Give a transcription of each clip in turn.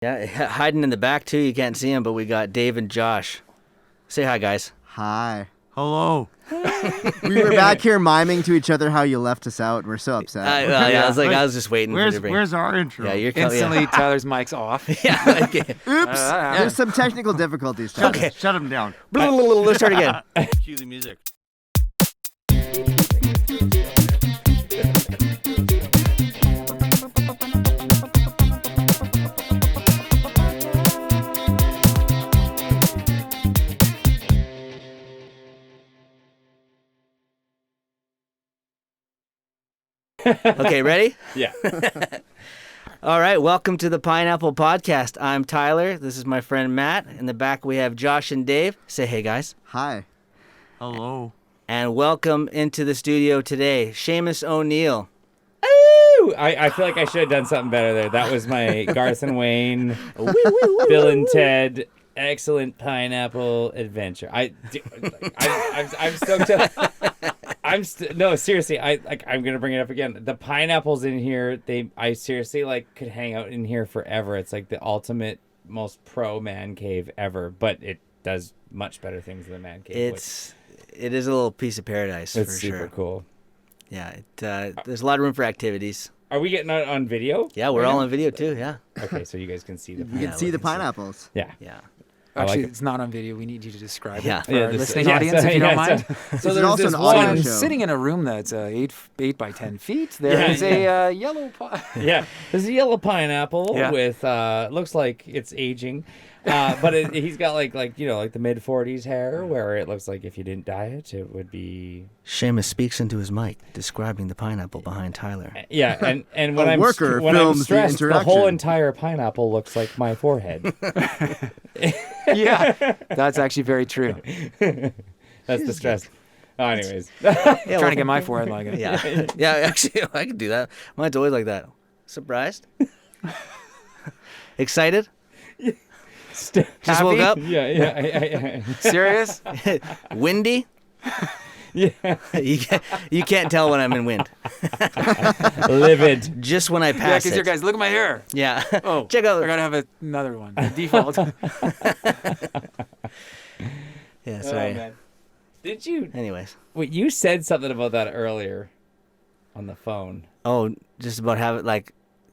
Yeah, hiding in the back too. You can't see him, but we got Dave and Josh. Say hi, guys. Hi. Hello. We were back here miming to each other how you left us out. We're so upset. I was just waiting. Where's our intro? Yeah, you're Instantly, Tyler's mic's off. Yeah. Okay. Oops. There's some technical difficulties. Okay. Shut him down. Let's start again. Cue the music. Okay, ready? Yeah. All right, welcome to the Pineapple Podcast. I'm Tyler. This is my friend Matt. In the back, we have Josh and Dave. Say hey, guys. Hi. Hello. And welcome into the studio today, Seamus O'Neill. Ooh, I feel like I should have done something better there. That was my Garth and Wayne, Bill and Ted, excellent pineapple adventure. I'm stoked to... No, seriously, I'm gonna bring it up again. The pineapples in here, I seriously could hang out in here forever. It's like the ultimate, most pro man cave ever, but it does much better things than the man cave. It is a little piece of paradise. It's for super sure. cool. Yeah, there's a lot of room for activities. Are we getting on video? Yeah, we're all on video too. Yeah. Okay, so you guys can see the. You can see the pineapples. Yeah. Yeah. Actually, it's not on video. We need you to describe it for our this- listening yeah, audience, if you don't mind. So there's there's also this an audio one show. sitting in a room that's 8 by 10 feet. There Yeah, is a yellow pot. Yeah, there's a yellow pineapple Yeah. with looks like it's aging, but he's got like the mid 40s hair where it looks like if you didn't dye it, it would be. Seamus speaks into his mic, describing the pineapple behind Tyler. Yeah, and when A I'm worker when I'm films the stressed, the whole introduction. entire pineapple looks like my forehead. Yeah, that's actually very true. That's the stress. Oh, anyways, Trying to get my forehead like it. Yeah. Yeah, actually, I could do that. Mine's always like that. Surprised? Excited? Just woke up? yeah. Serious? Windy? Yeah. You can't tell when I'm in wind. Livid. Just when I Yeah, pass because it. your guys, look at my hair. Yeah. Oh, Check out. I gotta have another one. Default. Yeah, sorry. Oh, man. Did you? Anyways. Wait, you said something about that earlier on the phone. Oh, just about having,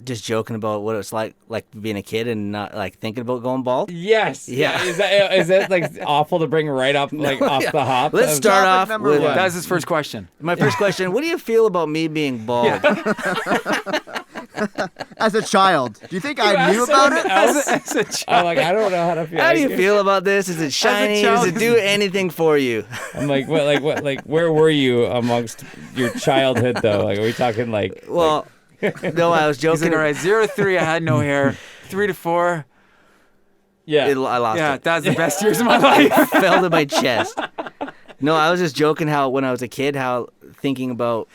just joking about what it's like being a kid and not, thinking about going bald? Yes. Yeah. Is that awful to bring right up, off the hop? Let's start Topic off number with one. That was his first question. my first question. What do you feel about me being bald? As a child, do you think I knew about it? As a child. I'm like, I don't know how to feel. How do you feel about this? Is it shiny? Does child- it do anything for you? I'm like, what? Like, where were you amongst your childhood though? Like, are we talking Well, no, I was He's joking. like, all right, 0 to 3, I had no hair. 3 to 4, yeah. I lost yeah, it. that's the best years of my life. Fell to my chest. No, I was just joking how when I was a kid, how thinking about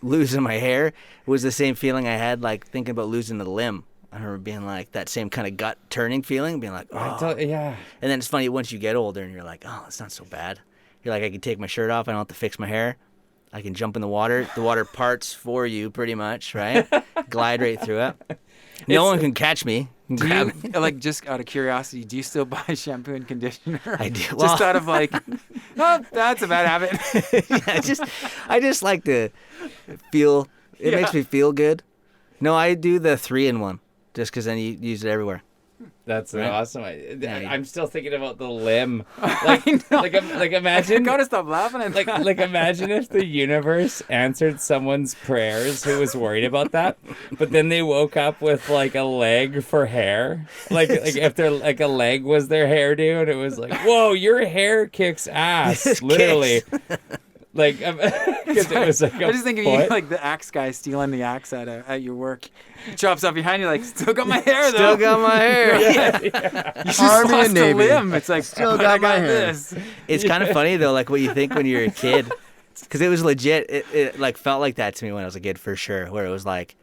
losing my hair was the same feeling I had thinking about losing a limb. I remember being that same kind of gut turning feeling, being like, oh. Yeah. And then it's funny once you get older and you're like, oh, it's not so bad. You're like, I can take my shirt off. I don't have to fix my hair. I can jump in the water. The water parts for you pretty much, right? Glide right through it. No one can catch me. Do you, just out of curiosity, do you still buy shampoo and conditioner? I do. Just out of oh, that's a bad habit. Yeah, I just like to feel. It makes me feel good. No, I do the 3-in-1 just because then you use it everywhere. That's Right. awesome. Yeah. I'm still thinking about the limb. Like imagine. Gotta stop laughing at that. Like imagine if the universe answered someone's prayers who was worried about that, but then they woke up with a leg for hair. Like if their a leg was their hairdo, and it was like, whoa, your hair kicks ass, literally. Because it was I just think of you the axe guy stealing the axe at your work. Chops up behind you still got my hair though. Still got my hair. Yeah. You just Army lost and a Navy. limb. It's like Still but got I my hair. this. It's kind of funny though, what you think when you're a kid, because it was legit. It felt like that to me when I was a kid for sure. Where it was like,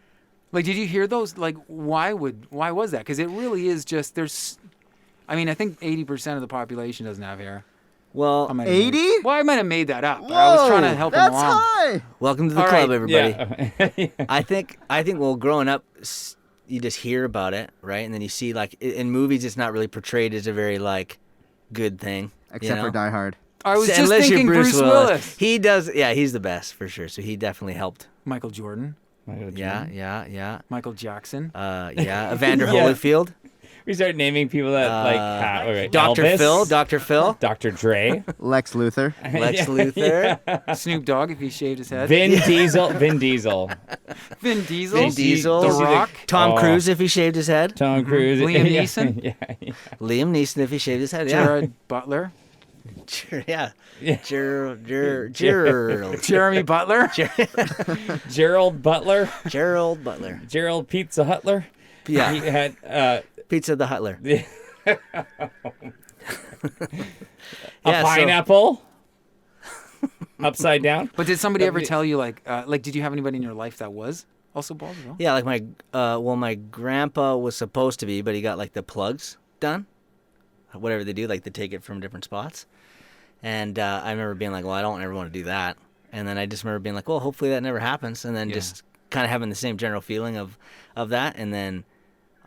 Did you hear those? Why was that? Because it really is just I think 80% of the population doesn't have hair. well, I might have 80? I might have made that up. But I was trying to help him that's along. high. welcome to the All club, right. everybody. Yeah. I think well, growing up, you just hear about it, right? And then you see like in movies, it's not really portrayed as a very like good thing, Except for Die Hard. I was just Unless you're thinking Bruce Willis. He does, yeah, he's the best for sure. So he definitely helped. Michael Jordan. Yeah. Michael Jackson. Yeah, Evander Yeah. Holyfield. We start naming people that like Dr. Elvis, Phil, Dr. Phil, Dr. Dre, Lex Luthor. Lex Yeah, Luthor, Snoop Dogg if he shaved his head. Vin Diesel, Vin Diesel, Vin Diesel. Vin Diesel, The Rock. Tom Oh. Cruise if he shaved his head, Tom Cruise, Liam Yeah, Neeson? yeah. Liam Neeson if he shaved his head, yeah, Jared Butler. yeah, Yeah. Gerald, Jeremy Butler. Gerald Butler, Gerald Butler, Gerald Pizza Hutler. yeah, He had Pizza the Hutler, a Yeah, so- pineapple upside down. But did somebody ever tell you like did you have anybody in your life that was also bald as well? yeah, like my grandpa was supposed to be, but he got like the plugs done, whatever they do, like they take it from different spots. And I remember being like, well, I don't ever want to do that. And then I just remember being like, well, hopefully that never happens. And then just kind of having the same general feeling of that. And then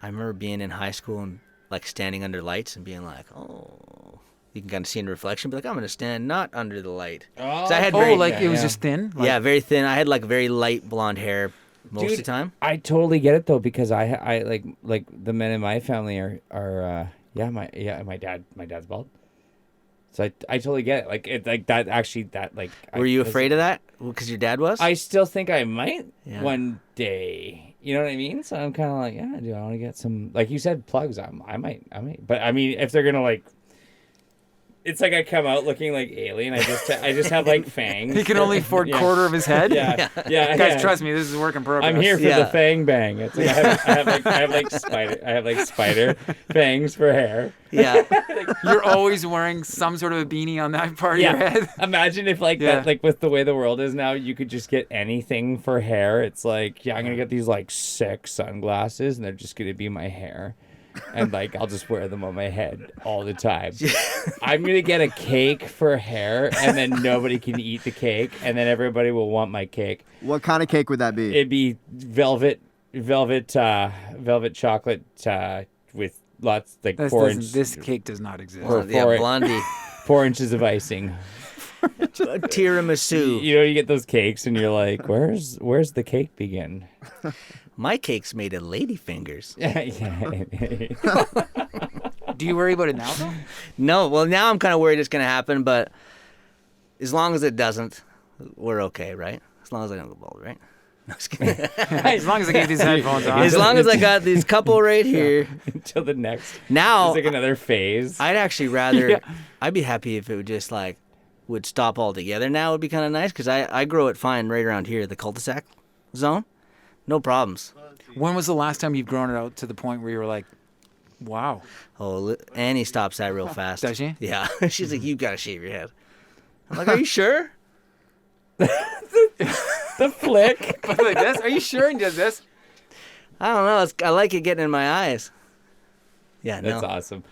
I remember being in high school and like standing under lights and being like, oh, you can kind of see in the reflection, but like, I'm going to stand not under the light. 'Cause I had Oh, very, like it was just thin? Like, yeah, very thin. I had like very light blonde hair most of the Dude, time. I totally get it though, because I like the men in my family are my dad's bald. So I totally get it. Like that actually that like. Were you afraid of that? Because your dad was? I still think I might Yeah. one day. You know what I mean? So I'm kind of like, yeah, do I want to get some, like you said, plugs? I might. But I mean, if they're gonna like, it's like I come out looking like alien. I just have like fangs. He can only afford Yeah. quarter of his head. Yeah. Guys, yeah. trust me, this is work in progress. I'm here for Yeah. the fang bang. It's like I have like spider fangs for hair. Yeah. You're always wearing some sort of a beanie on that part of your head. Imagine if like Yeah. that, like with the way the world is now, you could just get anything for hair. It's like, yeah, I'm gonna get these like 6 sunglasses, and they're just gonna be my hair, and like I'll just wear them on my head all the time. I'm gonna get a cake for hair, and then nobody can eat the cake, and then everybody will want my cake. What kind of cake would that be? It'd be velvet chocolate with lots like This cake does not exist. Or Yeah, for it. blondie. 4 inches of icing. Tiramisu. You know, you get those cakes and you're like, where's the cake begin? My cake's made of lady fingers. Yeah. Do you worry about it now, though? No, well, now I'm kind of worried it's going to happen, but as long as it doesn't, we're okay, right? As long as I don't go bald, right? No, just kidding. As long as I keep these headphones on. As long as I got these couple right here. Until the next. Now, It's like another phase. I'd actually rather, Yeah. I'd be happy if it would just like, would stop altogether now would be kind of nice because I grow it fine right around here, the cul-de-sac zone. No problems. When was the last time you've grown it out to the point where you were like, wow? Oh, Annie stops that real fast. Does she? Yeah. She's like, you got to shave your head. I'm like, are you sure? The flick. Like this? Are you sure? And does this? I don't know. I like it getting in my eyes. Yeah, That's no. awesome.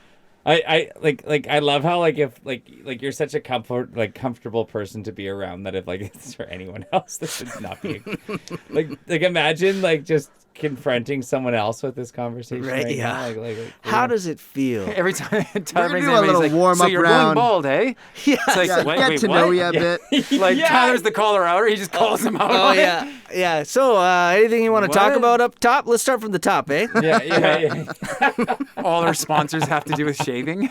I like I love how like if like you're such a comfortable person to be around that if like it's for anyone else this would not be like imagine like just confronting someone else with this conversation Right, right yeah. now. Like, How does it feel? Every time Tyler We're brings gonna do a it in, he's little like, warm so up you're round." going bald, eh? Yeah. It's like, Yeah, wait, get wait, to what? know you a bit. Like Yeah. Tyler's the caller outer. He just calls him out. Oh on it. yeah, yeah. So anything you want to talk What? about up top? Let's start from the top, eh? yeah. All our sponsors have to do with shaving.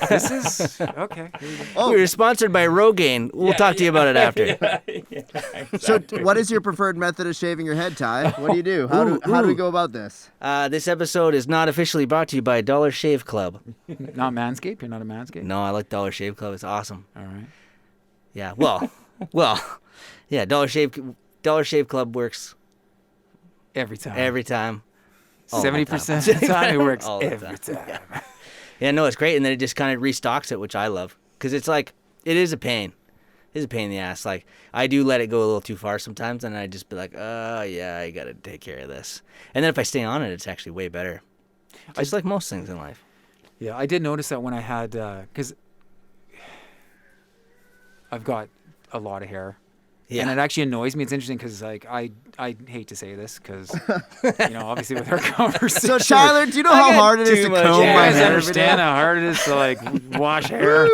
This is okay. Here we go. Oh, We were sponsored by Rogaine. We'll talk to you about it after. so what is your preferred method of shaving your head, Ty? What do you do? How do we go about this? This episode is not officially brought to you by Dollar Shave Club. Not Manscaped. You're not a Manscaped. No, I like Dollar Shave Club. It's awesome. All right. Yeah. Well, yeah. Dollar Shave Club works Every time. every time. all the 70% of the time it works All the every time. Yeah, no, it's great, and then it just kind of restocks it, which I love, because it's like it is a pain. It's a pain in the ass. Like I do let it go a little too far sometimes, and I just be like, oh yeah, I gotta take care of this. And then if I stay on it, it's actually way better. Just like most things in life. Yeah, I did notice that when I had, because I've got a lot of hair. Yeah. And it actually annoys me. It's interesting because like I hate to say this because obviously with our conversation. So Tyler, do you know how hard it is to too much comb you hair. my guys hair? every understand day? how hard it is to like wash hair.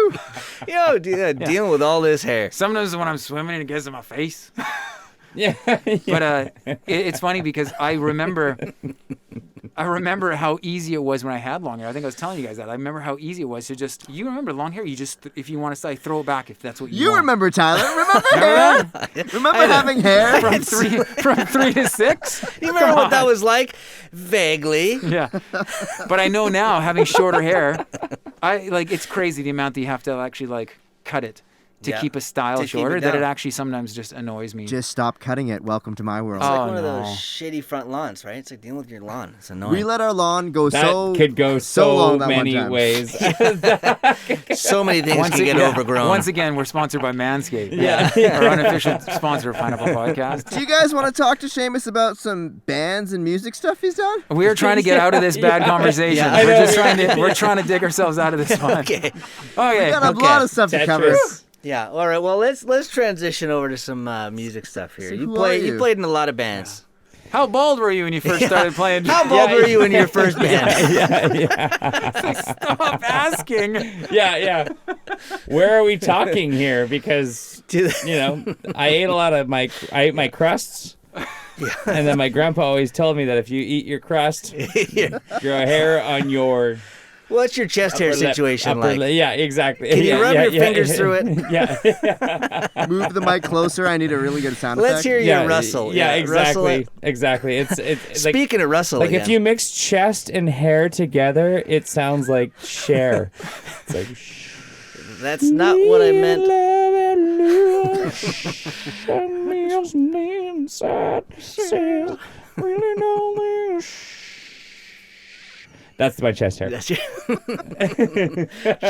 Dealing with all this hair. Sometimes when I'm swimming, it gets in my face. Yeah. But it's funny because I remember how easy it was when I had long hair. I think I was telling you guys that. I remember how easy it was to just. You remember long hair? You just, if you want to say, throw it back if that's what you You want. remember, Tyler? Remember hair? Remember having hair? from three to 6. You remember what that was like? Vaguely. Yeah, but I know now, having shorter hair, it's crazy the amount that you have to actually like cut it to Yeah. keep a style To keep shorter it that it down. actually sometimes just annoys me. Just stop cutting it. Welcome to my world. It's like Oh, one of those no. shitty front lawns, right? It's like dealing with your lawn. It's annoying. We let our lawn go That so could go so long that one many time. ways. So many things can get overgrown. Once again, we're sponsored by Manscaped. Yeah. Our unofficial sponsor of Pineapple Podcast. Do you guys want to talk to Seamus about some bands and music stuff he's done? We are trying to get out of this bad conversation. Yeah. We're trying to dig ourselves out of this one. Okay. Okay. We got a Okay. lot of stuff to cover. Tetris. Yeah. All right. Well, let's transition over to some music stuff here. So You who played. are You you? played in a lot of bands. How bald were you when you first started playing? How bald were you in your first band? Stop asking. Yeah. Where are we talking here? Because I ate I ate my crusts. And then my grandpa always told me that if you eat your crust, your hair on your What's your chest hair upper lip- situation upper like? lip- yeah, exactly. Can you Yeah, rub yeah, your yeah, fingers yeah. through it? Yeah. Move the mic closer. I need a really good sound Let's effect. hear Yeah, you rustle. Yeah, Rustle exactly. it. Exactly. It's like Speaking of rustle, like again. if you mix chest and hair together, it sounds like Cher. It's like That's not what I meant. That's my chest hair. That's your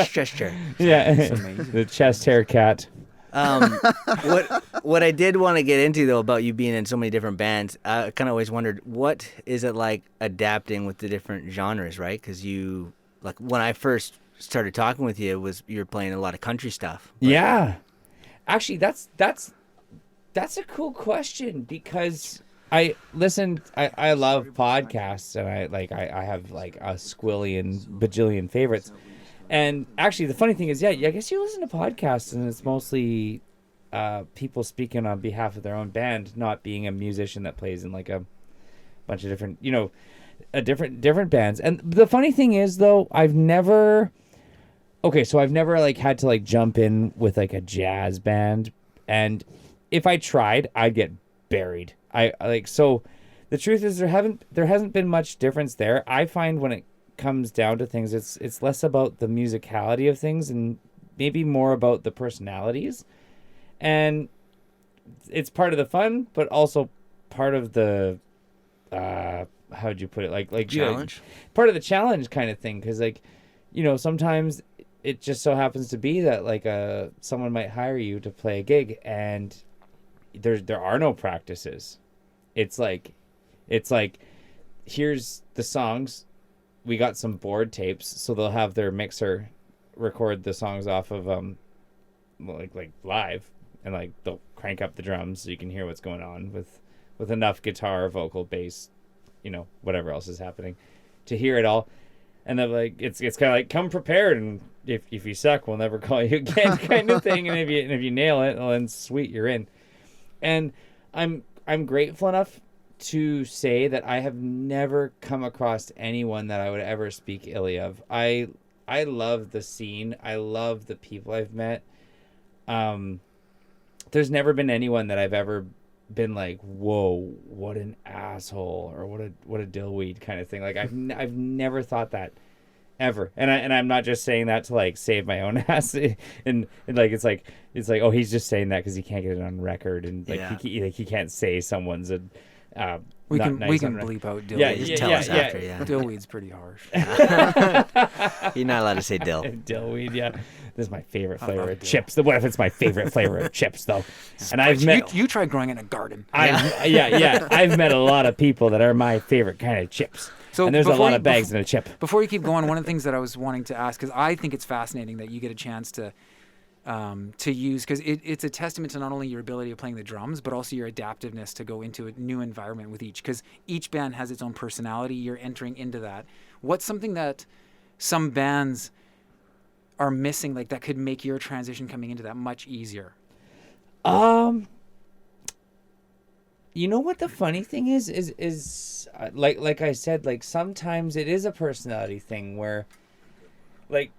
chest hair. Yeah, the chest hair cat. What I did want to get into though about you being in so many different bands, I kind of always wondered what is it like adapting with the different genres, right? Because you like when I first started talking with you, you were playing a lot of country stuff. Yeah, actually, that's a cool question because I love podcasts and I have like a squillion bajillion favorites. And actually, the funny thing is, I guess you listen to podcasts and it's mostly people speaking on behalf of their own band, not being a musician that plays in like a bunch of different, different bands. And the funny thing is, though, I've never like had to like jump in with like a jazz band, and if I tried, I'd get buried. So the truth is there hasn't been much difference there. I find when it comes down to things, it's less about the musicality of things and maybe more about the personalities, and it's part of the fun, but also part of the how'd you put it, like Challenge? Part of the challenge kind of thing, because sometimes it just so happens to be that like someone might hire you to play a gig and there are no practices. It's like here's the songs, we got some board tapes, so they'll have their mixer record the songs off of like live, and like they'll crank up the drums so you can hear what's going on with enough guitar, vocal, bass, whatever else is happening to hear it all. And then like it's kind of like, come prepared, and if you suck, we'll never call you again, kind of thing. And if you nail it, well, then sweet, you're in. And I'm grateful enough to say that I have never come across anyone that I would ever speak ill of. I love the scene. I love the people I've met. There's never been anyone that I've ever been like, whoa, what an asshole, or what a dillweed kind of thing. Like I've never thought that ever. And I'm not just saying that to like save my own ass. And like it's like oh, he's just saying that because he can't get it on record, and like he can't say someone's a We not can nice we can on bleep out dill. Yeah, Just tell us after, yeah. Dillweed's pretty harsh. You're not allowed to say dill. Dillweed, yeah. This is my favorite flavor love of dill. chips. What if it's my favorite flavor of chips, though? And I've met You tried growing in a garden. I've met a lot of people that are my favorite kind of chips. So and there's a before lot you- of bags in a chip. Before you keep going, one of the things that I was wanting to ask, because I think it's fascinating that you get a chance to to use, because it's a testament to not only your ability of playing the drums, but also your adaptiveness to go into a new environment with each, because each band has its own personality. You're entering into that. What's something that some bands are missing, like that could make your transition coming into that much easier? You know what the funny thing is like I said, like sometimes it is a personality thing where like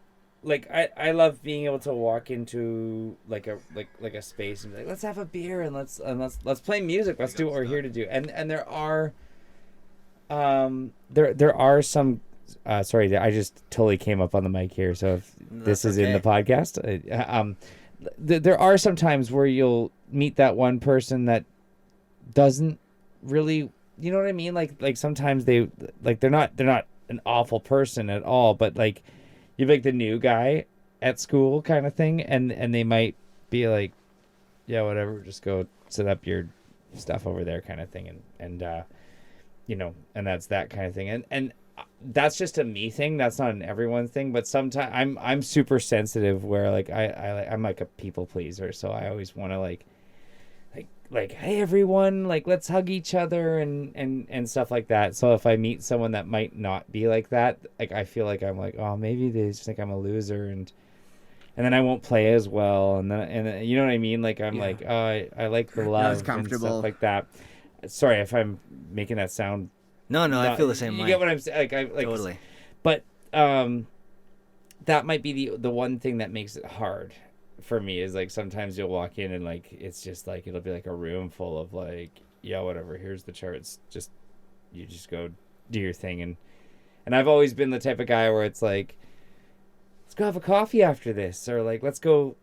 I love being able to walk into like a space and be like, let's have a beer and let's play music, let's do what we're here to do. And there are there are some sorry, I just totally came up on the mic here, so if this is in the podcast, there are some times where you'll meet that one person that doesn't really, you know what I mean? Like sometimes they're not an awful person at all, but like you're like the new guy at school kind of thing, and they might be like, yeah, whatever, just go set up your stuff over there kind of thing, and you know, and that's that kind of thing, and that's just a me thing. That's not an everyone thing, but sometimes I'm super sensitive where like I'm like a people pleaser, so I always want to like hey everyone, like let's hug each other and stuff like that. So if I meet someone that might not be like that, like I feel like I'm like, oh, maybe they just think I'm a loser, and then I won't play as well, and then you know what I mean? Like I'm like, oh, I like the love and stuff like that. Sorry if I'm making that sound. No, I feel the same way. You get what I'm saying? Like totally. But that might be the one thing that makes it hard for me, is like sometimes you'll walk in and like it's just like it'll be like a room full of like, yeah, whatever, here's the charts, just you just go do your thing, and I've always been the type of guy where it's like, let's go have a coffee after this, or like let's go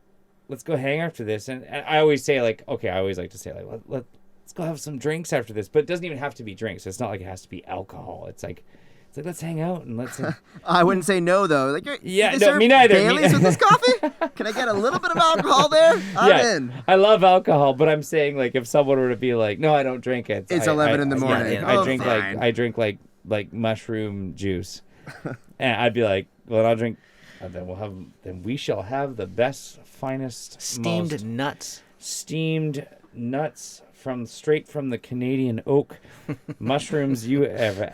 hang after this, and I always say like, okay, I always like to say like let's go have some drinks after this, but it doesn't even have to be drinks. It's not like it has to be alcohol. It's like let's hang out and let's. I wouldn't say no though. Like, yeah, no, me neither. Baileys with this coffee? Can I get a little bit of alcohol there? I'm in. I love alcohol, but I'm saying like if someone were to be like, no, I don't drink it. It's 11 in the morning. I drink like mushroom juice, and I'd be like, well, I'll drink. Then we shall have the best, finest, steamed nuts. Steamed nuts straight from the Canadian oak mushrooms you ever.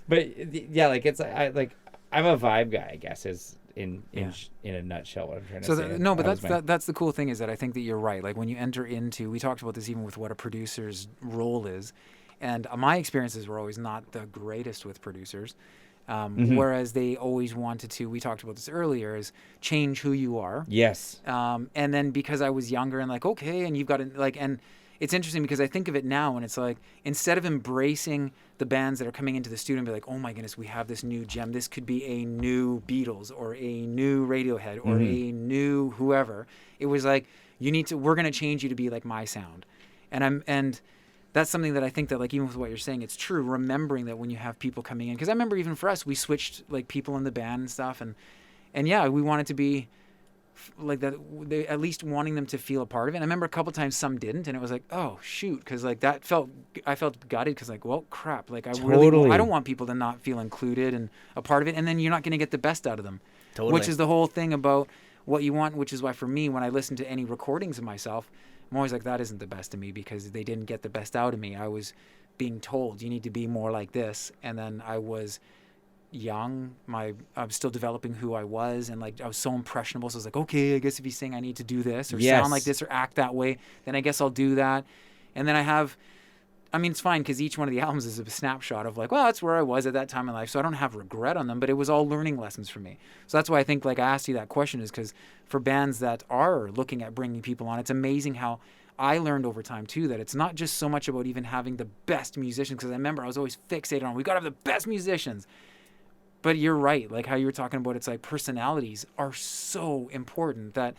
But yeah, like I'm a vibe guy, I guess, is in a nutshell what I'm trying to say. No, but that's the cool thing, is that I think that you're right. Like when you enter into, we talked about this even with what a producer's role is, and my experiences were always not the greatest with producers. Whereas they always wanted to, we talked about this earlier, is change who you are. Yes. And then because I was younger and like, okay, and you've got to like, and it's interesting because I think of it now and it's like, instead of embracing the bands that are coming into the studio and be like, oh my goodness, we have this new gem. This could be a new Beatles or a new Radiohead or a new whoever. It was like, we're going to change you to be like my sound. And that's something that I think that, like, even with what you're saying, it's true. Remembering that when you have people coming in, because I remember even for us, we switched like people in the band and stuff, and yeah, we wanted to be like that. They, at least wanting them to feel a part of it. And I remember a couple times some didn't, and it was like, oh shoot, because like I felt gutted because like, well, crap, like I don't want people to not feel included and a part of it, and then you're not going to get the best out of them. Totally. Which is the whole thing about what you want, which is why for me, when I listen to any recordings of myself, I'm always like, that isn't the best of me because they didn't get the best out of me. I was being told you need to be more like this, and then I was young. I was still developing who I was, and like I was so impressionable. So I was like, okay, I guess if he's saying I need to do this or sound like this or act that way, then I guess I'll do that. And then it's fine because each one of the albums is a snapshot of like, well, that's where I was at that time in life. So I don't have regret on them, but it was all learning lessons for me. So that's why I think like I asked you that question, is because for bands that are looking at bringing people on, it's amazing how I learned over time too, that it's not just so much about even having the best musicians. Because I remember I was always fixated on, we got to have the best musicians. But you're right. Like how you were talking about, it's like personalities are so important that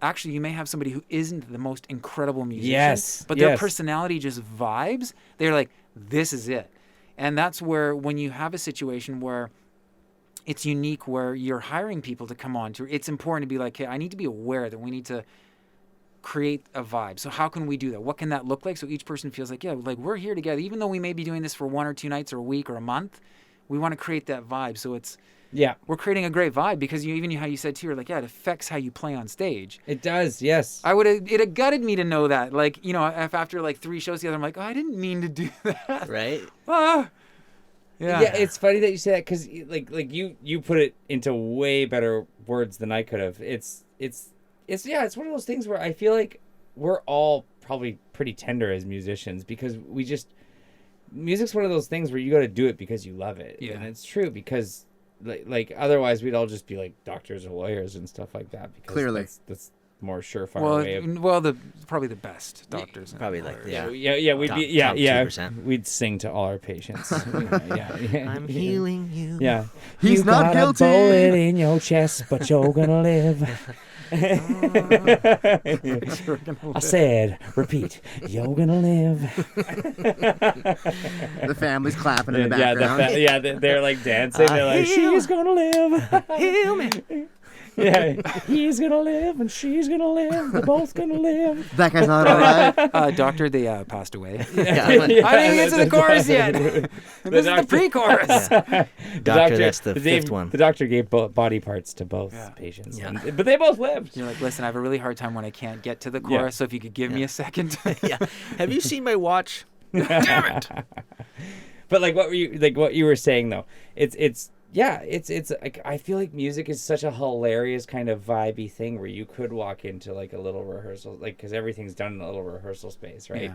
actually you may have somebody who isn't the most incredible musician, but their personality just vibes. They're like, this is it. And that's where, when you have a situation where it's unique, where you're hiring people to come on to, it's important to be like, hey, I need to be aware that we need to create a vibe. So how can we do that? What can that look like? So each person feels like, yeah, like we're here together. Even though we may be doing this for 1 or 2 nights or a week or a month, we want to create that vibe. So Yeah, we're creating a great vibe because even how you said too, you're like, yeah, it affects how you play on stage. it does. Yes. It had gutted me to know that. Like, you know, if after like 3 shows together, I'm like, oh, I didn't mean to do that. Right? Ah. Yeah. Yeah, it's funny that you say that because like you put it into way better words than I could have. It's one of those things where I feel like we're all probably pretty tender as musicians because music's one of those things where you got to do it because you love it. Yeah. And it's true because like otherwise we'd all just be like doctors or lawyers and stuff like that because Clearly. that's more surefire way of probably the best doctors. Probably like, yeah. we'd Top- be top yeah 2%. we'd sing to all our patients. Yeah. I'm healing you. Yeah. He's You not got guilty. a bullet in your chest, but you're gonna live. I said, repeat, you're gonna live. The family's clapping in the background. They're like dancing. They're like, she's gonna live. Heal me. Yeah, he's gonna live and she's gonna live. They're both gonna live. That guy's not alive. Doctor, they passed away. Yeah. I didn't get to the chorus yet. This is the doctor- pre-chorus. Doctor, that's the fifth one. The doctor gave body parts to both patients, but they both lived. You're like, listen, I have a really hard time when I can't get to the chorus, so if you could give me a second. Yeah. Have you seen my watch? Damn it. But like what you were saying though, it's like I feel like music is such a hilarious kind of vibey thing where you could walk into like a little rehearsal, like because everything's done in a little rehearsal space, right? Yeah.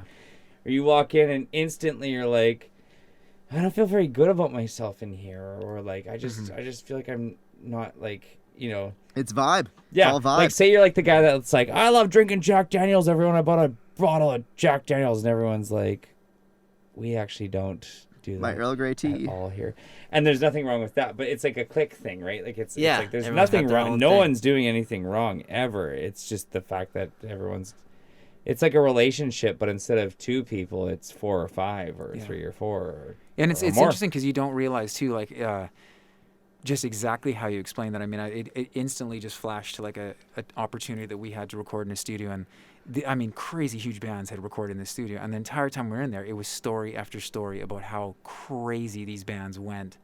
Where you walk in and instantly you're like, I don't feel very good about myself in here, or like I just feel like I'm not like, you know. It's vibe. Yeah, It's all vibe. like say you're like the guy that's like, I love drinking Jack Daniels. Everyone, I bought a bottle of Jack Daniels, and everyone's like, we actually don't do that My Earl Grey tea. at all here. And there's nothing wrong with that, but it's like a click thing, right? Like it's like there's everyone's nothing got their wrong. own No thing. one's doing anything wrong ever. It's just the fact that it's like a relationship, but instead of 2 people, it's 4 or 5 or 3 or 4. And it's more. interesting because you don't realize too, like just exactly how you explain that. I mean, it instantly just flashed to like an opportunity that we had to record in a studio, and crazy huge bands had recorded in the studio, and the entire time we were in there, it was story after story about how crazy these bands went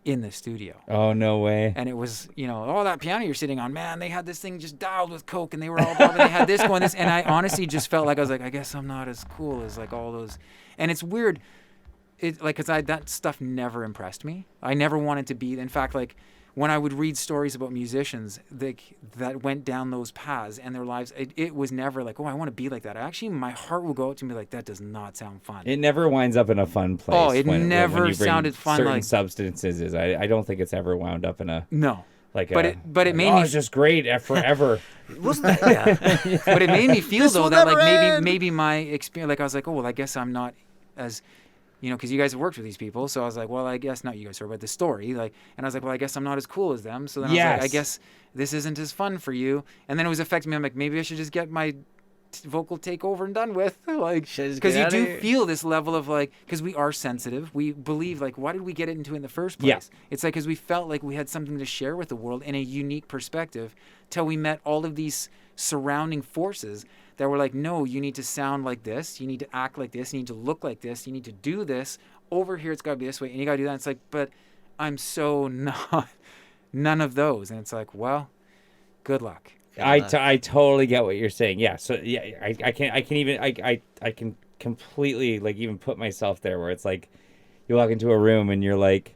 in the studio. Oh, no way. And it was, that piano you're sitting on, man, they had this thing just dialed with coke, and they were all bobbing, they had this going, this, and I honestly just felt like I was like, I guess I'm not as cool as like all those. And it's weird. Because that stuff never impressed me. I never wanted to be. In fact, like when I would read stories about musicians that went down those paths and their lives, it was never like, oh, I want to be like that. Actually, my heart will go out to me like, that does not sound fun. It never winds up in a fun place. Oh, it when never you bring sounded fun. Certain Like substances, I don't think it's ever wound up in a no. Like but it made me. It's just great forever. Wasn't that? Yeah. But it made me feel This though will that never like end. maybe my experience, like I was like, oh well, I guess I'm not as, because you guys have worked with these people, so I was like, well, I guess not you guys, but the story, like, and I was like, well, I guess I'm not as cool as them. So then I was like, I Yes. guess this isn't as fun for you. And then it was affecting me. I'm like, maybe I should just get my vocal takeover and done with, like, Should I just because get you outta do here? feel this level of like, because we are sensitive, we believe like, why did we get into it in the first place? Yeah. It's like because we felt like we had something to share with the world in a unique perspective, till we met all of these surrounding forces that were like, no, you need to sound like this, you need to act like this, you need to look like this, you need to do this. Over here, it's got to be this way, and you got to do that. It's like, but I'm so not none of those, and it's like, well, good luck. I totally get what you're saying. Yeah. So yeah, I can completely like even put myself there where it's like you walk into a room and you're like,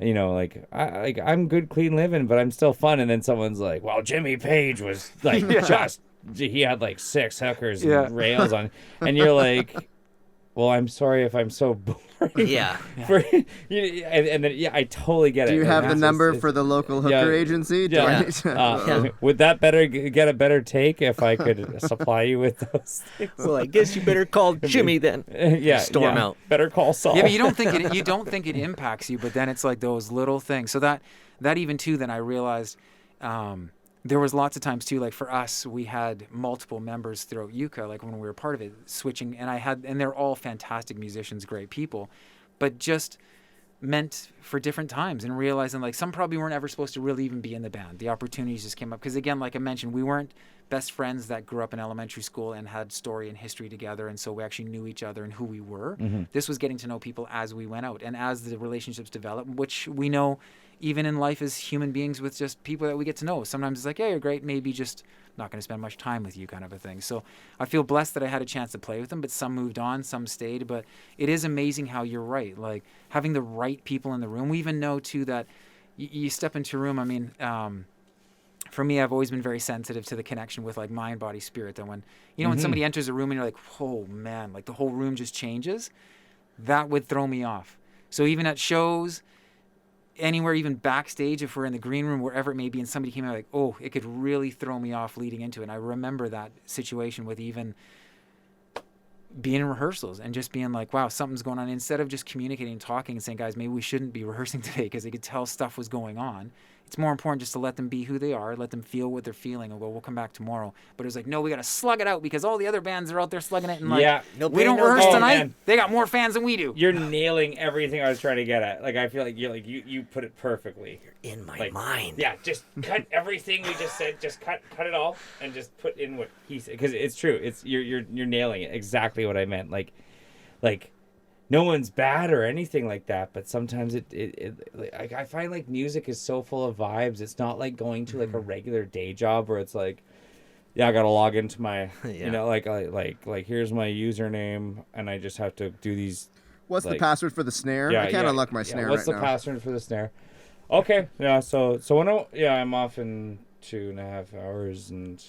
I'm good, clean living, but I'm still fun. And then someone's like, well, Jimmy Page was like he had like 6 hookers and rails on, and you're like, well, I'm sorry if I'm so boring. Yeah. And then I totally get it. Do you Like, have the it's- number it's- for the local hooker agency? Do I Yeah. need to- Would that get a better take if I could supply you with those things? Well, I guess you better call Jimmy then. Storm out. Better call Saul. Yeah, but you don't think it impacts you, but then it's like those little things. So that even too, then I realized there was lots of times too, like for us, we had multiple members throughout Yucca, like when we were part of it, switching, and they're all fantastic musicians, great people, but just meant for different times, and realizing like some probably weren't ever supposed to really even be in the band. The opportunities just came up because again, like I mentioned, we weren't best friends that grew up in elementary school and had story and history together, and so we actually knew each other and who we were. This was getting to know people as we went out, and as the relationships develop, which we know even in life as human beings with just people that we get to know. Sometimes it's like, hey, you're great, maybe just not going to spend much time with you, kind of a thing. So I feel blessed that I had a chance to play with them, but some moved on, some stayed. But it is amazing how you're right, like having the right people in the room. We even know too that you step into a room. I mean, for me, I've always been very sensitive to the connection with like mind, body, spirit. That when, when somebody enters a room and you're like, oh man, like the whole room just changes, that would throw me off. So even at shows, anywhere, even backstage, if we're in the green room, wherever it may be, and somebody came out, like, oh, it could really throw me off leading into it. And I remember that situation with even being in rehearsals and just being like, wow, something's going on. Instead of just communicating and talking and saying, guys, maybe we shouldn't be rehearsing today, because they could tell stuff was going on. It's more important just to let them be who they are, let them feel what they're feeling, and go, we'll come back tomorrow. But it was like, no, we got to slug it out because all the other bands are out there slugging it. And like, we don't rehearse tonight. Man. They got more fans than we do. You're nailing everything I was trying to get at. Like, I feel like you put it perfectly. You're in my mind. Yeah, just cut everything we just said. Just cut it all and just put in what he said. Because it's true. It's you're nailing it. Exactly what I meant. Like. No one's bad or anything like that, but sometimes I find like music is so full of vibes. It's not like going to like a regular day job where it's like, yeah, I gotta log into my, like here's my username and I just have to do these. What's the password for the snare? I can't unlock my snare. What's the password for the snare? Okay, yeah. So when I'm off in 2.5 hours, and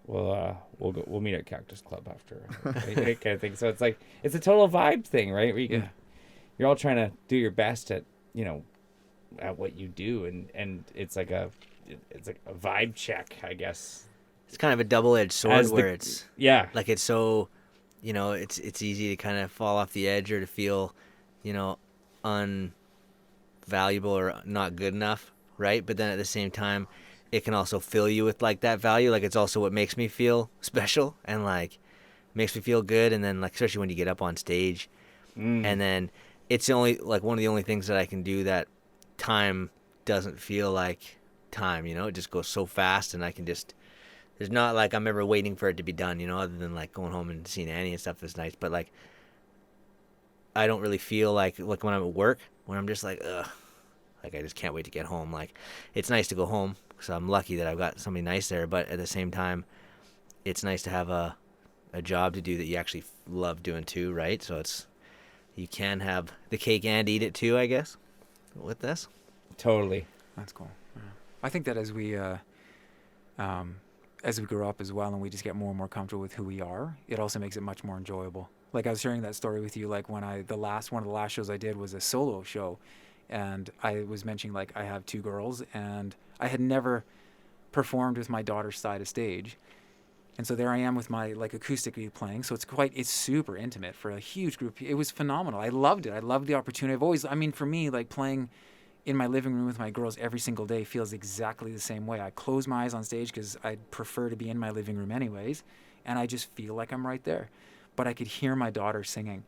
we'll meet at Cactus Club after kind of thing. So it's like it's a total vibe thing, right? Where you're all trying to do your best at at what you do, and it's like a vibe check, I guess. It's kind of a double-edged sword it's like it's so it's easy to kind of fall off the edge or to feel unvaluable or not good enough, right? But then at the same time, it can also fill you with like that value. Like it's also what makes me feel special and like makes me feel good. And then like, especially when you get up on stage and then it's the only, like one of the only things that I can do that time doesn't feel like time, it just goes so fast and I can just, there's not like I'm ever waiting for it to be done, other than like going home and seeing Annie and stuff is nice. But like, I don't really feel like when I'm at work, when I'm just like, ugh, like I just can't wait to get home. Like it's nice to go home. So I'm lucky that I've got somebody nice there, but at the same time, it's nice to have a job to do that you actually love doing too, right? So you can have the cake and eat it too, I guess, with this. Totally. That's cool. Yeah. I think that as we grow up as well and we just get more and more comfortable with who we are, it also makes it much more enjoyable. Like I was sharing that story with you, like when one of the last shows I did was a solo show. And I was mentioning, like, I have 2 girls, and I had never performed with my daughter's side of stage. And so there I am with my, like, acoustically playing. So it's super intimate for a huge group. It was phenomenal. I loved it. I loved the opportunity. For me, like, playing in my living room with my girls every single day feels exactly the same way. I close my eyes on stage because I'd prefer to be in my living room anyways. And I just feel like I'm right there. But I could hear my daughter singing.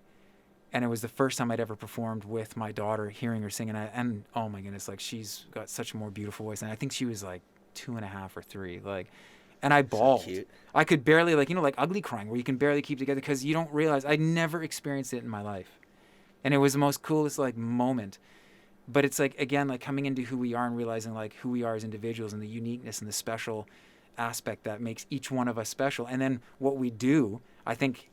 And it was the first time I'd ever performed with my daughter, hearing her sing. And oh my goodness, like she's got such a more beautiful voice. And I think she was like 2.5 or 3. Like, and I bawled. So cute. I could barely, like ugly crying, where you can barely keep together because you don't realize. I'd never experienced it in my life. And it was the most coolest like moment. But it's like, again, like coming into who we are and realizing like who we are as individuals and the uniqueness and the special aspect that makes each one of us special. And then what we do, I think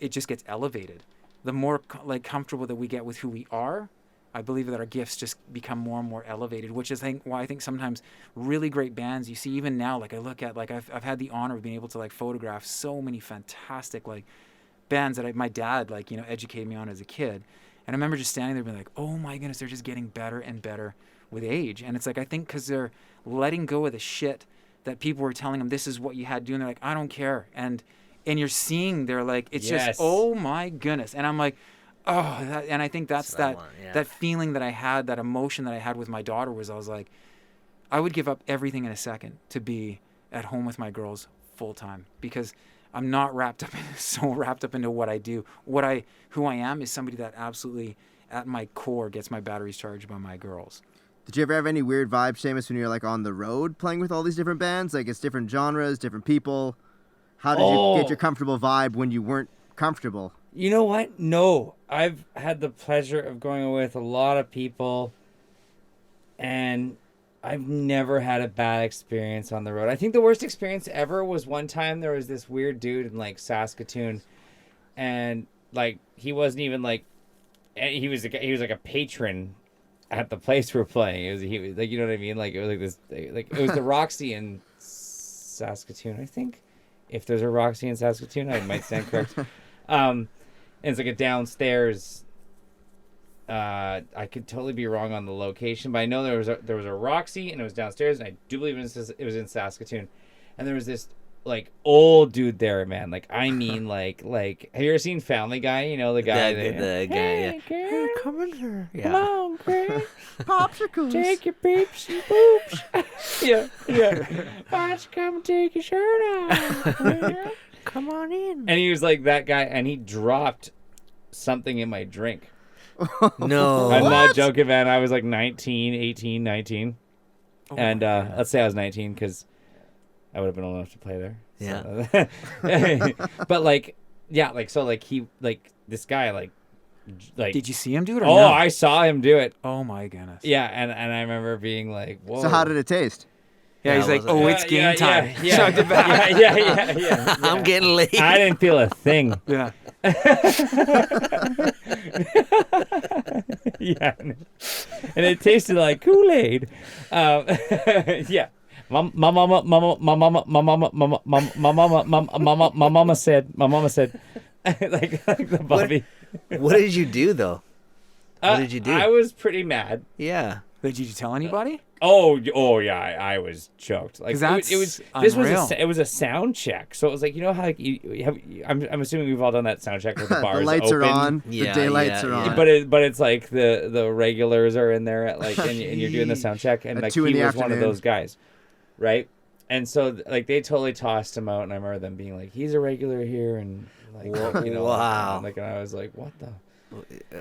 it just gets elevated. The more like comfortable that we get with who we are, I believe that our gifts just become more and more elevated, which is why I think sometimes really great bands you see even now, like I look at, like I've had the honor of being able to like photograph so many fantastic like bands that my dad like, educated me on as a kid. And I remember just standing there being like, oh my goodness, they're just getting better and better with age. And it's like, I think because they're letting go of the shit that people were telling them, this is what you had to do. And they're like, I don't care. And you're seeing they're like, it's just, oh my goodness. And I'm like, oh, and I think that's that feeling that I had, that emotion that I had with my daughter was I was like, I would give up everything in a second to be at home with my girls full time because I'm not so wrapped up into what I do. Who I am is somebody that absolutely at my core gets my batteries charged by my girls. Did you ever have any weird vibes, Seamus, when you're like on the road playing with all these different bands? Like it's different genres, different people. How did you get your comfortable vibe when you weren't comfortable? You know what? No, I've had the pleasure of going with a lot of people, and I've never had a bad experience on the road. I think the worst experience ever was one time there was this weird dude in like Saskatoon, and like he wasn't even like, he was like a patron at the place we're playing. He was like, you know what I mean? Like it was like this, like it was the Roxy in Saskatoon, I think. If there's a Roxy in Saskatoon, I might stand correct. And it's like a downstairs. I could totally be wrong on the location, but I know there was a Roxy and it was downstairs, and I do believe it was in Saskatoon. And there was this like old dude there, man. Like I mean, like have you ever seen Family Guy? You know the guy. The guy. Hey, Yeah. girl, Come in here. Yeah. come on, Chris. Popsicles. Take your peeps and poops. yeah. Why don't you come and take your shirt off? Yeah. Come on in. And he was like that guy, and he dropped something in my drink. No. I'm not joking, man. I was like 18, 19. And let's say I was 19 because I would have been old enough to play there. Yeah. So. But like, yeah, like, so like he, like this guy, like. Did you see him do it or Oh, no? I saw him do it. Oh my goodness. Yeah, and I remember being like, whoa. So how did it taste? Yeah, he's like, oh, it's game time. Chugged it back. Yeah. I'm getting late. I didn't feel a thing. Yeah. Yeah. And it tasted like Kool-Aid. Yeah. My mama said, like the Bobby. What did you do though? What did you do? I was pretty mad. Yeah. But did you tell anybody? Oh yeah, I was choked. Like 'Cause that's it was unreal. it was a sound check. So it was like, you know how like you have, I'm assuming we've all done that sound check where the bars The lights open. are on. Yeah, the daylights yeah, are yeah. on. But it's like the regulars are in there at like and you're doing the sound check, and At like 2 he in the was one of afternoon. those guys, right? And so like they totally tossed him out, and I remember them being like, he's a regular here, and like you know, Wow. and I was like, what the.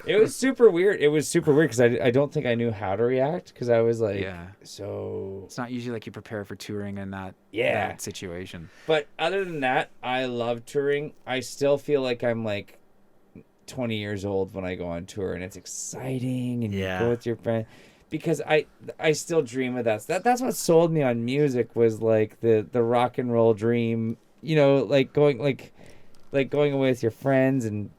It was super weird. It was super weird because I don't think I knew how to react, because I was like, Yeah. so. It's not usually like you prepare for touring in that Yeah. that situation. But other than that, I love touring. I still feel like I'm like 20 years old when I go on tour, and it's exciting, and Yeah. you go with your friend, because I still dream of that. That's what sold me on music, was like the rock and roll dream. You know, like going going away with your friends and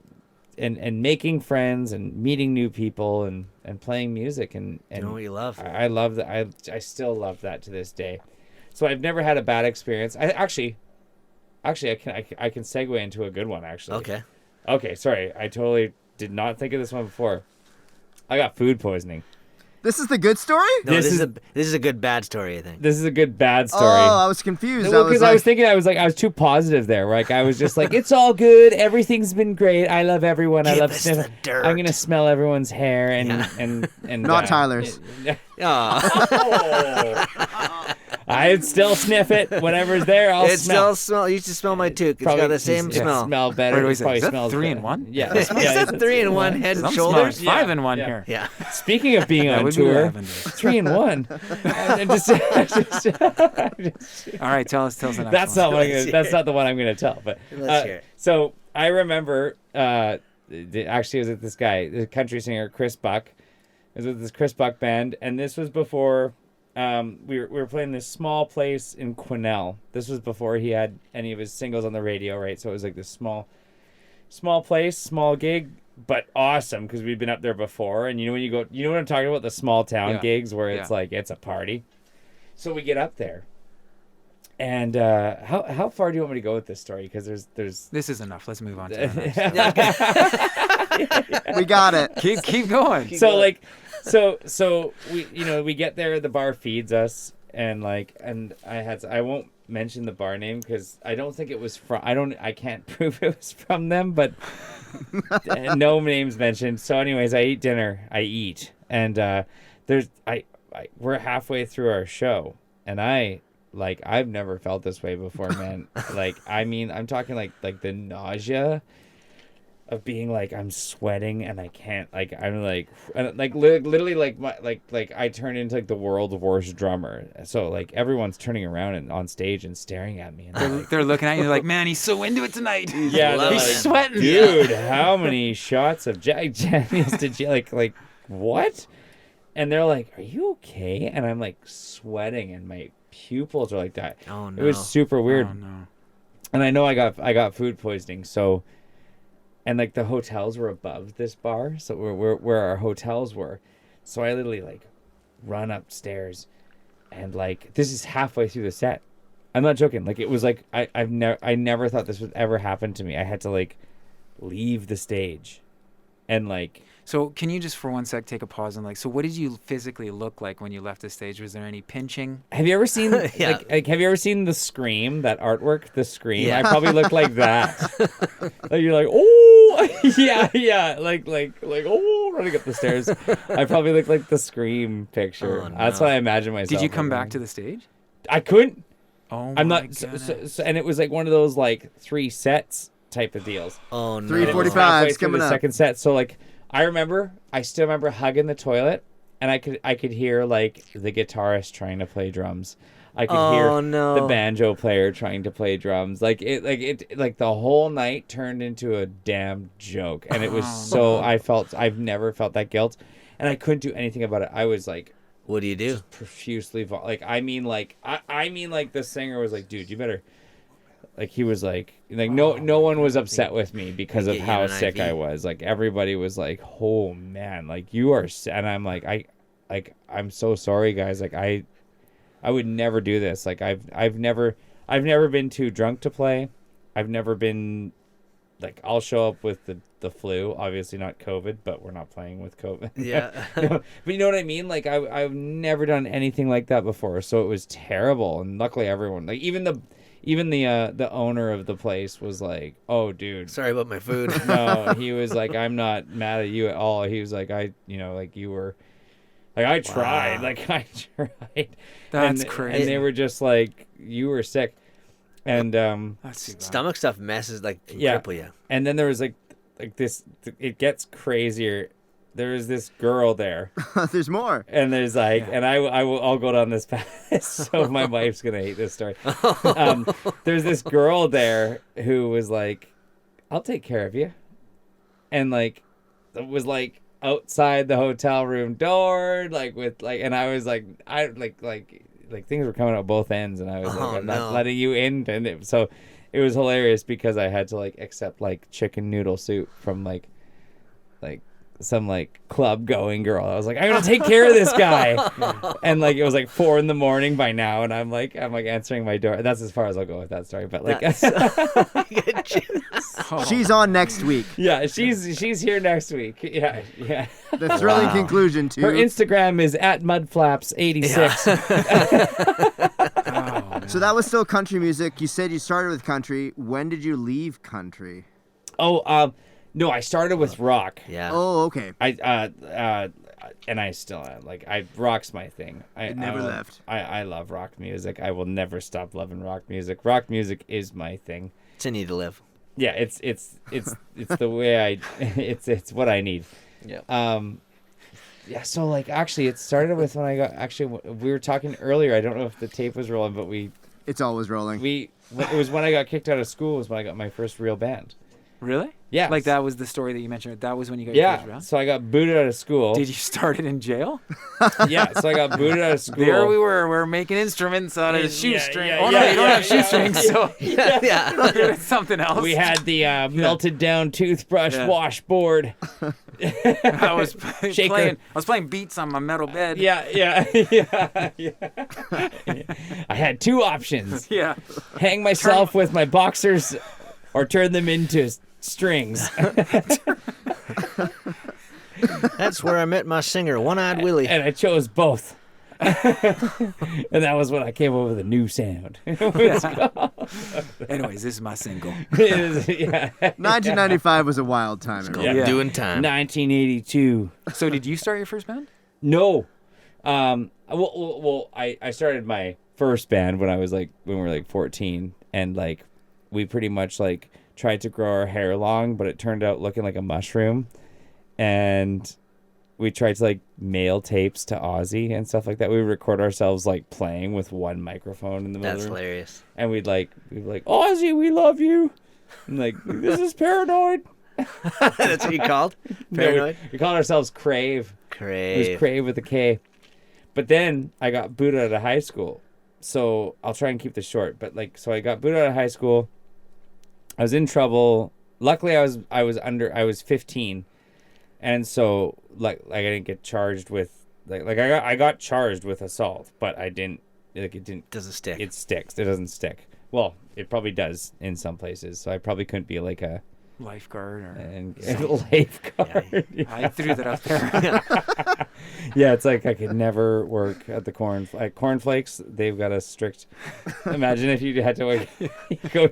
making friends and meeting new people and playing music and Doing what you love. I love that. I still love that to this day. So I've never had a bad experience. I can segue into a good one actually. Okay. Sorry, I totally did not think of this one before. I got food poisoning. This is the good story? No, This this is- is a good bad story, I think. This is a good bad story. Oh, I was confused. Well, I was because like, I was thinking, I was too positive there. Like I was just like, it's all good. Everything's been great. I love everyone. I Give love us sniffing. the dirt. I'm gonna smell everyone's hair and Yeah. and Not Tyler's. Aw. I'd still sniff it. Whatever's there, I'll It smell. still smell. You used to smell my toque. It's Probably got the same just smell. Smell better. Wait, wait, It probably is that smells 3 in better. 1? Yeah. Is that it's 3 in 1 head and Some shoulders? smells 5 in Yeah, 1 yeah. here. Yeah. Speaking of being That on would be tour, lavender. 3 in 1. And just- All right, tell us the next that's one. not what I'm gonna, that's not the one I'm gonna tell. But Let's hear it. so I remember actually it was with this guy, the country singer Chris Buck. It was with this Chris Buck band, and this was before we were playing this small place in Quesnel. This was before he had any of his singles on the radio, right? So it was like this small place, small gig, but awesome because we'd been up there before. And you know when you go, you know what I'm talking about, the small town Yeah. gigs where it's Yeah. like it's a party. So we get up there, and how far do you want me to go with this story? Because there's This is enough. Let's move on to the next. we got it. Keep going. So we get there, the bar feeds us, and I won't mention the bar name because I don't think it was from, I can't prove it was from them, but no names mentioned. So anyways, I eat dinner, and we're halfway through our show, and I've never felt this way before, man. Like, I mean, I'm talking like the nausea. of being like I'm sweating and I can't like I'm like and, like literally like my like I turned into like the world's worst drummer. So like everyone's turning around and on stage and staring at me. And They're looking at you like, man, he's so into it tonight. yeah, they're he's like, sweating. dude, how many shots of Jack Daniels did you like what? And they're like, are you okay? And I'm like sweating and my pupils are like that. Oh no. It was super weird. Oh, no. And I know I got food poisoning, so and like the hotels were above this bar, so where our hotels were. So I literally like run upstairs and like this is halfway through the set. I'm not joking. Like it was like I never thought this would ever happen to me. I had to like leave the stage and like So can you just for one sec take a pause and like, so what did you physically look like when you left the stage? Was there any pinching? have you ever seen Yeah. like have you ever seen the Scream, that artwork, the Scream? Yeah. I probably look like that. Like you're like, oh yeah, like oh, running up the stairs. I probably look like the Scream picture. Oh, That's no. what I imagine myself. Did you come looking back like. to the stage? I couldn't. Oh I'm my not. goodness. And it was like one of those like 3 sets type of deals. Oh no. 3:45 Halfway through coming the up. second set. So like I still remember hugging the toilet, and I could hear like the guitarist trying to play drums. I could hear Oh, no. the banjo player trying to play drums. Like the whole night turned into a damn joke, and it was so I've never felt that guilt, and I couldn't do anything about it. I was like What do you do? profusely I mean like the singer was like, dude, you better. Like he was like no one was upset with me because of Get you how an sick IV. I was. Like everybody was like, oh man, like you are, and I'm like I'm so sorry guys. Like I would never do this. Like I've never been too drunk to play. I've never been like I'll show up with the flu, obviously not COVID, but we're not playing with COVID. Yeah. But you know what I mean? Like I've never done anything like that before, so it was terrible. And luckily everyone, like even the owner of the place was like, oh dude, Sorry about my food. no, he was like, I'm not mad at you at all. He was like, like you were, like I tried, Wow. like I tried. That's and, crazy. And they were just like, you were sick, and That's too bad. Stomach stuff messes can Yeah. cripple you. and then there was like this. It gets crazier. There was this girl there, There's more. and there's like, and I'll go down this path. So my wife's gonna hate this story. There's this girl there who was like, I'll take care of you, and like, it was like outside the hotel room door, like with like, and I was like, like things were coming out both ends, and I was like, Oh, I'm no. not letting you in, and so it was hilarious because I had to like accept like chicken noodle soup from like some like club going girl. I was like, I'm gonna take care of this guy, and like it was like 4 a.m. by now, and I'm like answering my door. That's as far as I'll go with that story. But like, Oh. She's on next week. yeah, she's here next week. Yeah. The thrilling Wow. conclusion to Her Instagram is at mudflaps86. Oh, So that was still country music. You said you started with country. When did you leave country? No, I started with rock. Yeah. Oh, okay. And I still am. Like rock's my thing. It never left. I love rock music. I will never stop loving rock music. Rock music is my thing. It's a need to live. Yeah, it's the way it's what I need. Yeah. Yeah, so like actually it started with when I got we were talking earlier. I don't know if the tape was rolling, but It's always rolling. it was when I got kicked out of school was when I got my first real band. really? Yeah. Like that was the story that you mentioned. That was when you got your first Yeah. round? So I got booted out of school. Did you start it in jail? Yeah, so I got booted out of school. There we were making instruments out of Yeah, shoestring. yeah, Oh no, yeah, you don't yeah, have shoestrings, so Yeah. Yeah. it's something else. We had the melted down toothbrush Yeah. washboard. I was Shaker. playing beats on my metal bed. Yeah. I had 2 options: Yeah. hang myself with my boxers, or turn them into strings. That's where I met my singer, One-Eyed Willie. And I chose both. And that was when I came up with a new sound. Anyways, this is my single. Yeah. 1995 was a wild time. everyone. Yeah. Doing time. 1982. So did you start your first band? No. Well, I started my first band when we were like 14, and like we pretty much like tried to grow our hair long, but it turned out looking like a mushroom. And we tried to like mail tapes to Ozzy and stuff like that. We would record ourselves like playing with one microphone in the middle That's of the room. hilarious. And we'd be like, Ozzy, we love you. And like, this is Paranoid. That's what you called? No, Paranoid? we called ourselves Crave. It Crave. was Crave with a K. But then I got booted out of high school. So I'll try and keep this short. But like, so I got booted out of high school. I was in trouble. Luckily, I was 15. And so like I didn't get charged with I got charged with assault, but I didn't it didn't Doesn't stick. it sticks. It doesn't stick. Well, it probably does in some places. So I probably couldn't be like a Lifeguard or lifeguard. I threw that out there. Yeah, it's like I could never work at the cornflakes. They've got a strict. Imagine if you had to work.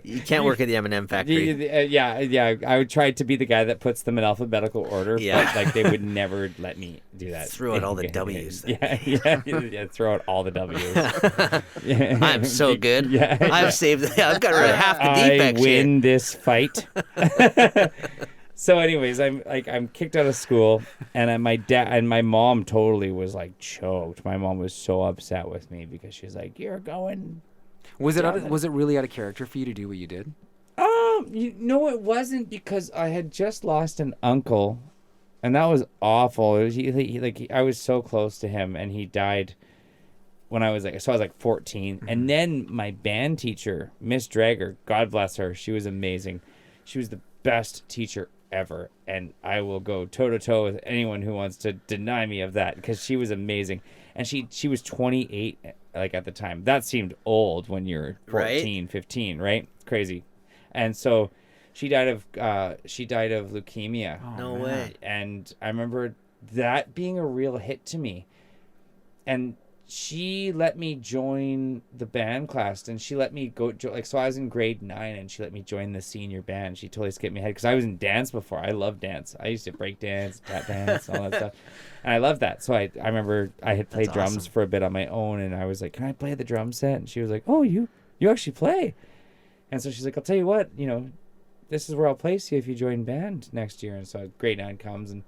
You can't work at the M&M factory. Yeah. I would try to be the guy that puts them in alphabetical order. Yeah. But like they would never let me do that. Throw out all the W's. Yeah. Throw out all the W's. Yeah. I'm so good. Yeah. I've got rid of half the defect I win this fight. So anyways, I'm kicked out of school, and my dad and my mom totally was like choked. My mom was so upset with me because she's like, "You're going." Was it really out of character for you to do what you did? No, it wasn't, because I had just lost an uncle, and that was awful. It was I was so close to him, and he died when I was 14. Mm-hmm. And then my band teacher, Miss Drager, God bless her, she was amazing. She was the best teacher ever, and I will go toe to toe with anyone who wants to deny me of that, because she was amazing. And she was 28 at the time. That seemed old when you're 14, right? 15, right? It's crazy. And so she died of leukemia. Oh, no way. And I remember that being a real hit to me. And she let me join the band class, and she let me go so I was in grade 9, and she let me join the senior band. She totally skipped me ahead because I was in dance before. I loved dance. I used to break dance, tap dance, all that stuff, and I loved that. So I remember I had played drums for a bit on my own, and I was like, "Can I play the drum set?" And she was like, "Oh, you actually play?" And so she's like, "I'll tell you what, this is where I'll place you if you join band next year." And so grade 9 comes, and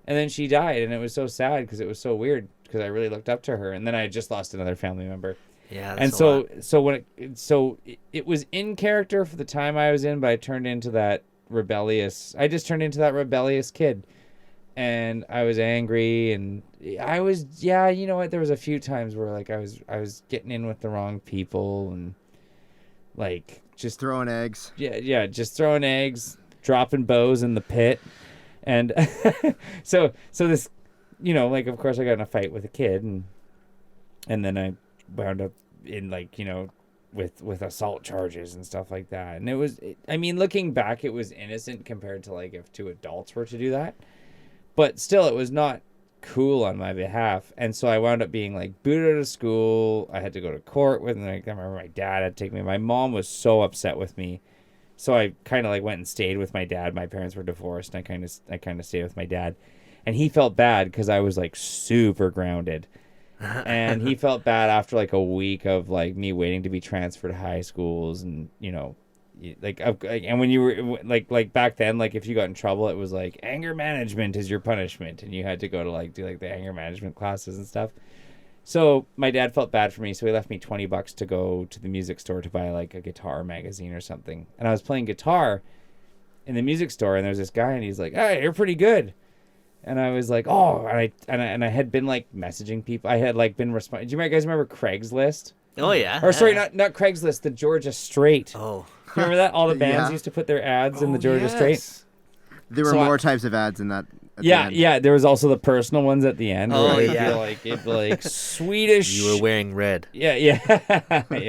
then she died, and it was so sad because it was so weird, because I really looked up to her, and then I had just lost another family member. Yeah, and it was in character for the time I was in, but I just turned into that rebellious kid, and I was angry, and I was there was a few times where I was getting in with the wrong people, and just throwing eggs. Yeah, just throwing eggs, dropping bows in the pit. And so this, of course I got in a fight with a kid, and then I wound up in with assault charges and stuff like that. And looking back, it was innocent compared to if 2 adults were to do that, but still it was not cool on my behalf. And so I wound up being booted out of school. I had to go to court with, and I remember my dad had to take me. My mom was so upset with me. So I kind of went and stayed with my dad. My parents were divorced, and I kind of stayed with my dad, and he felt bad because I was super grounded, and he felt bad after a week of me waiting to be transferred to high schools, and and when you were back then, if you got in trouble, it was anger management is your punishment, and you had to go to do the anger management classes and stuff. So my dad felt bad for me, so he left me $20 to go to the music store to buy a guitar magazine or something. And I was playing guitar in the music store, and there's this guy, and he's like, "Hey, you're pretty good." And I was like, "Oh," and I had been messaging people. I had been responding. Do you guys remember Craigslist? Oh yeah. Or sorry, not Craigslist, the Georgia Straight. Oh. Remember that? All the bands used to put their ads in the Georgia Straight. There were more types of ads in that. Yeah. There was also the personal ones at the end. Oh, where yeah. It'd be Swedish. You were wearing red. Yeah.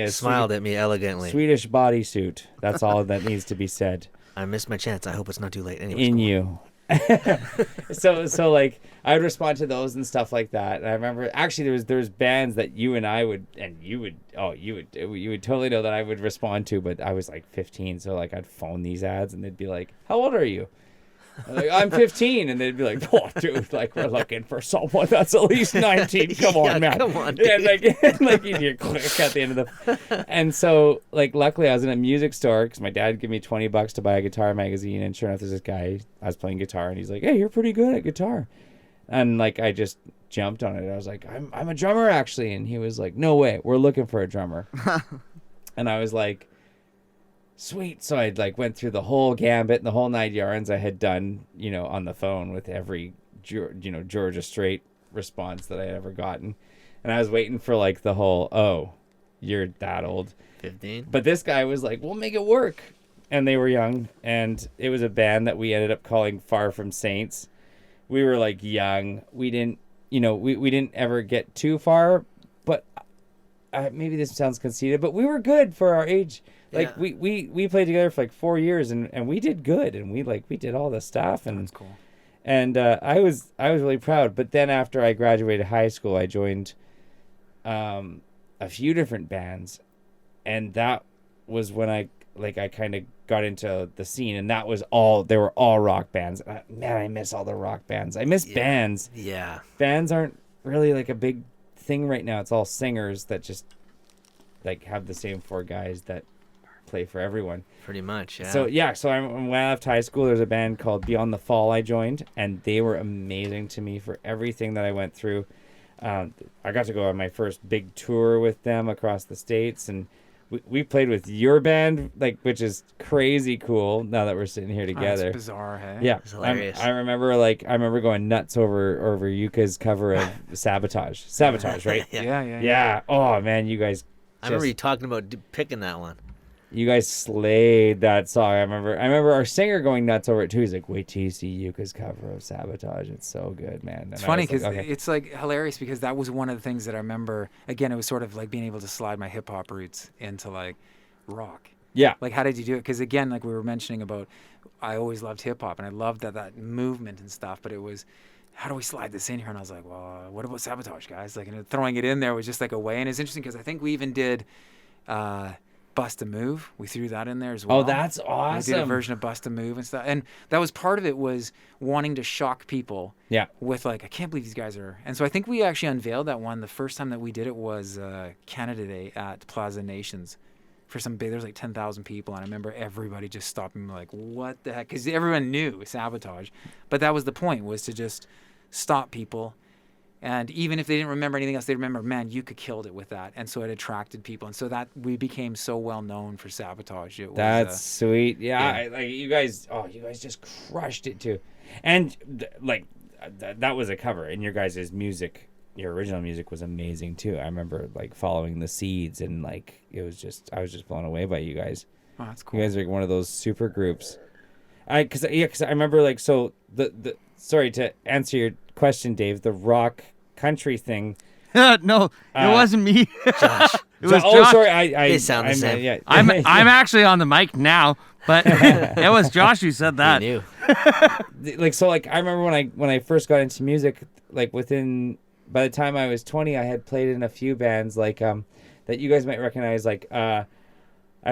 Smiled at me elegantly. Swedish bodysuit. That's all that needs to be said. I missed my chance. I hope it's not too late. Anyways, In you. So I would respond to those and stuff like that. And I remember actually there was bands that you and I would, and you would totally know that I would respond to, but I was 15, so I'd phone these ads, and they'd be like, "How old are you?" Like, I'm 15, and they'd be like, "Oh, dude, like we're looking for someone that's at least 19. Come on, man. Come on, Yeah, dude. like you hear click at the end of the. And so, like, luckily, I was in a music store because my dad gave me $20 to buy a guitar magazine, and sure enough, there's this guy. I was playing guitar, and he's like, "Hey, you're pretty good at guitar," and like I just jumped on it. I was like, "I'm a drummer actually," and he was like, "No way, we're looking for a drummer," and I was like. Sweet. So I like went through the whole gambit and the whole 9 yards I had done, on the phone with every, Georgia Strait response that I had ever gotten. And I was waiting for like the whole, oh, you're that old. 15. But this guy was like, we'll make it work. And they were young. And it was a band that we ended up calling Far From Saints. We were like young. We didn't, we didn't ever get too far. But maybe this sounds conceited, but we were good for our age. Like Yeah. we played together for like 4 years and we did good and we did all the stuff and That's cool. and I was really proud. But then after I graduated high school, I joined a few different bands, and that was when I kind of got into the scene, and they were all rock bands. Man, I miss all the rock bands. I miss bands. Yeah. Bands aren't really like a big thing right now. It's all singers that just like have the same four guys that play for everyone. Pretty much, yeah. So when I left high school, there's a band called Beyond the Fall I joined, and they were amazing to me for everything that I went through. I got to go on my first big tour with them across the states, and we played with your band, like, which is crazy cool now that we're sitting here together. That's bizarre, hey? Yeah, It's hilarious. I remember going nuts over Yuka's cover of Sabotage, right? Yeah. Yeah. Oh man, you guys. I remember you talking about picking that one. You guys slayed that song. I remember our singer going nuts over it too. He's like, "Wait till you see Yuka's cover of Sabotage. It's so good, man." And It's I funny was like, because okay. it's like hilarious because that was one of the things that I remember. Again, it was sort of like being able to slide my hip hop roots into like rock. Yeah. Like, how did you do it? Because again, like we were mentioning about, I always loved hip hop and I loved that movement and stuff. But it was, how do we slide this in here? And I was like, well, what about Sabotage, guys? Like, and throwing it in there was just like a way. And it's interesting because I think we even did Bust a Move. We threw that in there as well. Oh, that's We awesome. did a version of Bust a Move and stuff. And that was part of it, was wanting to shock people. Yeah. With like, I can't believe these guys are. And so I think we actually unveiled that one. The first time that we did it was Canada Day at Plaza Nations. For some big, there was like 10,000 people, and I remember everybody just stopping, like, "What the heck?" Because everyone knew Sabotage, but that was the point, was to just stop people, and even if they didn't remember anything else, they remember, man, Yuka killed it with that, and so it attracted people, and so that we became so well known for Sabotage. It was, That's sweet. Yeah, yeah. like you guys just crushed it too, and that was a cover, and your guys' music. Your original music was amazing too. I remember like following the Seeds, and like I was just blown away by you guys. oh, that's cool. You guys are like one of those super groups. Because I remember like, so the sorry to answer your question, Dave. The rock country thing. No, it wasn't me. Josh. It was oh, Josh. sorry. I They sound the I'm, same. Yeah. I'm actually on the mic now, but it was Josh who said that. You knew. like, so like I remember when I first got into music, like by the time I was 20, I had played in a few bands like that you guys might recognize. Like I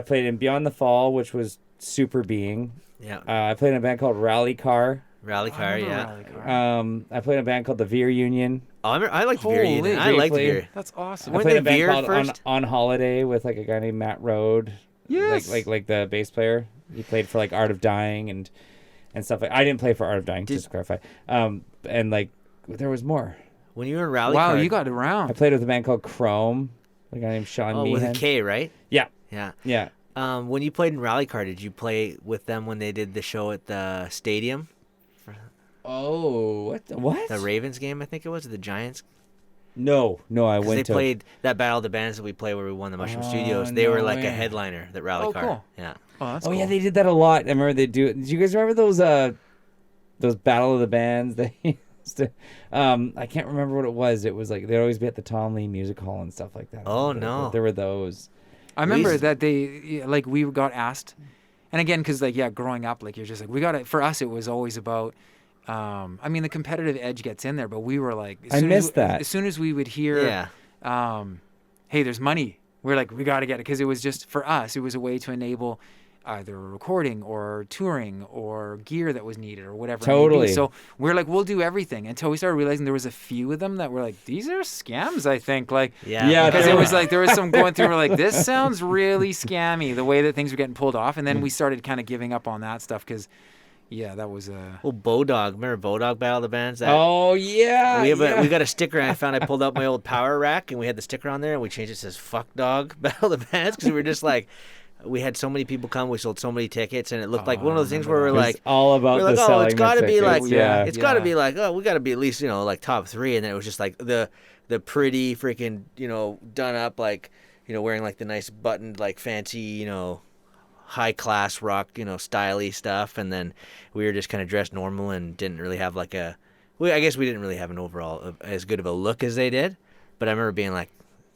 played in Beyond the Fall, which was Super Being. Yeah. I played in a band called Rally Car. Rally I car, remember yeah. Rally Car. I played in a band called the Veer Union. Oh, I liked Veer Holy, Union. I liked briefly. Veer. That's awesome. I When played they in a band Veer called first? On Holiday with like a guy named Matt Rode. Yes. Like the bass player. He played for like Art of Dying and stuff like. I didn't play for Art of Dying, just to clarify. And like there was more. When you were in Rally Wow, car. you got I around. played with a band called Chrome. A guy named Sean Oh, Meehan. with a K, right? Yeah, Yeah. yeah. When you played in Rally car, did you play with them when they did the show at the stadium? Oh, what? The Ravens game, I think it was, or the Giants? No, I 'Cause went they to. played that Battle of the Bands that we played where we won the Mushroom Oh, Studios. They were no like way. a headliner, that Rally Oh, car. cool. Yeah. Oh, that's Oh cool. yeah, they did that a lot. I remember they do. Did you guys remember those Battle of the Bands? They used to. I can't remember what it was. It was like they'd always be at the Tom Lee Music Hall and stuff like that. Oh, no. There were those. I remember used- that like we got asked, and again, because like, yeah, growing up, like you're just like, we got it. For us, it was always about, I mean, the competitive edge gets in there, but we were like, I missed that. As soon as we would hear, Yeah. hey, there's money, we're like, we got to get it, because it was just, for us, it was a way to enable either recording or touring or gear that was needed or whatever. Totally. So we're like, we'll do everything, until we started realizing there was a few of them that were like, these are scams, I think. Like, Yeah, because it was like there was some going through. We're like, this sounds really scammy, the way that things were getting pulled off, and then we started kind of giving up on that stuff because, yeah, that was Well, Bodog. Remember Bodog Battle of the Bands? Oh yeah. We got a sticker I found. I pulled out my old power rack and we had the sticker on there and we changed it. It says "Fuck Dog Battle of the Bands" because we were just like, we had so many people come. We sold so many tickets and it looked like one of those things where we're like, all about we're like, the oh, selling it's got to the be like, tickets. Yeah. it's got to be like, oh, we got to be at least like top 3. And then it was just like the pretty freaking done up like wearing like the nice buttoned like fancy high class rock styly stuff, and then we were just kind of dressed normal and didn't really have like I guess we didn't really have an overall as good of a look as they did, but I remember being like,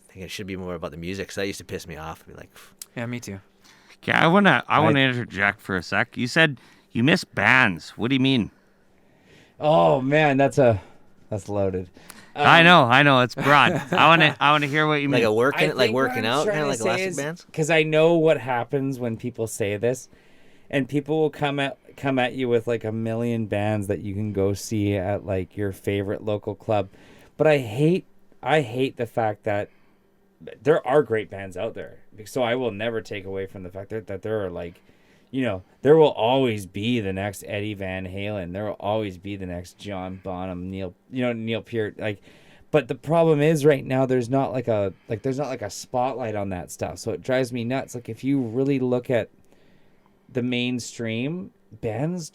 I think it should be more about the music, because that used to piss me off. I'd be like, yeah, me too. Okay, I wanna interject for a sec. You said you miss bands. What do you mean? Oh man, that's loaded. I know, it's broad. I wanna hear what you mean. like working out, kind of like elastic bands. Because I know what happens when people say this, and people will come at you with like a million bands that you can go see at like your favorite local club. But I hate the fact that there are great bands out there. So I will never take away from the fact that there are like, there will always be the next Eddie Van Halen. There will always be the next John Bonham, Neil Peart. Like, but the problem is right now there's not like a spotlight on that stuff. So it drives me nuts. Like if you really look at the mainstream bands,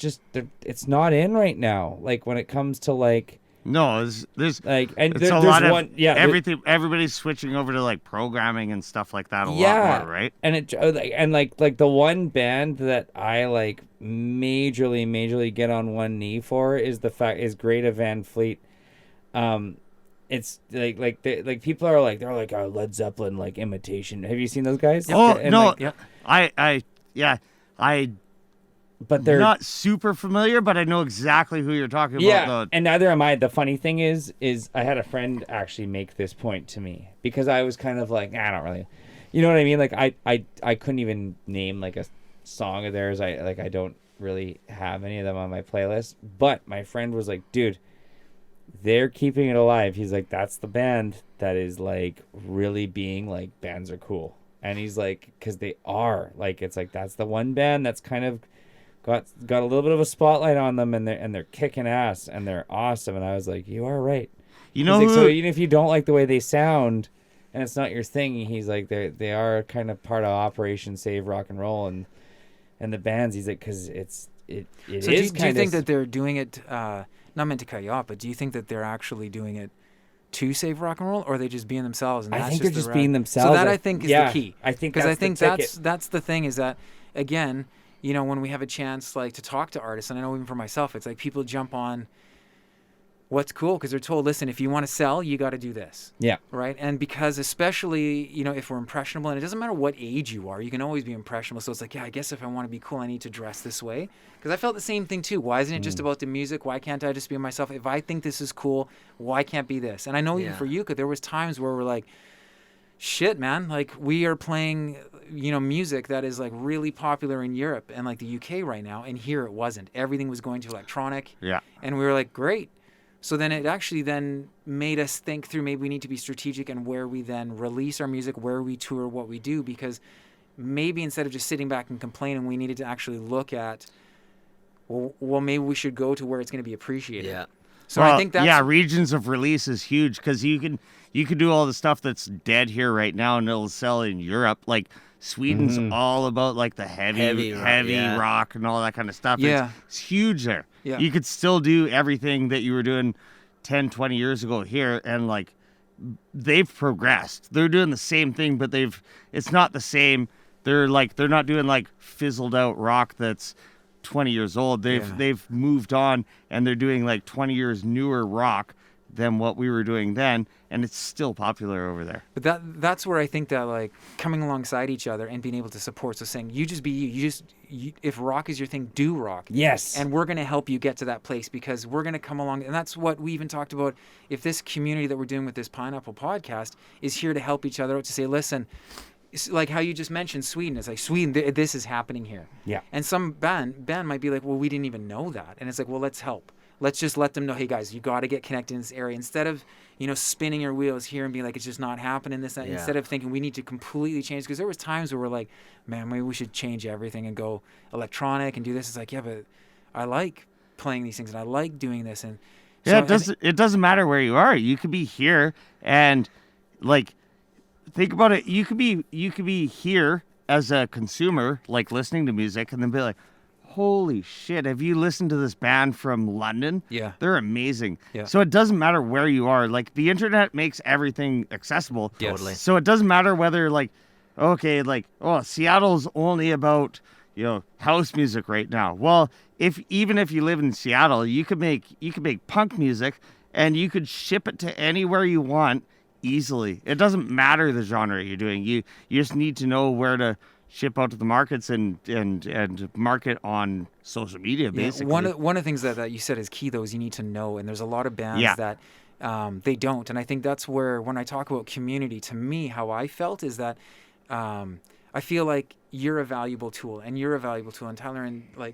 it's not in right now. Like when it comes to like. No, there's like, and it's a there's lot one, of everything. Everybody's switching over to like programming and stuff like that a lot more, right? And like the one band that I like majorly get on one knee for is Greta Van Fleet. It's like people are like, they're like, oh, Led Zeppelin like imitation. Have you seen those guys? Oh And no, like, I but they're not super familiar, but I know exactly who you're talking about. Yeah, and neither am I. The funny thing is I had a friend actually make this point to me because I was kind of like, I don't really, you know what I mean? Like I couldn't even name like a song of theirs. I don't really have any of them on my playlist. But my friend was like, dude, they're keeping it alive. He's like, that's the band that is like really being like, bands are cool. And he's like, because they are. Like, it's like, that's the one band that's kind of got a little bit of a spotlight on them, and they're kicking ass and they're awesome. And I was like, you are right. Like, so even if you don't like the way they sound and it's not your thing, he's like, they are kind of part of Operation Save Rock and Roll and the bands. He's like, because it So is do you kind think of that they're doing it? Not meant to cut you off, but do you think that they're actually doing it to save rock and roll, or are they just being themselves? And I that's think they're the just route? being themselves. So that I think is the key. I think because I that's think the ticket. that's the thing is that, again, when we have a chance like to talk to artists, and I know even for myself, it's like people jump on what's cool because they're told, listen, if you want to sell, you got to do this. Yeah. Right. And because especially, if we're impressionable, and it doesn't matter what age you are, you can always be impressionable. So it's like, yeah, I guess if I want to be cool, I need to dress this way. Because I felt the same thing too. Why isn't it just about the music? Why can't I just be myself? If I think this is cool, why can't be this? And I know even for you, because there was times where we're like, shit, man, like we are playing, music that is like really popular in Europe and like the UK right now. And here it wasn't. Everything was going to electronic. Yeah. And we were like, great. So then it actually then made us think through, maybe we need to be strategic in where we then release our music, where we tour, what we do, because maybe instead of just sitting back and complaining, we needed to actually look at, well, maybe we should go to where it's going to be appreciated. Yeah. So I think that's regions of release is huge because you can do all the stuff that's dead here right now and it'll sell in Europe. Like Sweden's all about like the heavy rock and all that kind of stuff. Yeah. It's huge there. Yeah. You could still do everything that you were doing 10, 20 years ago here, and like they've progressed. They're doing the same thing, but it's not the same. They're not doing like fizzled out rock that's 20 years old. They've moved on, and they're doing like 20 years newer rock than what we were doing then, and it's still popular over there. But that's where I think that like coming alongside each other and being able to support. So saying, you just be you. If rock is your thing, do rock. Yes. And we're going to help you get to that place because we're going to come along. And that's what we even talked about. If this community that we're doing with this Pineapple podcast is here to help each other out, to say, listen, like how you just mentioned Sweden. It's like Sweden, this is happening here. Yeah. And some band might be like, well, we didn't even know that. And it's like, well, let's help. Let's just let them know, hey guys, you got to get connected in this area, instead of, spinning your wheels here and being like, it's just not happening. Instead of thinking we need to completely change, because there was times where we're like, man, maybe we should change everything and go electronic and do this. It's like, yeah, but I like playing these things and I like doing this. And Yeah, so, it doesn't matter where you are. You could be here and like think about it. You could be here as a consumer, like listening to music, and then be like, holy shit, have you listened to this band from London? Yeah. They're amazing. Yeah. So it doesn't matter where you are. Like the internet makes everything accessible. Totally. So it doesn't matter whether Seattle's only about, house music right now. Well, even if you live in Seattle, you could make punk music and you could ship it to anywhere you want easily. It doesn't matter the genre you're doing. You just need to know where to ship out to the markets and market on social media, basically. One of the things that you said is key, though, is you need to know. And there's a lot of bands that they don't. And I think that's where, when I talk about community, to me, how I felt is that I feel like you're a valuable tool, and you're a valuable tool. And Tyler and we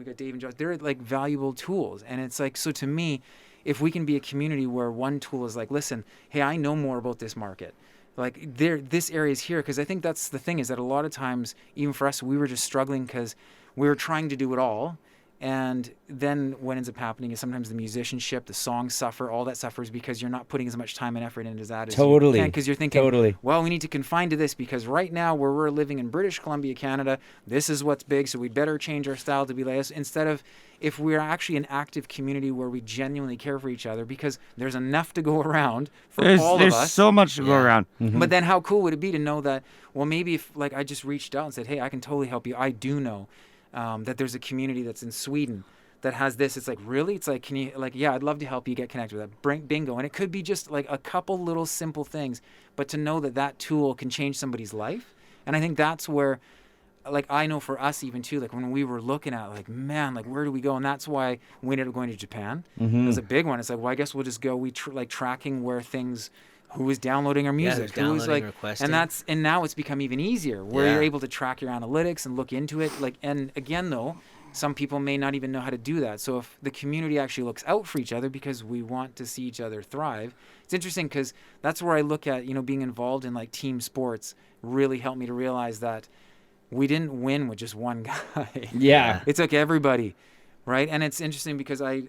got Dave and Josh. They're like valuable tools. And it's like, so to me, if we can be a community where one tool is like, listen, hey, I know more about this market. Like this area is here, because I think that's the thing, is that a lot of times, even for us, we were just struggling because we were trying to do it all. And then what ends up happening is sometimes the musicianship, the songs suffer, all that suffers because you're not putting as much time and effort into that as Totally. you can, because you're thinking, Totally. well, we need to confine to this because right now where we're living in British Columbia, Canada, this is what's big, so we better change our style to be like this, instead of if we're actually an active community where we genuinely care for each other, because there's enough to go around for all of us. There's so much to go around. Mm-hmm. But then how cool would it be to know that, well, maybe if I just reached out and said, hey, I can totally help you. I do know that there's a community that's in Sweden that has this. It's like, really? It's like, can you, yeah, I'd love to help you get connected with that. Bingo. And it could be just like a couple little simple things, but to know that tool can change somebody's life. And I think that's where, I know for us even too, when we were looking at man, where do we go? And that's why we ended up going to Japan. Mm-hmm. It was a big one. It's like, well, I guess we'll just go. We tracking where things, who was downloading our music, who's who was downloading, requesting. and now it's become even easier where you're able to track your analytics and look into it. And again, though, some people may not even know how to do that. So if the community actually looks out for each other because we want to see each other thrive, it's interesting because that's where I look at, being involved in team sports really helped me to realize that we didn't win with just one guy. Yeah. It took everybody, right? And it's interesting because I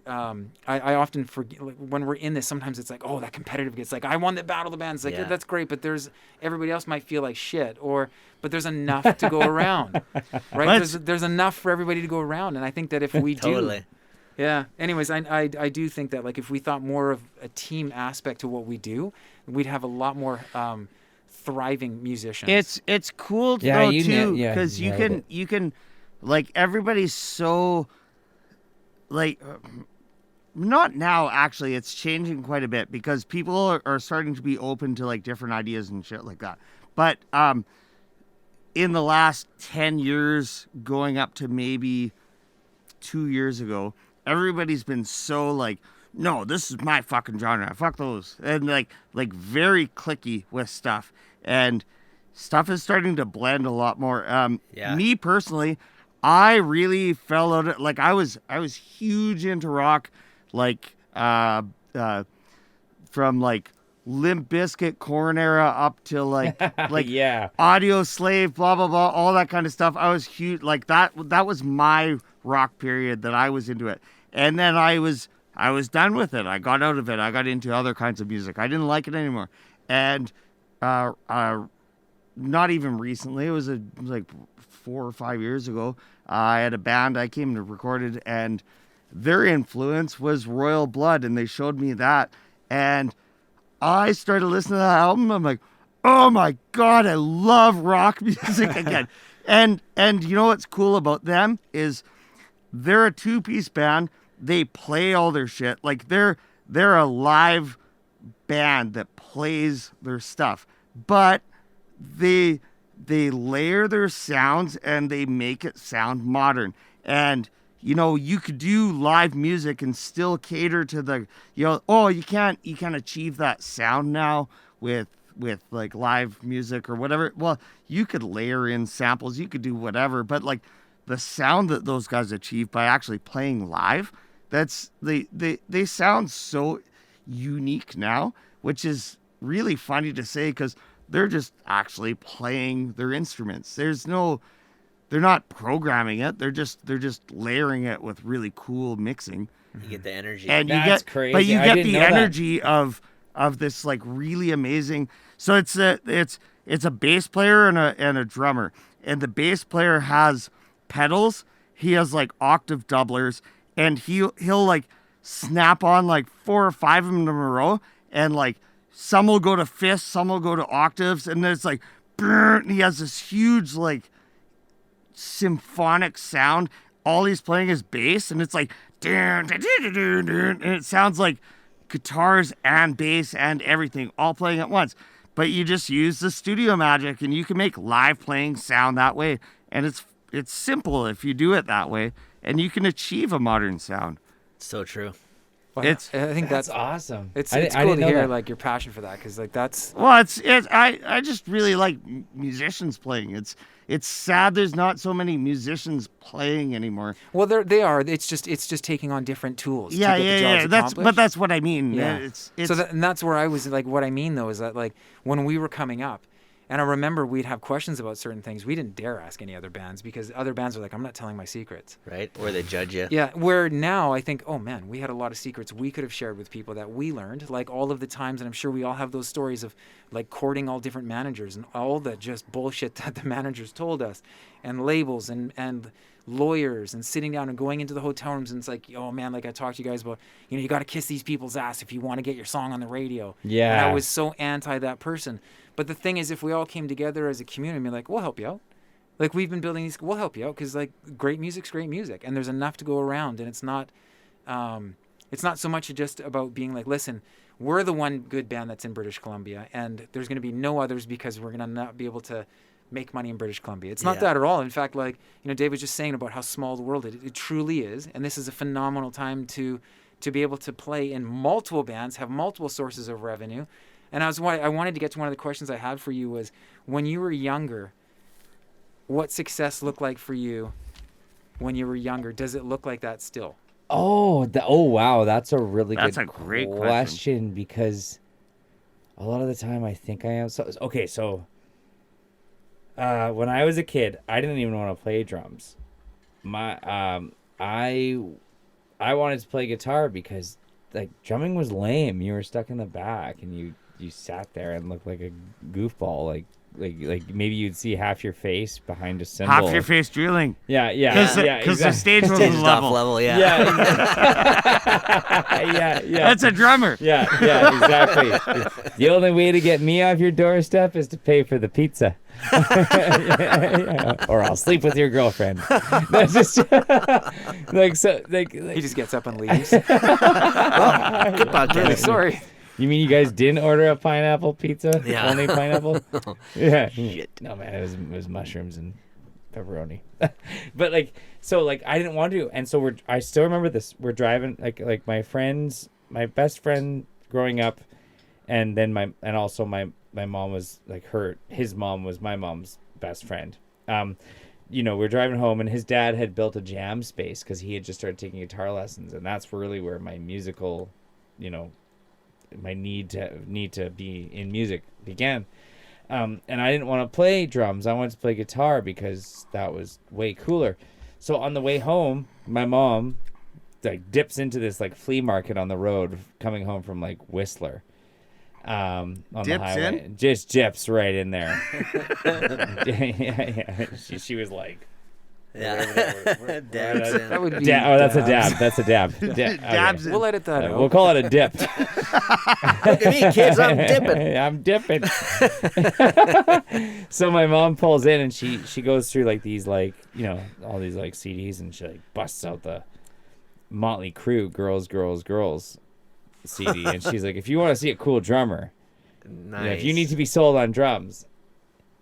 often forget, when we're in this, sometimes it's like, oh, that competitive gets I won the battle of the bands. Yeah, that's great, but everybody else might feel like shit, but there's enough to go around, right? There's enough for everybody to go around, and I think that if we do, Totally. yeah. Anyways, I do think that if we thought more of a team aspect to what we do, we'd have a lot more thriving musicians. It's cool Yeah, though too, because you can everybody's so not now, actually. It's changing quite a bit because people are starting to be open to different ideas and shit like that. But in the last 10 years, going up to maybe 2 years ago, everybody's been so no, this is my fucking genre. Fuck those. And very clicky with stuff. And stuff is starting to blend a lot more. Me personally, I really fell out of, I was huge into rock, from Limp Bizkit, Korn era up to Yeah. Audio Slave, blah blah blah, all that kind of stuff. I was huge, that was my rock period that I was into it. And then I was done with it. I got out of it. I got into other kinds of music. I didn't like it anymore. And not even recently, it was 4 or 5 years ago, I had a band I came to recorded, and their influence was Royal Blood, and they showed me that, and I started listening to that album. I'm like, oh my god, I love rock music again. and you know what's cool about them is they're a 2-piece band. They play all their shit. They're a live band that plays their stuff, but they layer their sounds and they make it sound modern. And you could do live music and still cater to the you can't achieve that sound now with with like live music or whatever. Well, you could layer in samples, you could do whatever, but like the sound that those guys achieve by actually playing live, that's they sound so unique now, which is really funny to say because they're just actually playing their instruments. They're not programming it. They're just layering it with really cool mixing. You get the energy. And That's crazy. But you I get didn't the know that. energy of this like really amazing. So it's a bass player and a drummer, and the bass player has pedals. He has like octave doublers, and he'll like snap on like 4 or 5 of them in a row, and like some will go to fifths, some will go to octaves, and there's like and he has this huge like symphonic sound. All he's playing is bass, and it's like and it sounds like guitars and bass and everything all playing at once. But you just use the studio magic, and you can make live playing sound that way. And it's simple if you do it that way, and you can achieve a modern sound. So true. Well, I think That's that's awesome. It's I cool didn't to know hear that. like your passion for that, because like that's Well, I just really like musicians playing. It's sad there's not so many musicians playing anymore. well they are. It's just taking on different tools. Yeah, to get the jobs But accomplished. that's what I mean. Yeah. It's And that's where I was like, what I mean though is that like when we were coming up, and I remember we'd have questions about certain things. We didn't dare ask any other bands because other bands were like, I'm not telling my secrets. Right? Or they judge you. Yeah, where now I think, oh man, we had a lot of secrets we could have shared with people that we learned, like all of the times, and I'm sure we all have those stories of like courting all different managers and all the just bullshit that the managers told us, and labels and lawyers, and sitting down and going into the hotel rooms, and it's like, oh man, like I talked to you guys about, you got to kiss these people's ass if you want to get your song on the radio. Yeah. And I was so anti that person. But the thing is, if we all came together as a community and be like, we'll help you out. Like we've been building these, we'll help you out, because like great music's great music, and there's enough to go around, and it's not so much just about being like, listen, we're the one good band that's in British Columbia, and there's going to be no others because we're going to not be able to make money in British Columbia. It's not Yeah. that at all. In fact, like Dave was just saying about how small the world is. It truly is, and this is a phenomenal time to be able to play in multiple bands, have multiple sources of revenue. And I wanted to get to one of the questions I had for you was, when you were younger, what success looked like for you when you were younger? Does it look like that still? Oh, wow, that's a really That's good a great question, because a lot of the time I think I am. So when I was a kid, I didn't even want to play drums. I wanted to play guitar because like drumming was lame. You were stuck in the back and you sat there and looked like a goofball. Like maybe you'd see half your face behind a cymbal. half your face drilling. Yeah, Because the stage was Staged off level. level, yeah. Yeah, That's a drummer. Yeah, exactly. The only way to get me off your doorstep is to pay for the pizza. Or I'll sleep with your girlfriend. That's just He just gets up and leaves. Good podcast. Really sorry. You mean you guys didn't order a pineapple pizza? Yeah. Only pineapple? Yeah. Shit. No, man, it was mushrooms and pepperoni. But I didn't want to, and so I still remember this. We're driving like my my best friend growing up, and then my mom was like his mom was my mom's best friend. We're driving home, and his dad had built a jam space because he had just started taking guitar lessons, and that's really where my musical, my need to be in music began. And I didn't want to play drums. I wanted to play guitar because that was way cooler. So on the way home, my mom dips into this flea market on the road coming home from Whistler. On Dips the highway. in? Just dips right in there. Yeah. She was like, Yeah. Dabs in. That would be. that's a dab. That's a dab. Dabs in. We'll edit that out. We'll call it a dip. Look at me, kids. I'm dipping. I'm dipping. So my mom pulls in, and she goes through these all these CDs, and she busts out the Motley Crue Girls CD, and she's like, if you want to see a cool drummer, Nice. if you need to be sold on drums,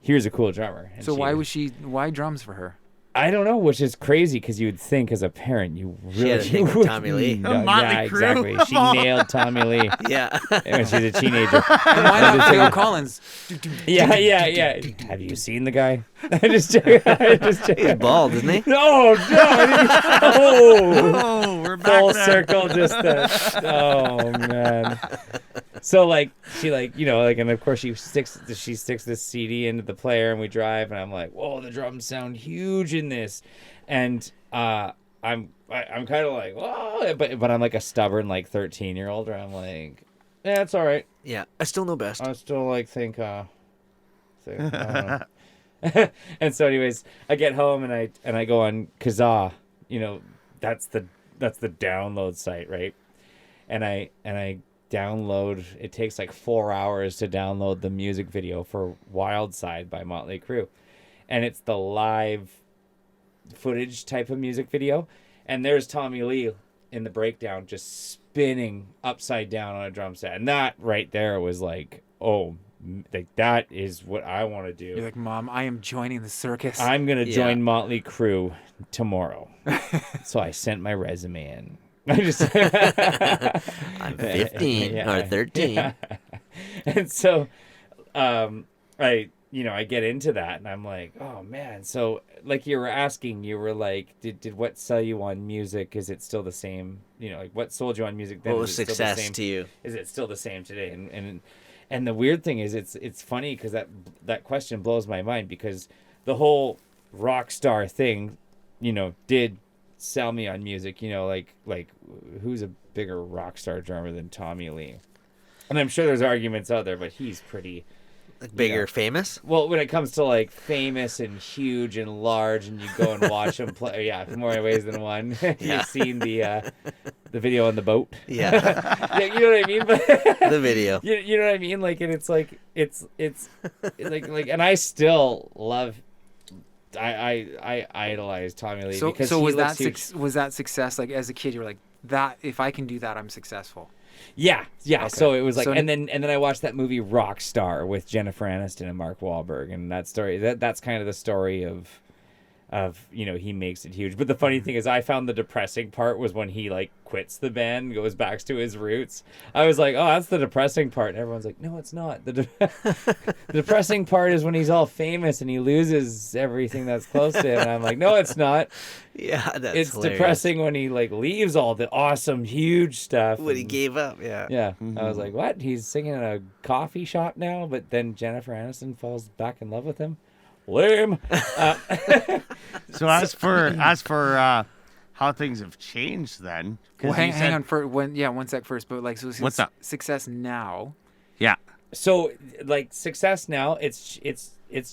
here's a cool drummer. And So why drums for her? I don't know, which is crazy because you would think as a parent you really had a thing for Tommy Lee. No, Motley yeah, Crue. exactly. She nailed Tommy Lee Yeah. when she's a teenager. And why not Phil Collins? Yeah. Have you seen the guy? I just check. He's bald, isn't he? No. Oh, we're back Full there. circle, oh man. So like she and of course she sticks this CD into the player and we drive and I'm like, whoa, the drums sound huge in this, and I'm kind of like, whoa, but I'm like a stubborn like 13-year-old where I'm like, yeah, it's all right. Yeah. I still know best. I still like think I don't know. And so anyways, I get home and I go on Kazaa, that's the download site, right? And I download, it takes like 4 hours to download the music video for Wild Side by Motley Crue. And it's the live footage type of music video. And there's Tommy Lee in the breakdown just spinning upside down on a drum set. And that right there was like, that is what I want to do. You're like, Mom, I am joining the circus. I'm going to join Motley Crue tomorrow. So I sent my resume in. I'm 15 or 13. Yeah. And so I get into that and I'm like, oh man. So like you were asking, you were like, did what sell you on music? Is it still the same? Like what sold you on music then? What was Is it still the success same? to you? Is it still the same today? And the weird thing is it's funny because that question blows my mind because the whole rock star thing, did sell me on music, like who's a bigger rock star drummer than Tommy Lee? And I'm sure there's arguments out there, but he's pretty Like bigger, famous? well when it comes to like famous and huge and large, and you go and watch him play. Yeah, more ways than one. You've seen the video on the boat. Yeah. Yeah, you know what I mean. But The video. you know what I mean. Like, and it's like like, and I still love. I idolize Tommy Lee because so he was looks that huge. was that success? Like as a kid, you were like, that if I can do that, I'm successful. Yeah. Okay. So it was like, So- and then I watched that movie Rockstar with Jennifer Aniston and Mark Wahlberg, and that story that's kind of the story of he makes it huge. But the funny thing is, I found the depressing part was when he like quits the band and goes back to his roots. I was like, oh, that's the depressing part, and everyone's like, no, it's not. The depressing part is when he's all famous and he loses everything that's close to him. And I'm like, no, it's not. Yeah, that's It's hilarious. depressing when he like leaves all the awesome, huge stuff. When he and- gave up, yeah. Yeah, I was like, what? He's singing in a coffee shop now, but then Jennifer Aniston falls back in love with him. Lame. So as for how things have changed, then. 'cause Well, you hang said- on for one sec first. But like, so What's up? Success now. Yeah. So, like, success now, it's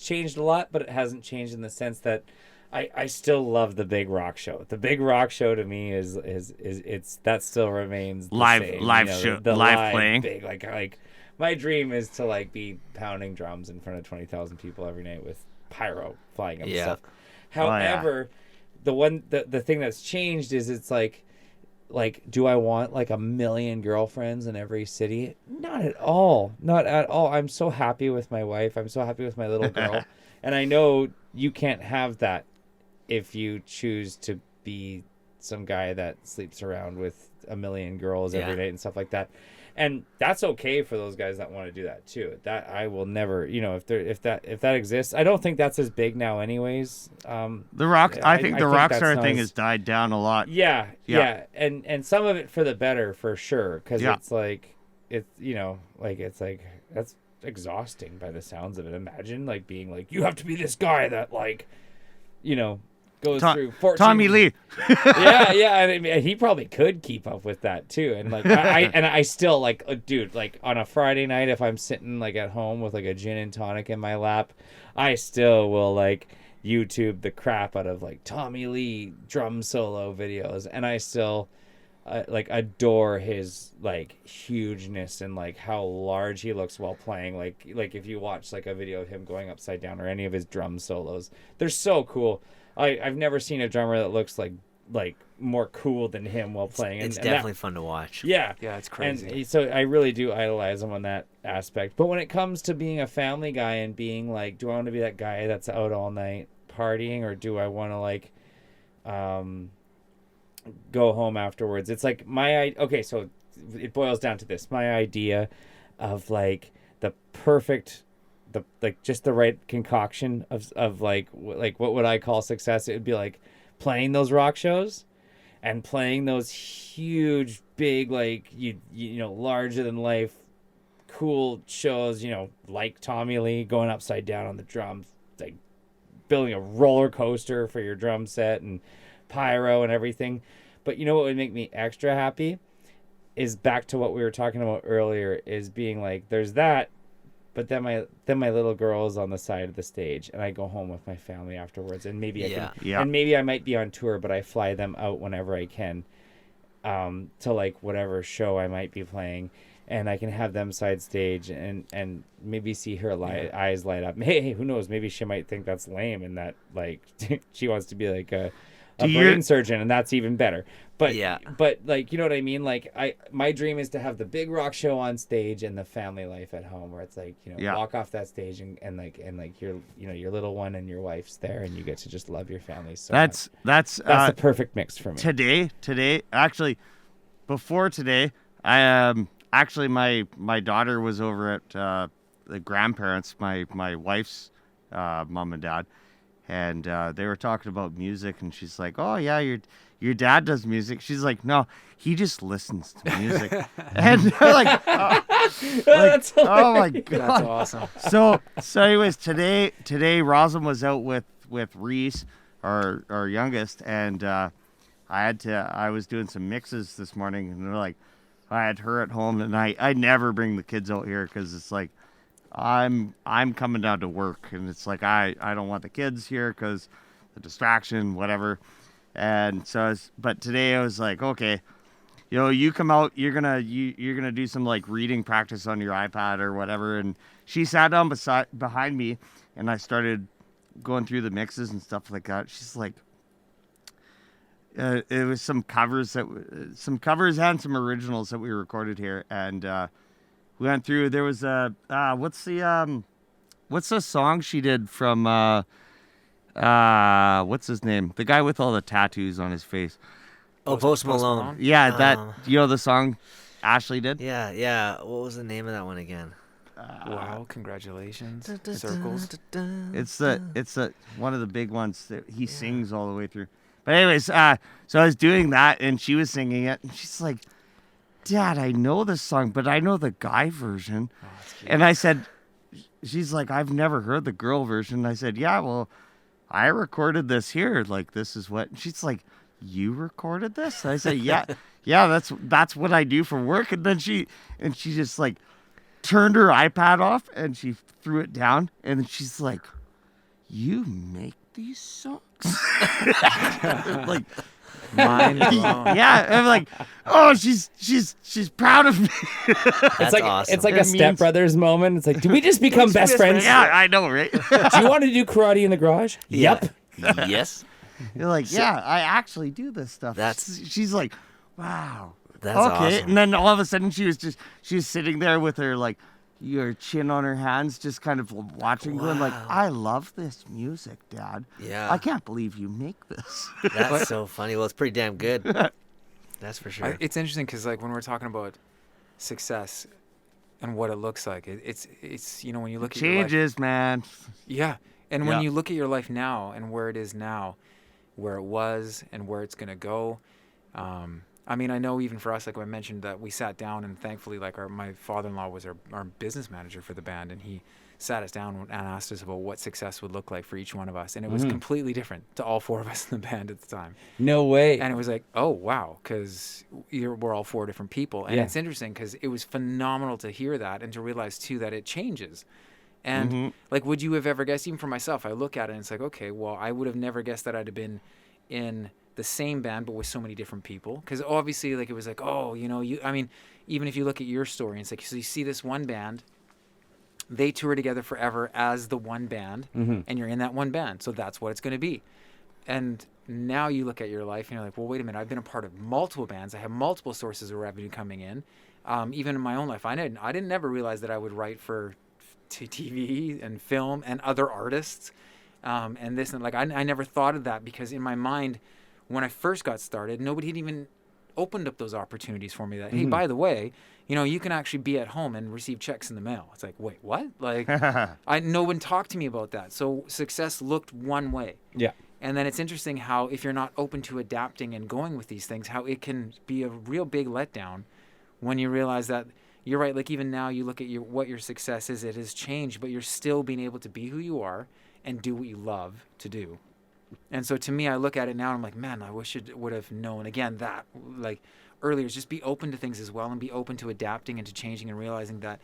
changed a lot, but it hasn't changed in the sense that I still love the big rock show. The big rock show to me is that still remains the Live- same, live show- live playing. big like my dream is to like be pounding drums in front of 20,000 people every night with pyro flying and Yeah. stuff. Oh, yeah. However, the thing that's changed is it's like do I want like 1 million girlfriends in every city? Not at all. Not at all. I'm so happy with my wife. I'm so happy with my little girl. And I know you can't have that if you choose to be some guy that sleeps around with 1 million girls every Yeah. night and stuff like that. And that's okay for those guys that want to do that too. That I will never, if that exists. I don't think that's as big now anyways. The rock. I think the rock that's star not thing as- has died down a lot. Yeah. And some of it for the better for sure, because Yeah. it's like that's exhausting by the sounds of it. Imagine like being like, you have to be this guy that like, goes through 14 Tommy Lee. yeah, and I mean, he probably could keep up with that too. And like, I still like, dude, like on a Friday night, if I'm sitting like at home with like a gin and tonic in my lap, I still will like YouTube the crap out of like Tommy Lee drum solo videos, and I still like adore his like hugeness and like how large he looks while playing. Like if you watch like a video of him going upside down or any of his drum solos, they're so cool. I've never seen a drummer that looks like more cool than him while playing. It's and definitely that, fun to watch. yeah, Yeah, it's crazy. And so I really do idolize him on that aspect. But when it comes to being a family guy and being like, do I want to be that guy that's out all night partying or do I want to like go home afterwards? It's like okay, so it boils down to this. My idea of like the perfect, like just the right concoction of like what would I call success? It would be like playing those rock shows and playing those huge, big, like you know, larger than life, cool shows. You know, like Tommy Lee going upside down on the drums, like building a roller coaster for your drum set and pyro and everything. But you know what would make me extra happy is back to what we were talking about earlier, is being like, there's that, but then my little girl is on the side of the stage and I go home with my family afterwards, and maybe and maybe I might be on tour, but I fly them out whenever I can to like whatever show I might be playing, and I can have them side stage and maybe see her eyes light up. Hey, who knows, maybe she might think that's lame and that like she wants to be like a brain surgeon, and that's even better. But but like, you know what I mean? Like my dream is to have the big rock show on stage and the family life at home, where it's like, you know, walk off that stage and your, you know, your little one and your wife's there and you get to just love your family. So that's the perfect mix for me. Today, actually, before today, I actually my daughter was over at the grandparents, my wife's mom and dad. And they were talking about music, and she's like, "Oh yeah, your dad does music." She's like, "No, he just listens to music." And they're like, "Oh my god, that's awesome." So anyways, today Rosalyn was out with Reese, our youngest, and I was doing some mixes this morning, and they're like, I had her at home, and I never bring the kids out here because it's like, I'm coming down to work, and it's like I don't want the kids here because the distraction, whatever. And so but today I was like, okay, you know, you come out, you're gonna do some like reading practice on your iPad or whatever. And she sat down behind me, and I started going through the mixes and stuff like that. She's like, it was some covers and some originals that we recorded here, and we went through. There was what's the song she did from what's his name? The guy with all the tattoos on his face. Oh, Post Malone. Yeah, that, you know the song Ashley did? Yeah. What was the name of that one again? Wow, congratulations. Circles. It's the one of the big ones that he sings all the way through. But anyways, so I was doing that, and she was singing it, and she's like, "Dad, I know this song, but I know the guy version." Oh, and I said, she's like, "I've never heard the girl version." And I said, "Yeah, well, I recorded this here. Like, this is what." And she's like, "You recorded this?" And I said, "Yeah, that's what I do for work." And then she just like turned her iPad off and she threw it down, and then she's like, "You make these songs?" Like, mind blown. Yeah, I'm like, oh, she's proud of me. That's like awesome. It's like a Step Brothers moment. It's like, did we just become best friends? Yeah, I know, right? Do you want to do karate in the garage? Yeah. Yep. Yes. You're like, yeah, I actually do this stuff. She's like, wow. That's okay. awesome. And then all of a sudden she was sitting there with her like your chin on her hands, just kind of watching, going like, I love this music, Dad. Yeah. I can't believe you make this. That's so funny. Well, it's pretty damn good. That's for sure. It's interesting because like when we're talking about success and what it looks like, it's you know, when you look at your life, changes, man. yeah, and when you look at your life now and where it is now, where it was and where it's gonna go. I mean, I know even for us, like I mentioned, that we sat down and thankfully, like my father-in-law was our business manager for the band, and he sat us down and asked us about what success would look like for each one of us, and it was completely different to all four of us in the band at the time. No way. And it was like, oh wow, because we're all four different people, and it's interesting because it was phenomenal to hear that and to realize too that it changes. And like, would you have ever guessed? Even for myself, I look at it and it's like, okay, well, I would have never guessed that I'd have been in the same band but with so many different people, because obviously like it was like, oh, you know, I mean, even if you look at your story, it's like, so you see this one band, they tour together forever as the one band, and you're in that one band, so that's what it's going to be. And now you look at your life and you're like, well, wait a minute, I've been a part of multiple bands, I have multiple sources of revenue coming in. Even in my own life, I didn't never realize that I would write for TV and film and other artists. and this and like I never thought of that because in my mind, when I first got started, nobody had even opened up those opportunities for me. That hey, by the way, you can actually be at home and receive checks in the mail. It's like, wait, what? Like, no one talked to me about that. So success looked one way. Yeah. And then it's interesting how if you're not open to adapting and going with these things, how it can be a real big letdown when you realize that you're right. Like even now you look at what your success is, it has changed, but you're still being able to be who you are and do what you love to do. And so to me, I look at it now and I'm like, man, I wish it would have known again that like earlier, just be open to things as well and be open to adapting and to changing and realizing that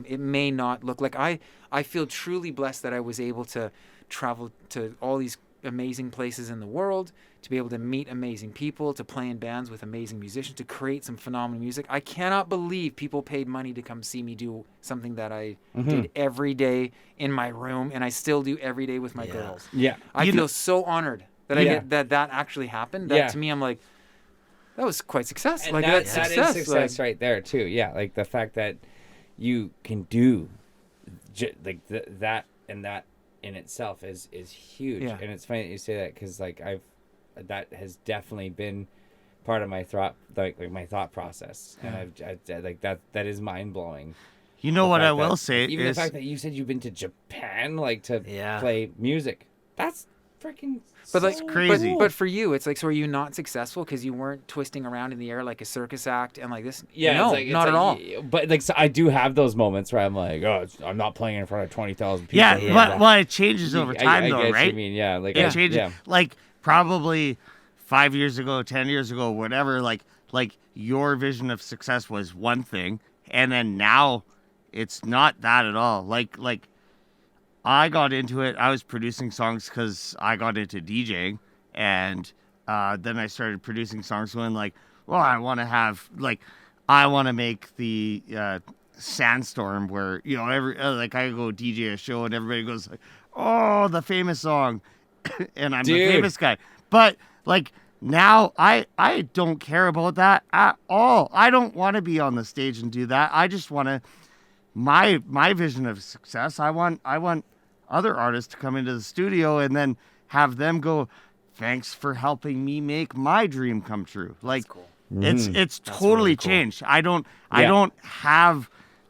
it may not look like I feel truly blessed that I was able to travel to all these amazing places in the world, to be able to meet amazing people, to play in bands with amazing musicians, to create some phenomenal music. I cannot believe people paid money to come see me do something that I did every day in my room and I still do every day with my girls. Yeah. I feel so honored that I get that actually happened. That to me, I'm like, that was quite success. And like that that's is success right there too. Yeah, like the fact that you can do like that and that in itself is huge. Yeah. And it's funny that you say that because like that has definitely been part of my thought my thought process, and I've like that is mind blowing. You know what I will say even is the fact that you said you've been to Japan like to Yeah. play music. That's freaking But like so crazy. But for you, it's like, so are you not successful because you weren't twisting around in the air like a circus act and like this? Yeah, no, it's not at all. But like, so I do have those moments where I'm like, I'm not playing in front of 20,000 people. yeah, Yeah. but well, it changes over time I though, get what right? you mean, yeah, like It changes. yeah. Like probably 5 years ago, 10 years ago, whatever. Like your vision of success was one thing, and then now it's not that at all. Like I got into it. I was producing songs because I got into DJing, and then I started producing songs going like, well, I want to make the Sandstorm where every like I go DJ a show and everybody goes like, oh, the famous song, and I'm the Dude. famous guy. But like now, I don't care about that at all. I don't want to be on the stage and do that. I just want to my vision of success. I want other artists to come into the studio and then have them go, thanks for helping me make my dream come true. Like That's cool. it's totally really cool. changed. I don't have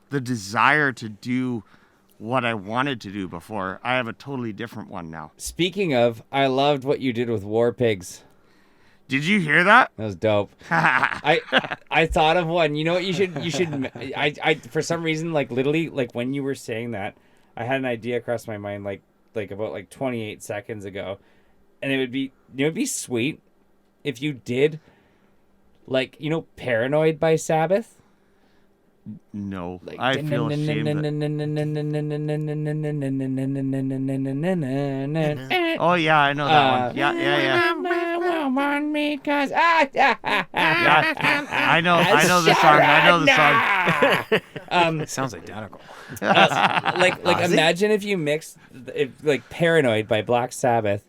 the desire to do what I wanted to do before. I have a totally different one now. Speaking of, I loved what you did with War Pigs. Did you hear that? That was dope. I thought of one. You know what you should I for some reason like literally like when you were saying that, I had an idea across my mind like about like 28 seconds ago. And it would be sweet if you did like, Paranoid by Sabbath. No, Like, I feel ashamed. Oh yeah, I know that one. Yeah. Because Yeah, I know the song. I know the song. It sounds identical. like imagine if you mixed like Paranoid by Black Sabbath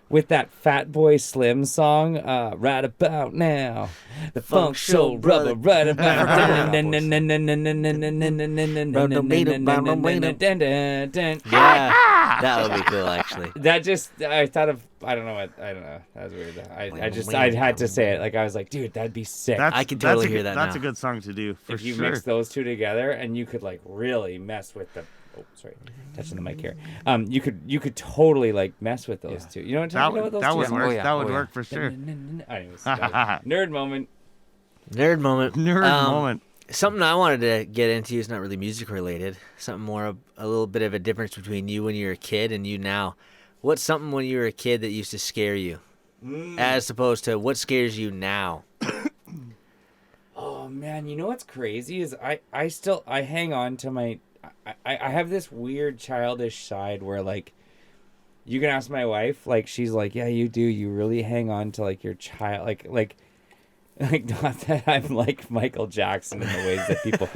with that Fat Boy Slim song, right about now, the funk soul brother, right about Yeah, that would be cool, actually. That just I thought of I don't know that was weird. I had to say it, like I was like, dude, that'd be sick. I can totally hear that That's now. a good song to do for if you sure. mix those two together and you could like really mess with the touching the mic here. You could totally like mess with those two. You know what I'm talking about? That would two? work. Oh, yeah. That would Oh, yeah. work for sure. Anyways, nerd moment. Nerd moment. Nerd moment. Something I wanted to get into is not really music related. Something more, a little bit of a difference between you when you were a kid and you now. What's something when you were a kid that used to scare you, as opposed to what scares you now? Oh man, you know what's crazy is I hang on to my I have this weird childish side where like you can ask my wife, like she's like, yeah, you do, you really hang on to like your child, like not that I'm like Michael Jackson in the ways that people,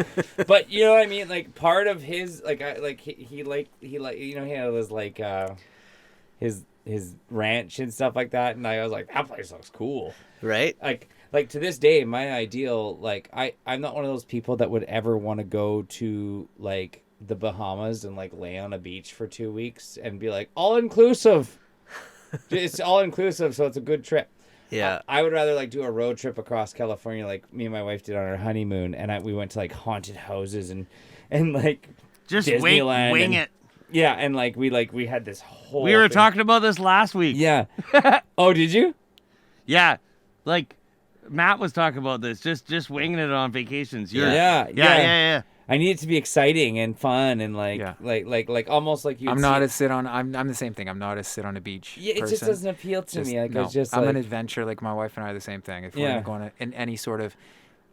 but you know what I mean, like part of his like he had his like his ranch and stuff like that, and I was like, that place looks cool, Right? like to this day, my ideal, like I'm not one of those people that would ever want to go to like the Bahamas and like lay on a beach for 2 weeks and be like all inclusive. It's all inclusive, so it's a good trip. Yeah. I would rather like do a road trip across California like me and my wife did on our honeymoon, and we went to like haunted houses and like Just Disneyland wing and- it. Yeah, and like we had this whole We were thing. talking about this last week. Yeah. Oh, did you? Yeah, like Matt was talking about this. Just winging it on vacations. Yeah. I need it to be exciting and fun and like Yeah. like almost like you. I'm not a sit on. I'm the same thing. I'm not a sit on a beach. Yeah, it just person. doesn't appeal to me. Like no. it's just I'm like, an adventure. Like my wife and I are the same thing. If we're Yeah. gonna go on in any sort of,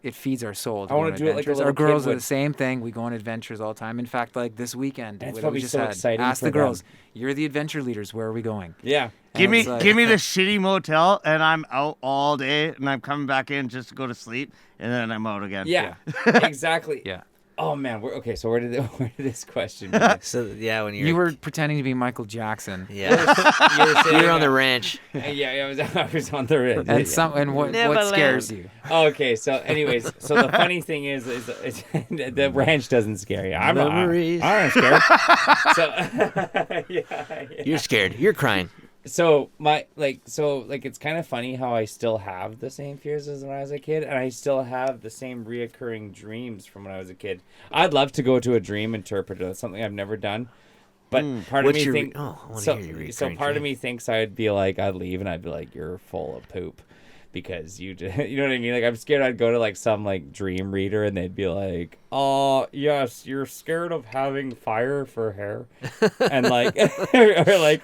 it feeds our soul. I wanna to do it like a adventures. little Our girls kid are would. the same thing. We go on adventures all the time. In fact, like this weekend, That's what probably we just so had, exciting ask for the girls. them. You're the adventure leaders. Where are we going? Yeah. Give And me it's like- give me the shitty motel, and I'm out all day, and I'm coming back in just to go to sleep, and then I'm out again. Yeah. Exactly. Yeah. Oh man. Okay. So where did this question? Begin? So yeah, when you're You were pretending to be Michael Jackson. yeah, you were saying, you're on the ranch. Yeah, I was on the ridge. And what Neverland. scares you? Okay, so anyways, so the funny thing is the ranch doesn't scare you. I'm Memories. not scared. So yeah. You're scared. You're crying. So it's kind of funny how I still have the same fears as when I was a kid, and I still have the same reoccurring dreams from when I was a kid. I'd love to go to a dream interpreter. That's something I've never done. But part of What's me your thinks I want to so. hear your So recurring part of dream. me thinks I'd be like I'd leave and I'd be like you're full of poop, because you know what I mean. Like I'm scared I'd go to like some like dream reader and they'd be like, "Oh yes, you're scared of having fire for hair," and like or like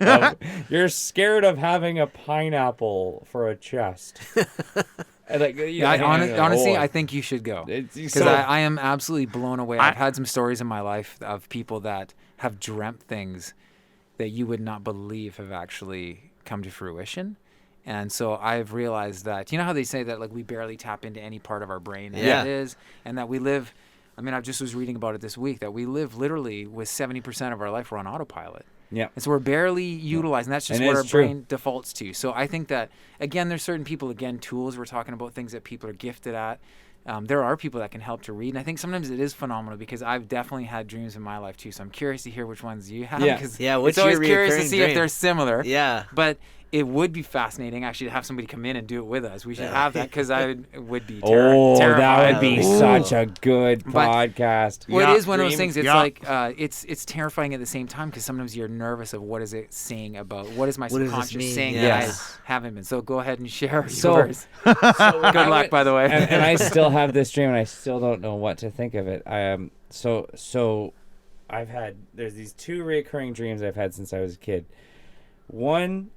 you're scared of having a pineapple for a chest. And like, Yeah, honestly, I think you should go. It's- Because so- I am absolutely blown away. I've had some stories in my life of people that have dreamt things that you would not believe have actually come to fruition. And so I've realized that, you know how they say that like we barely tap into any part of our brain that Yeah. it is, and that we live, I mean, I just was reading about it this week, that we live literally with 70% of our life we're on autopilot. Yeah. And so we're barely utilizing. That's just And what our it's true. brain defaults to. So I think that, again, there's certain people, again, tools. We're talking about things that people are gifted at. There are people that can help to read. And I think sometimes it is phenomenal because I've definitely had dreams in my life too. So I'm curious to hear which ones you have. Yeah. 'Cause Yeah, what's it's always your curious to reoccurring see if dream? they're similar. Yeah. But it would be fascinating actually to have somebody come in and do it with us. We should have that because I would be Oh, that terrified. would be Ooh. such a good But- podcast. Well, Yeah. it is one of those Dreams. things. It's Yeah. like it's terrifying at the same time because sometimes you're nervous of what is it saying about what is my What does this subconscious mean? saying Yes. that I haven't been. So go ahead and share So- yours. So Good I luck, would- by the way. and I still have this dream, and I still don't know what to think of it. So there's these two recurring dreams I've had since I was a kid. One,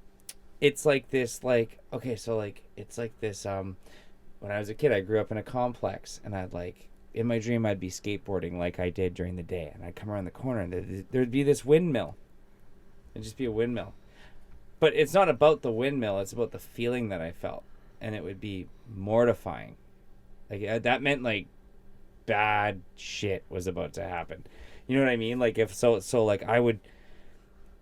it's like this, like it's like this. When I was a kid, I grew up in a complex, and I'd like in my dream I'd be skateboarding like I did during the day, and I'd come around the corner, and there'd be this windmill. It'd just be a windmill. But it's not about the windmill, it's about the feeling that I felt. And it would be mortifying. Like that meant like bad shit was about to happen. You know what I mean? Like if so like I would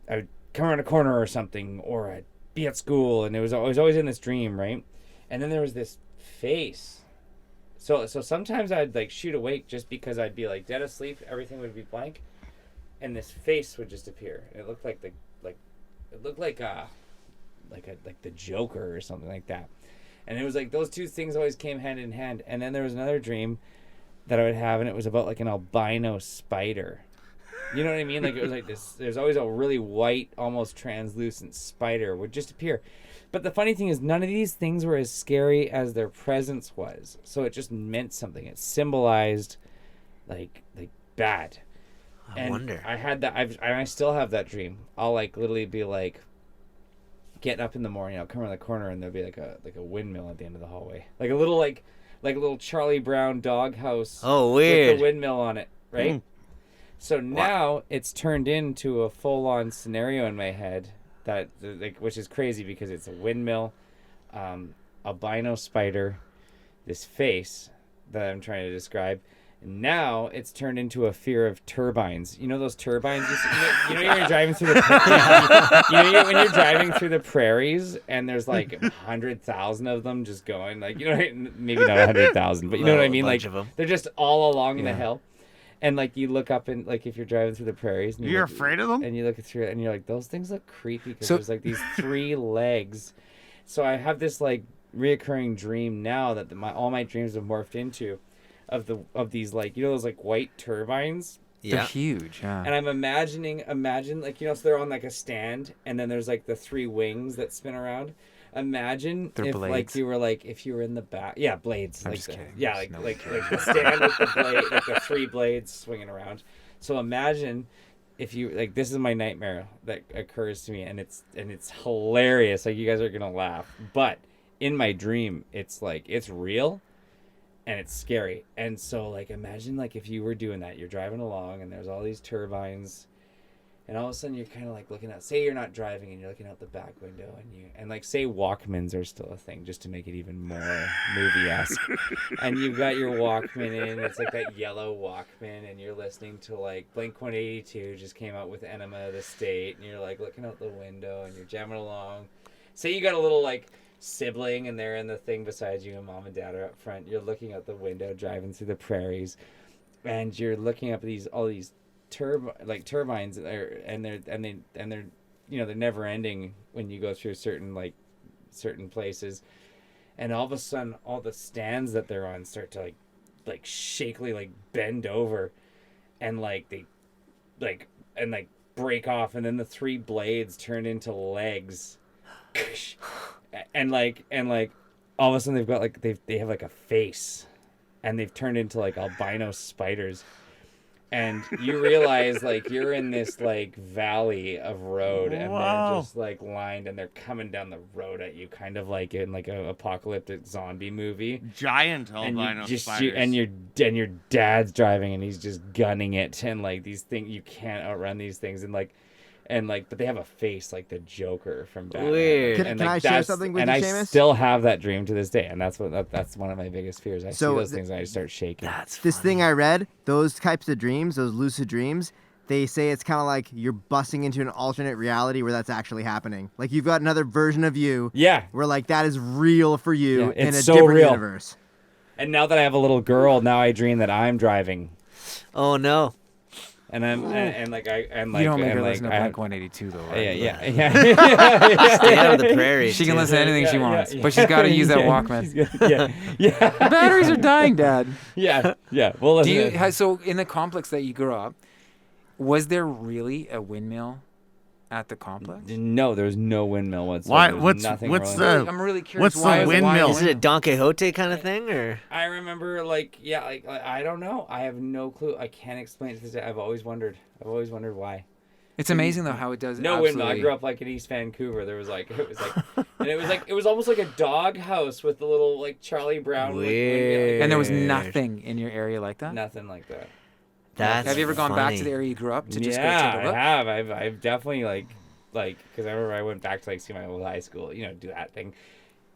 come around a corner or something, or I'd be at school, and I was always in this dream, right? And then there was this face. So sometimes I'd like shoot awake just because I'd be like dead asleep, everything would be blank, and this face would just appear. And it looked like the Joker or something like that. And it was like those two things always came hand in hand. And then there was another dream that I would have, and it was about like an albino spider. You know what I mean? Like it was like this. There's always a really white, almost translucent spider would just appear. But the funny thing is, none of these things were as scary as their presence was. So it just meant something. It symbolized like bad. I wonder. I had that. I still have that dream. I'll like literally be like getting up in the morning. I'll come around the corner and there'll be like a windmill at the end of the hallway, like a little Charlie Brown doghouse. Oh, With weird. the windmill on it, right? So now it's turned into a full-on scenario in my head that, like, which is crazy because it's a windmill, albino spider, this face that I'm trying to describe. Now it's turned into a fear of turbines. You know those turbines? You know when you're driving through the when you're driving through the prairies and there's like 100,000 of them just going, like, you know, maybe not 100,000, but you know what I mean? Like Bunch of 'em. they're just all along the hill. And like you look up and like if you're driving through the prairies, and You're look- afraid of them? and you look through it, and you're like, those things look creepy because So- there's like these 3 legs. So I have this like reoccurring dream now that all my dreams have morphed into, of these like those like white turbines. They're Yeah. huge. Yeah. And I'm imagine like so they're on like a stand, and then there's like the 3 wings that spin around. Imagine They're if blades. if you were in the back, blades. I'm like just the- kidding. Yeah, There's like no- like the stand with the blade, like the 3 blades swinging around. So imagine if you like this is my nightmare that occurs to me, and it's hilarious. Like you guys are gonna laugh, but in my dream, it's like it's real. And it's scary. And so like imagine like if you were doing that, you're driving along and there's all these turbines, and all of a sudden you're kind of like looking out, say you're not driving and you're looking out the back window, and like say Walkmans are still a thing, just to make it even more movie-esque. And you've got your Walkman in, it's like that yellow Walkman, and you're listening to like Blink-182 just came out with Enema of the State, and you're like looking out the window and you're jamming along. Say you got a little like sibling and they're in the thing beside you, and mom and dad are up front. You're looking out the window driving through the prairies, and you're looking up all these turbines, and they're they're never ending when you go through certain places, and all of a sudden all the stands that they're on start to like shakily like bend over, and like they break off, and then the 3 blades turn into legs. And all of a sudden they've got like they have like a face, and they've turned into like albino spiders, and you realize like you're in this like valley of road, and Wow. they're just like lined, and they're coming down the road at you, kind of like in like an apocalyptic zombie movie. Giant And albino you spiders. and your dad's driving, and he's just gunning it, and like these things, you can't outrun these things, but they have a face like the Joker from Batman. Weird. Can- And, can I share that's- something with and you, I Seamus? still have that dream to this day, and that's one of my biggest fears. I So see those th- things and I start shaking. That's This funny. thing I read, those types of dreams, those lucid dreams, they say it's kind of like you're busting into an alternate reality where that's actually happening. Like you've got another version of you Yeah, where like that is real for you Yeah, in it's a so different real. universe. and now that I have a little girl, now I dream that I'm driving, Oh no. and I'm and like I and like you don't make and her like listen to I Blink 182 though, right? yeah. Stay out of the prairies. She can listen to anything she wants, yeah. but she's got to use that Yeah, Walkman. she's good. Yeah. The batteries are dying, Dad. Yeah. Well, Do you listen, so in the complex that you grew up, was there really a windmill at the complex? no, there's no windmill whatsoever. Why? There's What's nothing what's rolling. the I'm really curious. what's why the is- windmill? Is it a Don Quixote kind of thing, or? I remember, like, I don't know. I have no clue. I can't explain it to this day. I've always wondered why. It's amazing though how it does. No windmill. I absolutely- grew up like in East Vancouver. There was like, and it was almost like a dog house with the little like Charlie Brown. Like, windmill. And there was Weird. nothing in your area like that. Nothing like that. That's Have you ever gone back to funny. the area you grew up to just Yeah, go take a look? I have. I've definitely like, because I remember I went back to like see my old high school. Do that thing.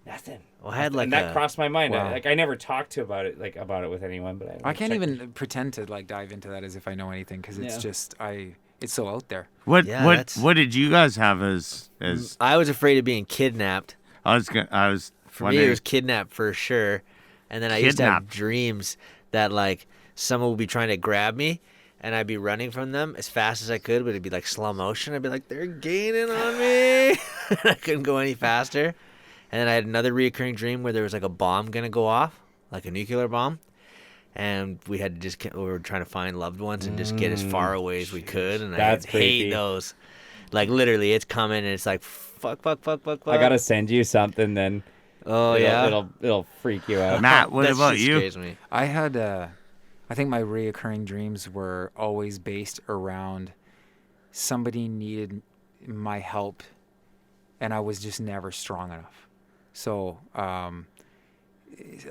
Nothing. Well, I had like and that a- crossed my mind. Wow. I never talked about it with anyone, but I can't checked even pretend to like dive into that as if I know anything because it's Yeah. just it's so out there. what Yeah, what that's- what did you guys have as I was afraid of being kidnapped. I was For me, wondering- it was kidnapped for sure. And then I used to have Kidnapped. dreams that like someone would be trying to grab me, and I'd be running from them as fast as I could, but it'd be like slow motion. I'd be like, they're gaining on me. And I couldn't go any faster. And then I had another reoccurring dream where there was like a bomb gonna go off, like a nuclear bomb. And we had to we were trying to find loved ones and just get as far away as we could. And That's I creepy. hate those. Like literally, it's coming and it's like fuck. I gotta send you something then. Oh yeah. It'll freak you out. Matt, what That about shit you? scares me. I had I think my reoccurring dreams were always based around somebody needed my help, and I was just never strong enough. So,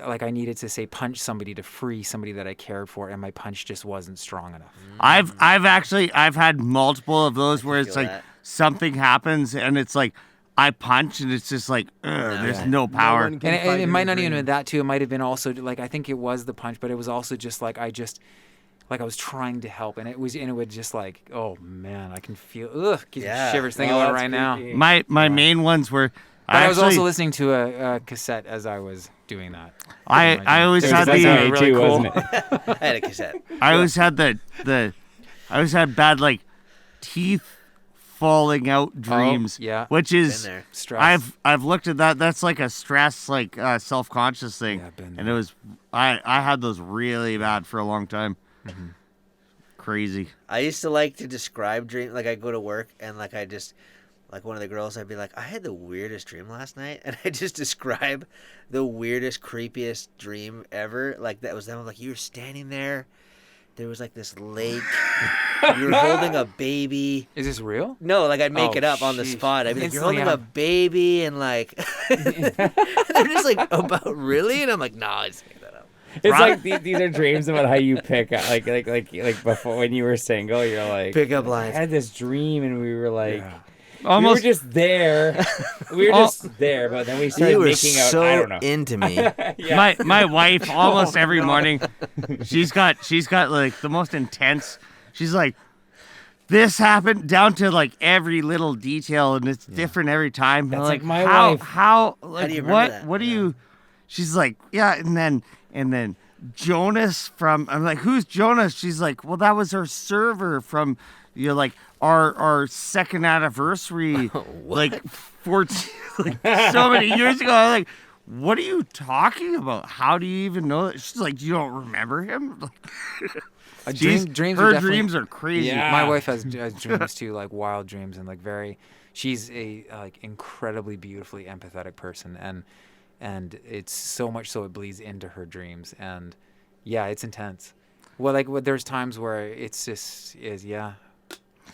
like I needed to say punch somebody to free somebody that I cared for, and my punch just wasn't strong enough. I've had multiple of those where it's feel like that. something happens and it's like I punch and it's just like there's Yeah. no power. one can And fight it in might a not even dream. been that too. It might have been also like I think it was the punch, but it was also just like I was trying to help, and it would just like, oh man, I can feel gives me Yeah. shivers thinking Oh, about it that's right now. creepy. My main ones were But I was actually- also listening to a cassette as I was doing that. I always It was had that's the how me really too, cool. wasn't it? I had a cassette. I always had I always had bad like teeth falling out dreams. yeah. Which Been is there. Stress. I've looked at that. That's like a stress, like self-conscious thing. Yeah, been and there. it was I had those really bad for a long time. Crazy. I used to like to describe dreams. Like I go to work and like I just like one of the girls. I'd be like, I had the weirdest dream last night, and I just describe the weirdest, creepiest dream ever. Like that was them. Like you were standing there. There was like this lake. You were holding a baby. Is this real? No, like I'd make Oh, it up on the sheesh. spot. I'd be like, you're Instantly holding a I'm- baby, and like they're just like, about really? And I'm like, no, I just made that up. It's like these are dreams about how you pick up, like before when you were single, you're like, Pick up I lines. had this dream and we were like, Almost. we were just there, but then we started You were making out. so I don't know. into me. Yeah. My wife almost every morning, she's got like the most intense. She's like, this happened down to like every little detail, and it's different every time. That's like like my how wife. how like do you remember what that? what do you? She's like, yeah, and then Jonas from. I'm like, who's Jonas? She's like, well, that was our server from. Like our second anniversary, like 14, like so many years ago. I'm like, what are you talking about? How do you even know that? She's like, you don't remember him? Like, Dreams are her definitely- dreams are crazy. Yeah. My wife has dreams too, like wild dreams, and like she's a like incredibly beautifully empathetic person, and it's so much so it bleeds into her dreams, and yeah, it's intense. Well, like there's times where it's just yeah.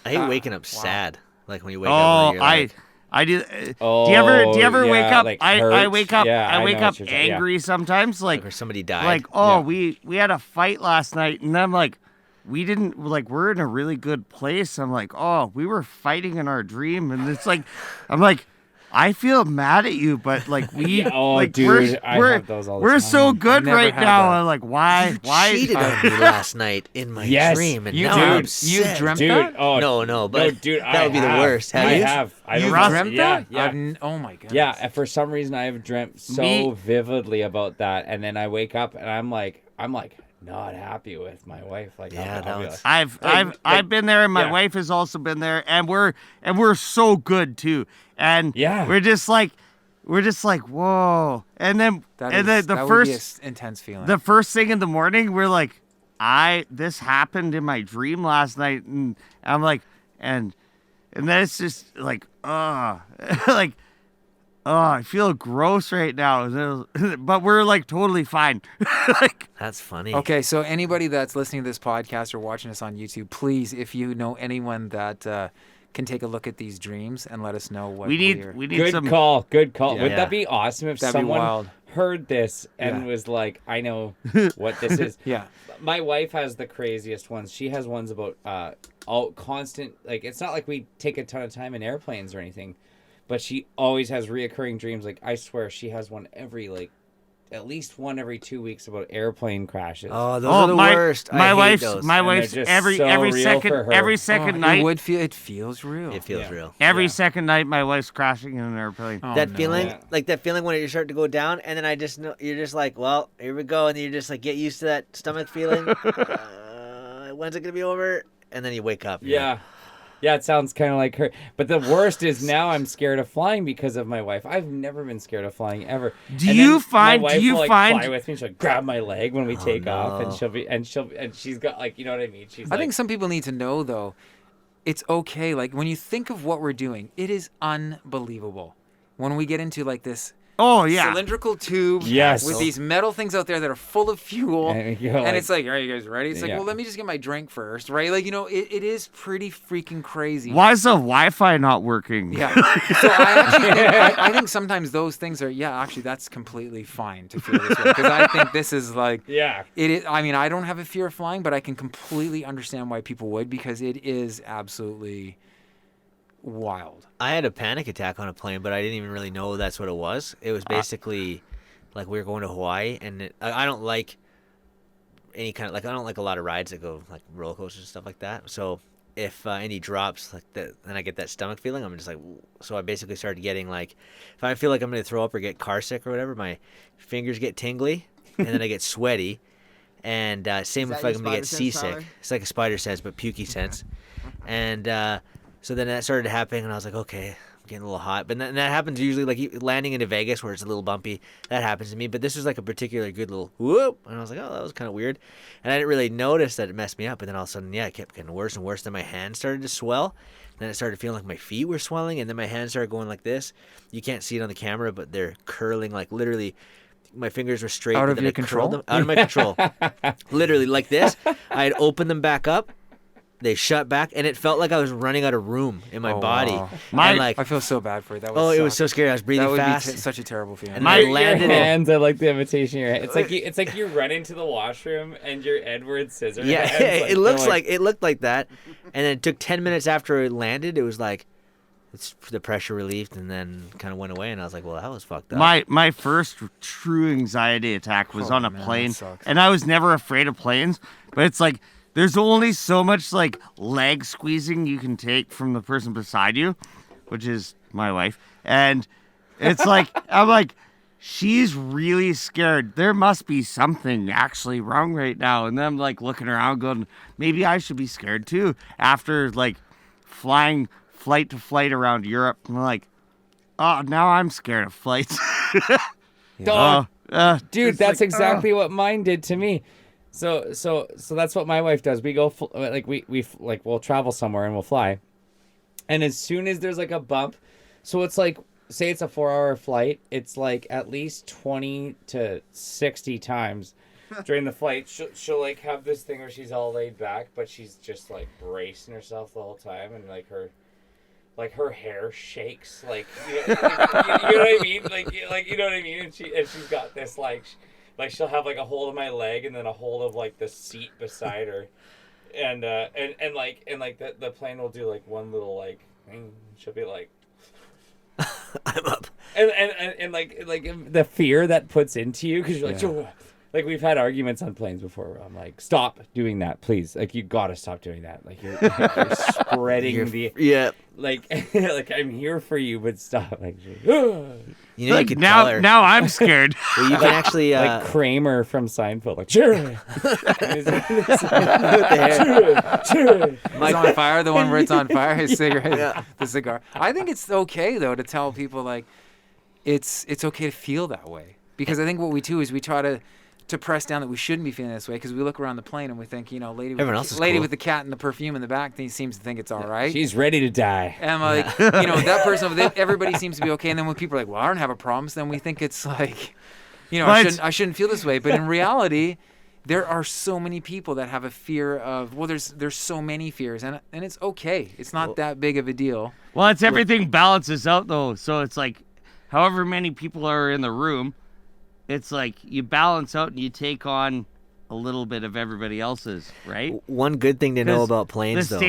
I hate waking up wow. sad. Like when you wake up. Oh, And you're like, I do. Oh, do you ever wake yeah, up? like I hurt. wake up. Yeah, I I wake know up what you're saying, yeah. angry sometimes. Like or somebody died. like Yeah. oh we had a fight last night, and I'm like, we didn't, like, we're in a really good place. I'm like, oh, we were fighting in our dream, and it's like, I'm like, I feel mad at you, but like we Yeah, oh, like dude, I have those all the we're time. so good never right had now. that. I'm like, why cheated on me last night in my Yes, dream, and you now did. I'm You upset. dreamt Dude, that? oh No, but no, dude, that would be the worst. Have I you? have. You Russ- dreamt yeah, that? Yeah. Oh my goodness. Yeah, for some reason I've dreamt so Me- vividly about that, and then I wake up and I'm like not happy with my wife. Like, Yeah, I'll be that was- like, I've been there, and my yeah. wife has also been there, and we're so good too, and Yeah. we're just like whoa, and then That and is- then that the would be a first intense feeling. the first thing in the morning, we're like, this happened in my dream last night, and I'm like, and then it's just like, like, I feel gross right now, but we're like totally fine. Like, That's funny. Okay, so anybody that's listening to this podcast or watching us on YouTube, please, if you know anyone that can take a look at these dreams and let us know what we we're- need good some. call. Good call. Yeah. Would that be awesome if That'd be someone wild. heard this and Yeah. was like, I know what this is. Yeah. My wife has the craziest ones. She has ones about all constant, like, it's not like we take a ton of time in airplanes or anything, but she always has reoccurring dreams. Like, I swear she has one every, like, at least one every 2 weeks about airplane crashes. Oh, those are the worst. My I hate wife's those. my And they're wif's just every so every real second for her. every second Oh, night. it feels real. It feels Yeah. real. Every Yeah. second night, my wife's crashing in an airplane. Oh, That no. feeling, Yeah. like that feeling when you start to go down, and then I just know you're just like, well, here we go, and then you just like get used to that stomach feeling. When's it gonna be over? And then you wake up. you're Yeah. Yeah, it sounds kind of like her. But the worst is now I'm scared of flying because of my wife. I've never been scared of flying ever. Do And you then find- my do wife you will, like, find- fly with me? She'll grab my leg when we take off, and no. and she's got, like, you know what I mean? She's I like, think some people need to know though, it's okay. Like when you think of what we're doing, it is unbelievable. When we get into like this Oh yeah. cylindrical tube Yes. with these metal things out there that are full of fuel, And you go, and like- it's like, are you guys ready? It's like, Yeah. well, let me just get my drink first, right? Like, you know, it is pretty freaking crazy. Why is the Wi-Fi not working? Yeah. So I actually think, I think sometimes those things are, actually that's completely fine to feel this way, because I think this is like, yeah. it is. I mean, I don't have a fear of flying, but I can completely understand why people would, because it is absolutely wild. I had a panic attack on a plane, but I didn't even really know that's what it was. It was basically like we were going to Hawaii, and I don't like any kind of, like, I don't like a lot of rides that go like roller coasters and stuff like that. So if any drops like that, then I get that stomach feeling. I'm just like, so I basically started getting like, if I feel like I'm gonna throw up or get car sick or whatever, my fingers get tingly, and then I get sweaty, and same Is if that I'm your gonna get spider sense, seasick. Tyler? It's like a spider sense, but pukey sense, and so then that started happening, and I was like, okay. Getting a little hot, but that happens usually like landing into Vegas where it's a little bumpy. That happens to me, but this was like a particularly good little whoop, and I was like, oh, that was kind of weird, and I didn't really notice that it messed me up. But then all of a sudden, yeah, it kept getting worse and worse. Then my hands started to swell. Then it started feeling like my feet were swelling, and then my hands started going like this. You can't see it on the camera, but they're curling like literally. My fingers were straight. Out but of then your I curled control? them out of my control. Literally like this. I had opened them back up. They shut back, and it felt like I was running out of room in my Oh, body. wow. And like, I feel so bad for you. That would oh, it was suck. so scary. I was breathing That would fast. be such a terrible feeling. And Your, I your landed in- hands. I like the imitation of your hand. It's like you run into the washroom and your Edward Scissorhands. Yeah, Like, it looks they're like it looked like that, and then it took 10 minutes after it landed. It was like it's the pressure relieved, and then kind of went away. And I was like, well, that was fucked up. My first true anxiety attack was Oh, on a man, that plane, sucks. and I was never afraid of planes. But it's like there's only so much like leg squeezing you can take from the person beside you, which is my wife, and it's like I'm like, she's really scared. There must be something actually wrong right now, and then I'm like looking around, going, maybe I should be scared too. After like flying flight to flight around Europe, I'm like, oh, now I'm scared of flights. Oh, dude, it's that's like, exactly what mine did to me. So that's what my wife does. We go we'll travel somewhere and we'll fly, and as soon as there's like a bump, so it's like say it's a 4-hour flight, it's like at least 20 to 60 times during the flight she'll like have this thing where she's all laid back, but she's just like bracing herself the whole time, and like her hair shakes, like you know what I mean, like you know what I mean, and she's got this like she'll have like a hold of my leg and then a hold of like the seat beside her, and the plane will do like one little like she'll be like I'm up. and like the fear that puts into you because you're like, Yeah. like we've had arguments on planes before where I'm like, stop doing that, please. Like you gotta stop doing that. Like you're spreading the Yeah, like like I'm here for you, but stop. Like you know, like you could tell her. now I'm scared. Well, you can actually like Kramer from Seinfeld. Like sure. It's on fire. The one where it's on fire. His cigarette, the cigar. I think it's okay though to tell people like it's okay to feel that way, because I think what we do is we try to press down that we shouldn't be feeling this way, because we look around the plane and we think, you know, lady Everyone else is lady cool. with the cat and the perfume in the back seems to think it's all right. She's ready to die. And I'm like, you know, that person over there, everybody seems to be okay. And then when people are like, well, I don't have a problem, so then we think it's like, you know, I shouldn't feel this way. But in reality, there are so many people that have a fear of, well, there's so many fears, and it's okay. It's not that big of a deal. Well, it's everything balances out though. So it's like, however many people are in the room, it's like you balance out and you take on a little bit of everybody else's, right? One good thing to know 'Cause about planes, the though.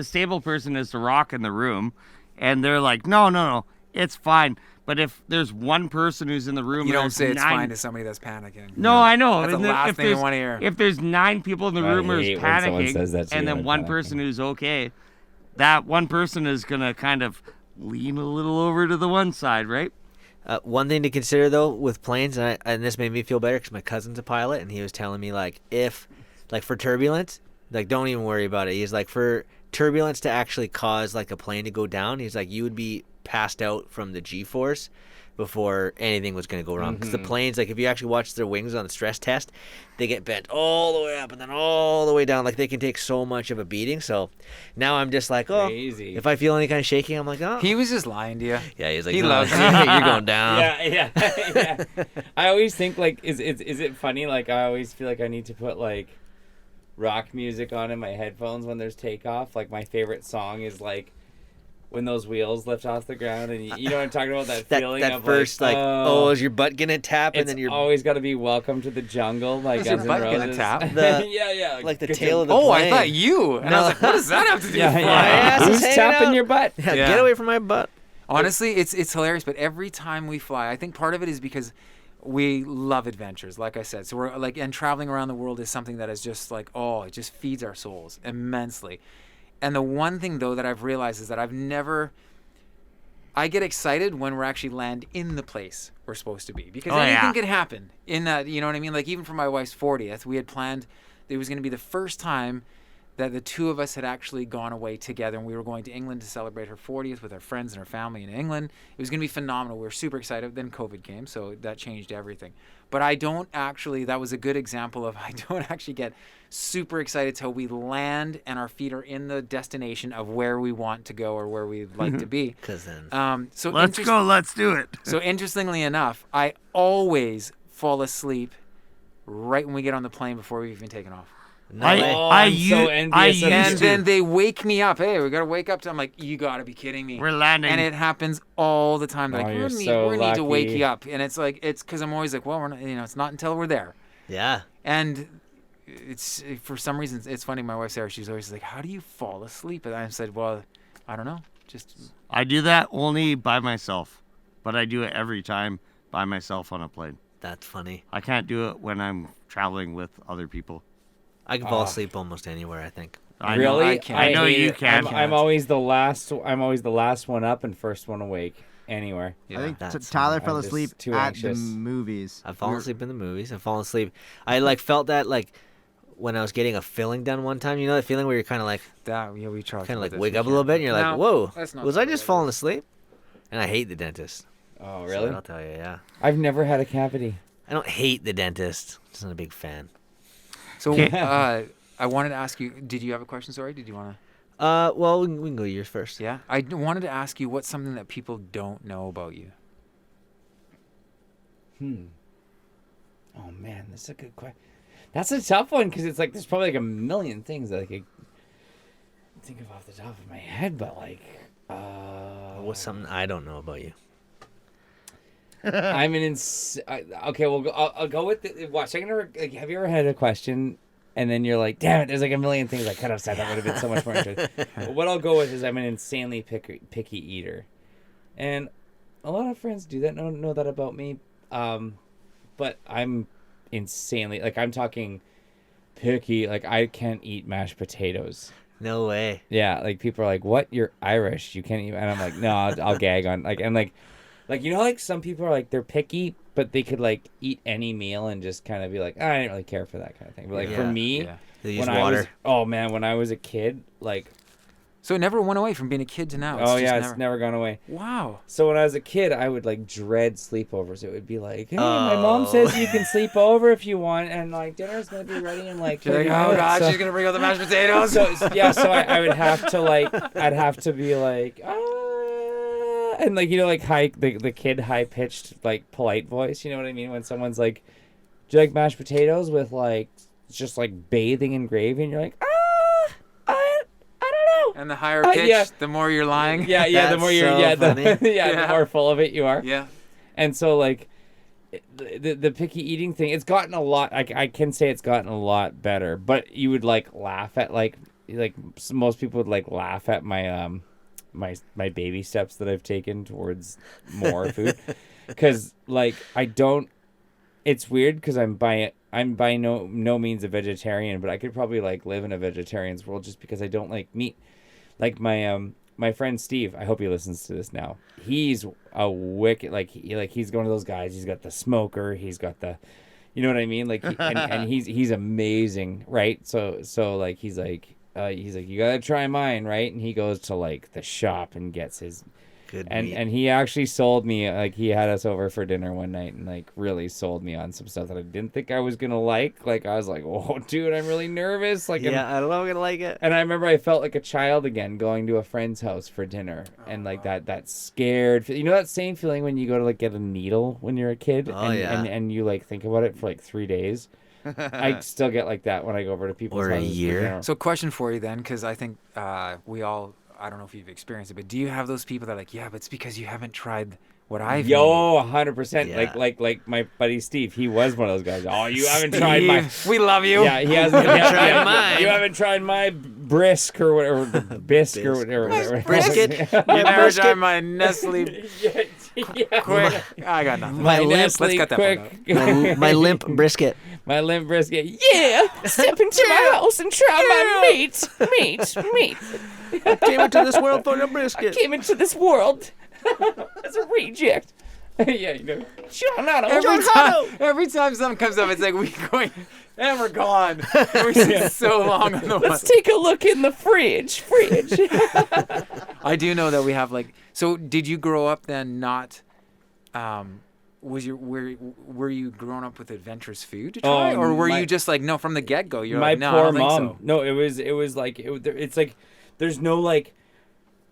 stable person is the rock in the room, and they're like, no, it's fine. But if there's one person who's in the room, You and don't there's say it's 9 fine to somebody that's panicking. No, I know. That's the And then last if thing you there's- want to hear. If there's 9 people in the I room who's hate when someone says that panicking, to and you, then I'm one panicking. person who's okay, that one person is gonna kind of lean a little over to the one side, right? One thing to consider though with planes, and this made me feel better because my cousin's a pilot, and he was telling me like for turbulence, like don't even worry about it. He's like, for turbulence to actually cause like a plane to go down, he's like, you would be passed out from the G-force before anything was going to go wrong. Because the planes, like if you actually watch their wings on the stress test, they get bent all the way up and then all the way down. Like they can take so much of a beating. So now I'm just like, oh, Crazy. if I feel any kind of shaking, I'm like, oh. He was just lying to you. Yeah, he's like, he no, loves you. you're going down. Yeah. I always think like, is it funny? Like I always feel like I need to put like rock music on in my headphones when there's takeoff. Like my favorite song is like when those wheels lift off the ground, and you know what I'm talking about, that feeling that of first like, oh, is your butt gonna tap, and it's then your always got to be Welcome to the Jungle, like Is your Guns N' butt gonna Roses. tap? Yeah. like the Good tail of to- the Oh, I plane. thought you. And I was like, what does that have to do with flying? ass is Who's hanging tapping out. your butt? Yeah, Yeah. get away from my butt. Honestly, it's hilarious, but every time we fly, I think part of it is because we love adventures, like I said. So we're like, and traveling around the world is something that is just like, oh, it just feeds our souls immensely. And the one thing though that I've realized is that I get excited when we're actually land in the place we're supposed to be, because anything could happen in that, you know what I mean? Like even for my wife's 40th, we had planned it was going to be the first time that the two of us had actually gone away together, and we were going to England to celebrate her 40th with our friends and her family in England. It was going to be phenomenal. We were super excited. Then COVID came, so that changed everything. But that was a good example of I don't actually get super excited till we land and our feet are in the destination of where we want to go or where we'd like to be. Because then, Let's go. Let's do it. So interestingly enough, I always fall asleep right when we get on the plane before we've even taken off. I'm so envious of And you. then they wake me up. Hey, we gotta wake up. I'm like, you gotta be kidding me. We're landing. And it happens all the time. They're like, you're we so need to wake lucky. you up. And it's because I'm always like, well, we're not, it's not until we're there. yeah. And it's for some reason it's funny. My wife Sarah, she's always like, how do you fall asleep? And I said, well, I don't know. Just I do that only by myself, but I do it every time by myself on a plane. That's funny. I can't do it when I'm traveling with other people. I can fall asleep almost anywhere, I think. I Really? Know, I can't. I know hate you it. can. I'm always the last. I'm always the last one up and first one awake anywhere. I think That's Tyler funny. fell I'm just asleep too at anxious. the movies. I've fallen asleep in the movies. I've fallen asleep. I felt that when I was getting a filling done one time. You know that feeling where you're kind of like we try. kind of wake up a little bit and you're like, No, whoa, that's not was the I way just it falling asleep? And I hate the dentist. Oh, So really? I'll tell you, yeah. I've never had a cavity. I don't hate the dentist. Just not a big fan. So I wanted to ask you. Did you have a question? Sorry. Did you want to? Well, we can go yours first. Yeah. I wanted to ask you what's something that people don't know about you. Oh man, that's a good question. That's a tough one because it's like there's probably like a million things that I could think of off the top of my head, but What's something I don't know about you? I'm an okay. Well, I'll go with watch. Have you ever had a question and then you're like, damn it, there's like a million things I could have said that would have been so much more interesting. But what I'll go with is I'm an insanely picky eater, and a lot of friends do that know that about me. But I'm insanely I'm talking picky. Like I can't eat mashed potatoes. No way. Yeah, like people are like, "What? You're Irish? You can't eat?" And I'm like, "No, I'll gag on like." And like you know, like some people are like they're picky, but they could like eat any meal and just kind of be like, I didn't really care for that kind of thing. But like for me, They use when water. when I was a kid, like So it never went away from being a kid to now. it's never gone away. Wow. So when I was a kid, I would like dread sleepovers. It would be like, hey, my mom says you can sleep over if you want, and like dinner's gonna be ready in like 30 oh minutes. God, So- she's gonna bring out the mashed potatoes. so I would have to I'd have to be like, and like, you know, like the kid high pitched like polite voice, you know what I mean? When someone's like, do you like mashed potatoes with like just like bathing in gravy, and you're like, I don't know. And the higher pitch, yeah. the more you're lying. Yeah, the That's more you're so funny. the more full of it you are. Yeah. And so like the picky eating thing, it's gotten a lot. I can say it's gotten a lot better. But you would like laugh at like most people would like laugh at my my baby steps that I've taken towards more food, because like I don't. It's weird because I'm by no means a vegetarian, but I could probably like live in a vegetarian's world just because I don't like meat. Like my friend Steve, I hope he listens to this now. He's a wicked he's one of those guys. He's got the smoker. He's got the, you know what I mean? Like and he's amazing, right? So like he's like you gotta try mine, right? And he goes to like the shop and gets his. Good And meat. and he actually sold me, like he had us over for dinner one night and like really sold me on some stuff that I didn't think I was gonna like. Like I was like, oh dude, I'm really nervous. Like Yeah, I don't know if I'm gonna like it. and I remember I felt like a child again going to a friend's house for dinner, and like that scared, you know, that same feeling when you go to like get a needle when you're a kid, Oh, and, yeah. and you like think about it for like 3 days. I still get like that when I go over to people's Or a houses for year. dinner. So question for you then, because I think we all, I don't know if you've experienced it, but do you have those people that are like, yeah, but it's because you haven't tried what I've made. 100%. Yeah. Like my buddy Steve, he was one of those guys. Oh, you haven't tried my. We love you. Yeah, he hasn't tried mine. You haven't tried my brisk or whatever, bisque or whatever. Brisket. You never tried my Nestle. Yeah, Quick. I got nothing. My Let's limp, cut that part out. my limp brisket. My limp brisket. Yeah, step into my house and try my meat. Came into this world for a brisket. Came into this world as a reject. Yeah, you know, John Otto. Every time something comes up, it's like we going and we're gone. We sit so long on the Let's take a look in the fridge. I do know that we have like. So, did you grow up then not? Were you growing up with adventurous food to try, or were you just like no from the get go? You're my like no, poor I don't mom. think so. No, it was like it's like there's no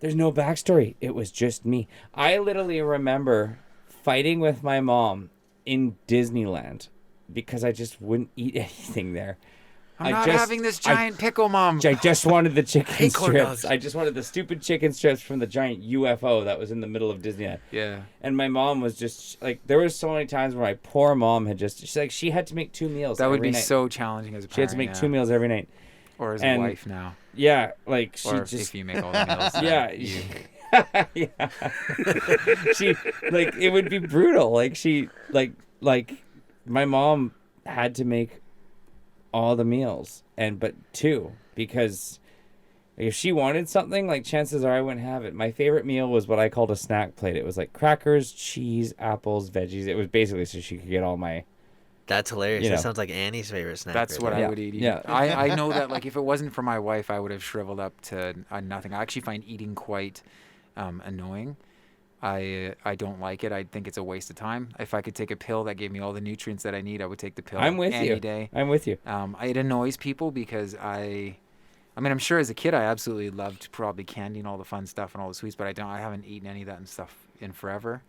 backstory. It was just me. I literally remember fighting with my mom in Disneyland because I just wouldn't eat anything there. I'm not having this giant pickle, Mom. I just wanted the chicken corn strips. dogs. I just wanted the stupid chicken strips from the giant UFO that was in the middle of Disneyland. Yeah. And my mom was just like, there was so many times where my poor mom had she had to make 2 meals. That would every be night. so challenging as a parent. She had to make 2 meals every night. Or as a and- wife now. Yeah, like she Or just if you make all the meals. then yeah. you- Yeah. She like it would be brutal. Like she like my mom had to make all the meals but 2 because if she wanted something, like chances are I wouldn't have it. My favorite meal was what I called a snack plate. It was like crackers, cheese, apples, veggies. It was basically so she could get all my That's hilarious. You That know. sounds like Annie's favorite snack. That's right what there. I Yeah. would eat. Yeah. I know that like if it wasn't for my wife, I would have shriveled up to nothing. I actually find eating quite annoying. I don't like it. I think it's a waste of time. If I could take a pill that gave me all the nutrients that I need, I would take the pill. I'm with any you. day. I'm with you. It annoys people because I mean, I'm sure as a kid I absolutely loved probably candy and all the fun stuff and all the sweets, but I haven't eaten any of that and stuff in forever.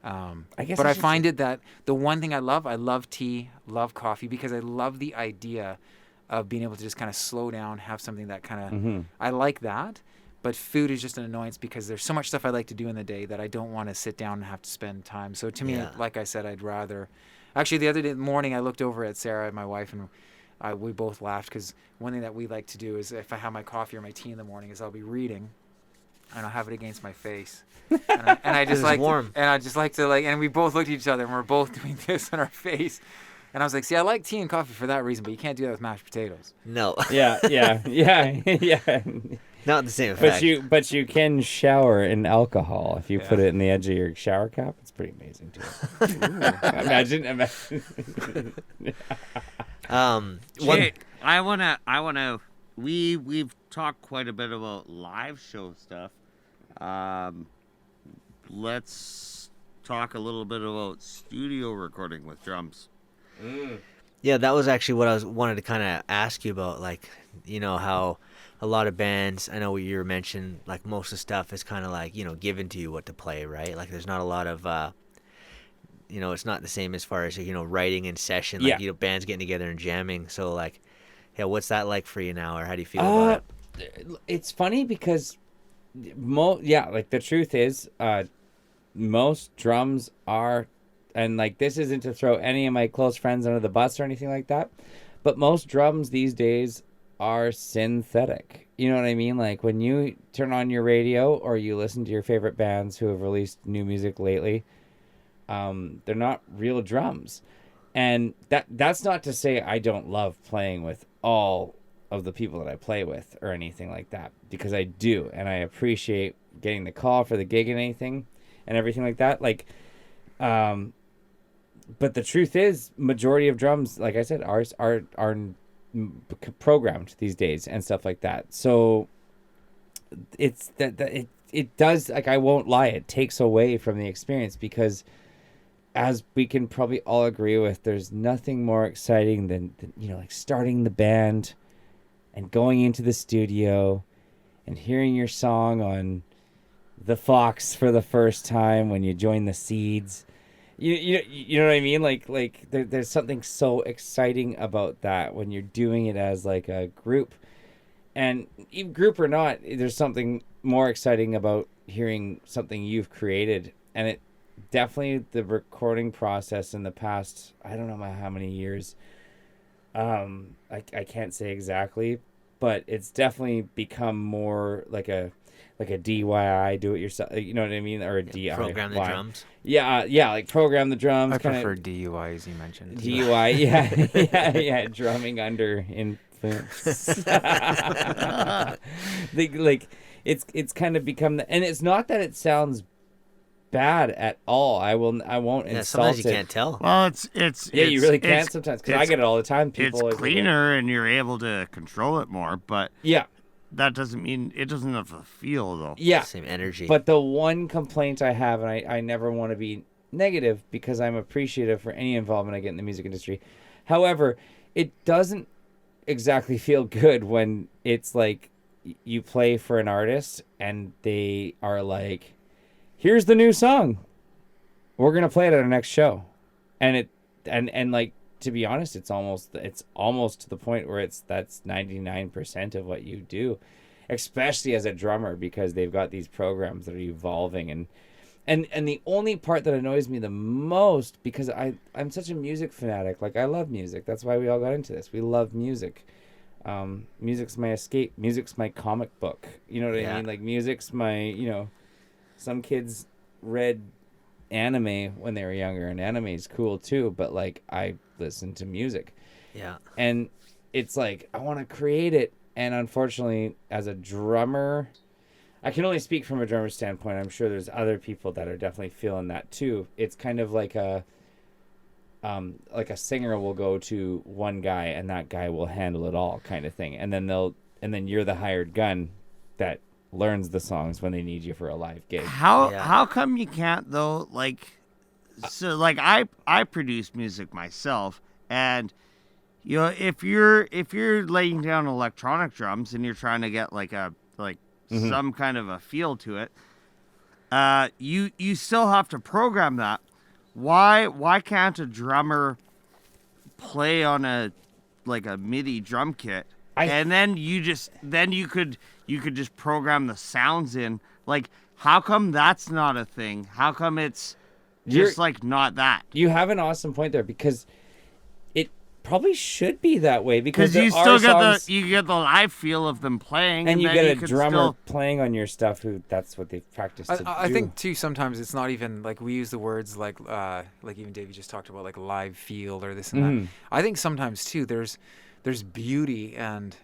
I guess But I I should find it that the one thing I love tea, love coffee, because I love the idea of being able to just kind of slow down, have something that kind of, Mm-hmm. I like that. But food is just an annoyance because there's so much stuff I like to do in the day that I don't want to sit down and have to spend time. So to me, Yeah. like I said, I'd rather. Actually, the other morning I looked over at Sarah, my wife, and we both laughed because one thing that we like to do is if I have my coffee or my tea in the morning is I'll be reading, and I'll have it against my face, and I just It's like, warm. and I just like to like, and we both looked at each other and we're both doing this on our face, and I was like, see, I like tea and coffee for that reason, but you can't do that with mashed potatoes. No, Yeah. not the same effect. But you can shower in alcohol if you put it in the edge of your shower cap. It's pretty amazing too. Imagine. One, Jay, I wanna. We've talked quite a bit about live show stuff. Let's talk a little bit about studio recording with drums. yeah, that was actually what I wanted to kind of ask you about. Like, you know how a lot of bands, I know what you were mentioning, like most of the stuff is kind of like, you know, given to you what to play, right? Like there's not a lot of, you know, it's not the same as far as, you know, writing in session, like, Yeah. you know, bands getting together and jamming. So like, yeah, what's that like for you now, or how do you feel about it? It's funny because like the truth is most drums are, and like this isn't to throw any of my close friends under the bus or anything like that, but most drums these days are synthetic. You know what I mean? Like when you turn on your radio or you listen to your favorite bands who have released new music lately, they're not real drums. And that's not to say I don't love playing with all of the people that I play with or anything like that, because I do, and I appreciate getting the call for the gig and anything and everything like that. Like, but the truth is, majority of drums, like I said, are programmed these days and stuff like that. So it's that it does, like, I won't lie, it takes away from the experience, because as we can probably all agree with, there's nothing more exciting than you know, like starting the band and going into the studio and hearing your song on the Fox for the first time when you join the Seeds. You know what I mean? Like there's something so exciting about that when you're doing it as like a group. And even group or not, there's something more exciting about hearing something you've created. And it definitely, the recording process in the past, I don't know how many years, I can't say exactly, but it's definitely become more like a DIY, do it yourself. You know what I mean? Or a DIY. Program the drums. Yeah, like program the drums. I kinda, prefer DUI, as you mentioned. DUI, yeah, drumming under influence. like it's kind of become and it's not that it sounds bad at all. I won't Yeah, insult sometimes you it. can't tell. Well, You really can't sometimes because I get it all the time. People It's are cleaner and you're able to control it more, but yeah, that doesn't mean it doesn't have a feel though. yeah. Same energy. But the one complaint I have, and I never want to be negative because I'm appreciative for any involvement I get in the music industry. However, it doesn't exactly feel good when it's like you play for an artist and they are like, here's the new song. We're going to play it at our next show. And like, to be honest, it's almost to the point where that's 99% of what you do, especially as a drummer, because they've got these programs that are evolving and the only part that annoys me the most, because I'm such a music fanatic, like I love music. That's why we all got into this. We love music. Music's my escape. Music's my comic book. You know what I mean? Like music's my, some kids read anime when they were younger, and anime is cool too, but like I listen to music. Yeah. And it's like I want to create it, and unfortunately as a drummer, I can only speak from a drummer's standpoint. I'm sure there's other people that are definitely feeling that too. It's kind of like a singer will go to one guy and that guy will handle it all kind of thing. And then you're the hired gun that learns the songs when they need you for a live gig. How come you can't though? Like, so like I produce music myself, and if you're laying down electronic drums and you're trying to get like some kind of a feel to it, you still have to program that. Why can't a drummer play on a MIDI drum kit, and then you could just program the sounds in? Like, how come that's not a thing? How come it's just not that? You have an awesome point there, because it probably should be that way, because you still get the live feel of them playing, and you then get a drummer playing on your stuff who that's what they've practiced to do. I think too sometimes it's not even like we use the words like even Davey just talked about like live feel or this and that. I think sometimes too there's beauty, and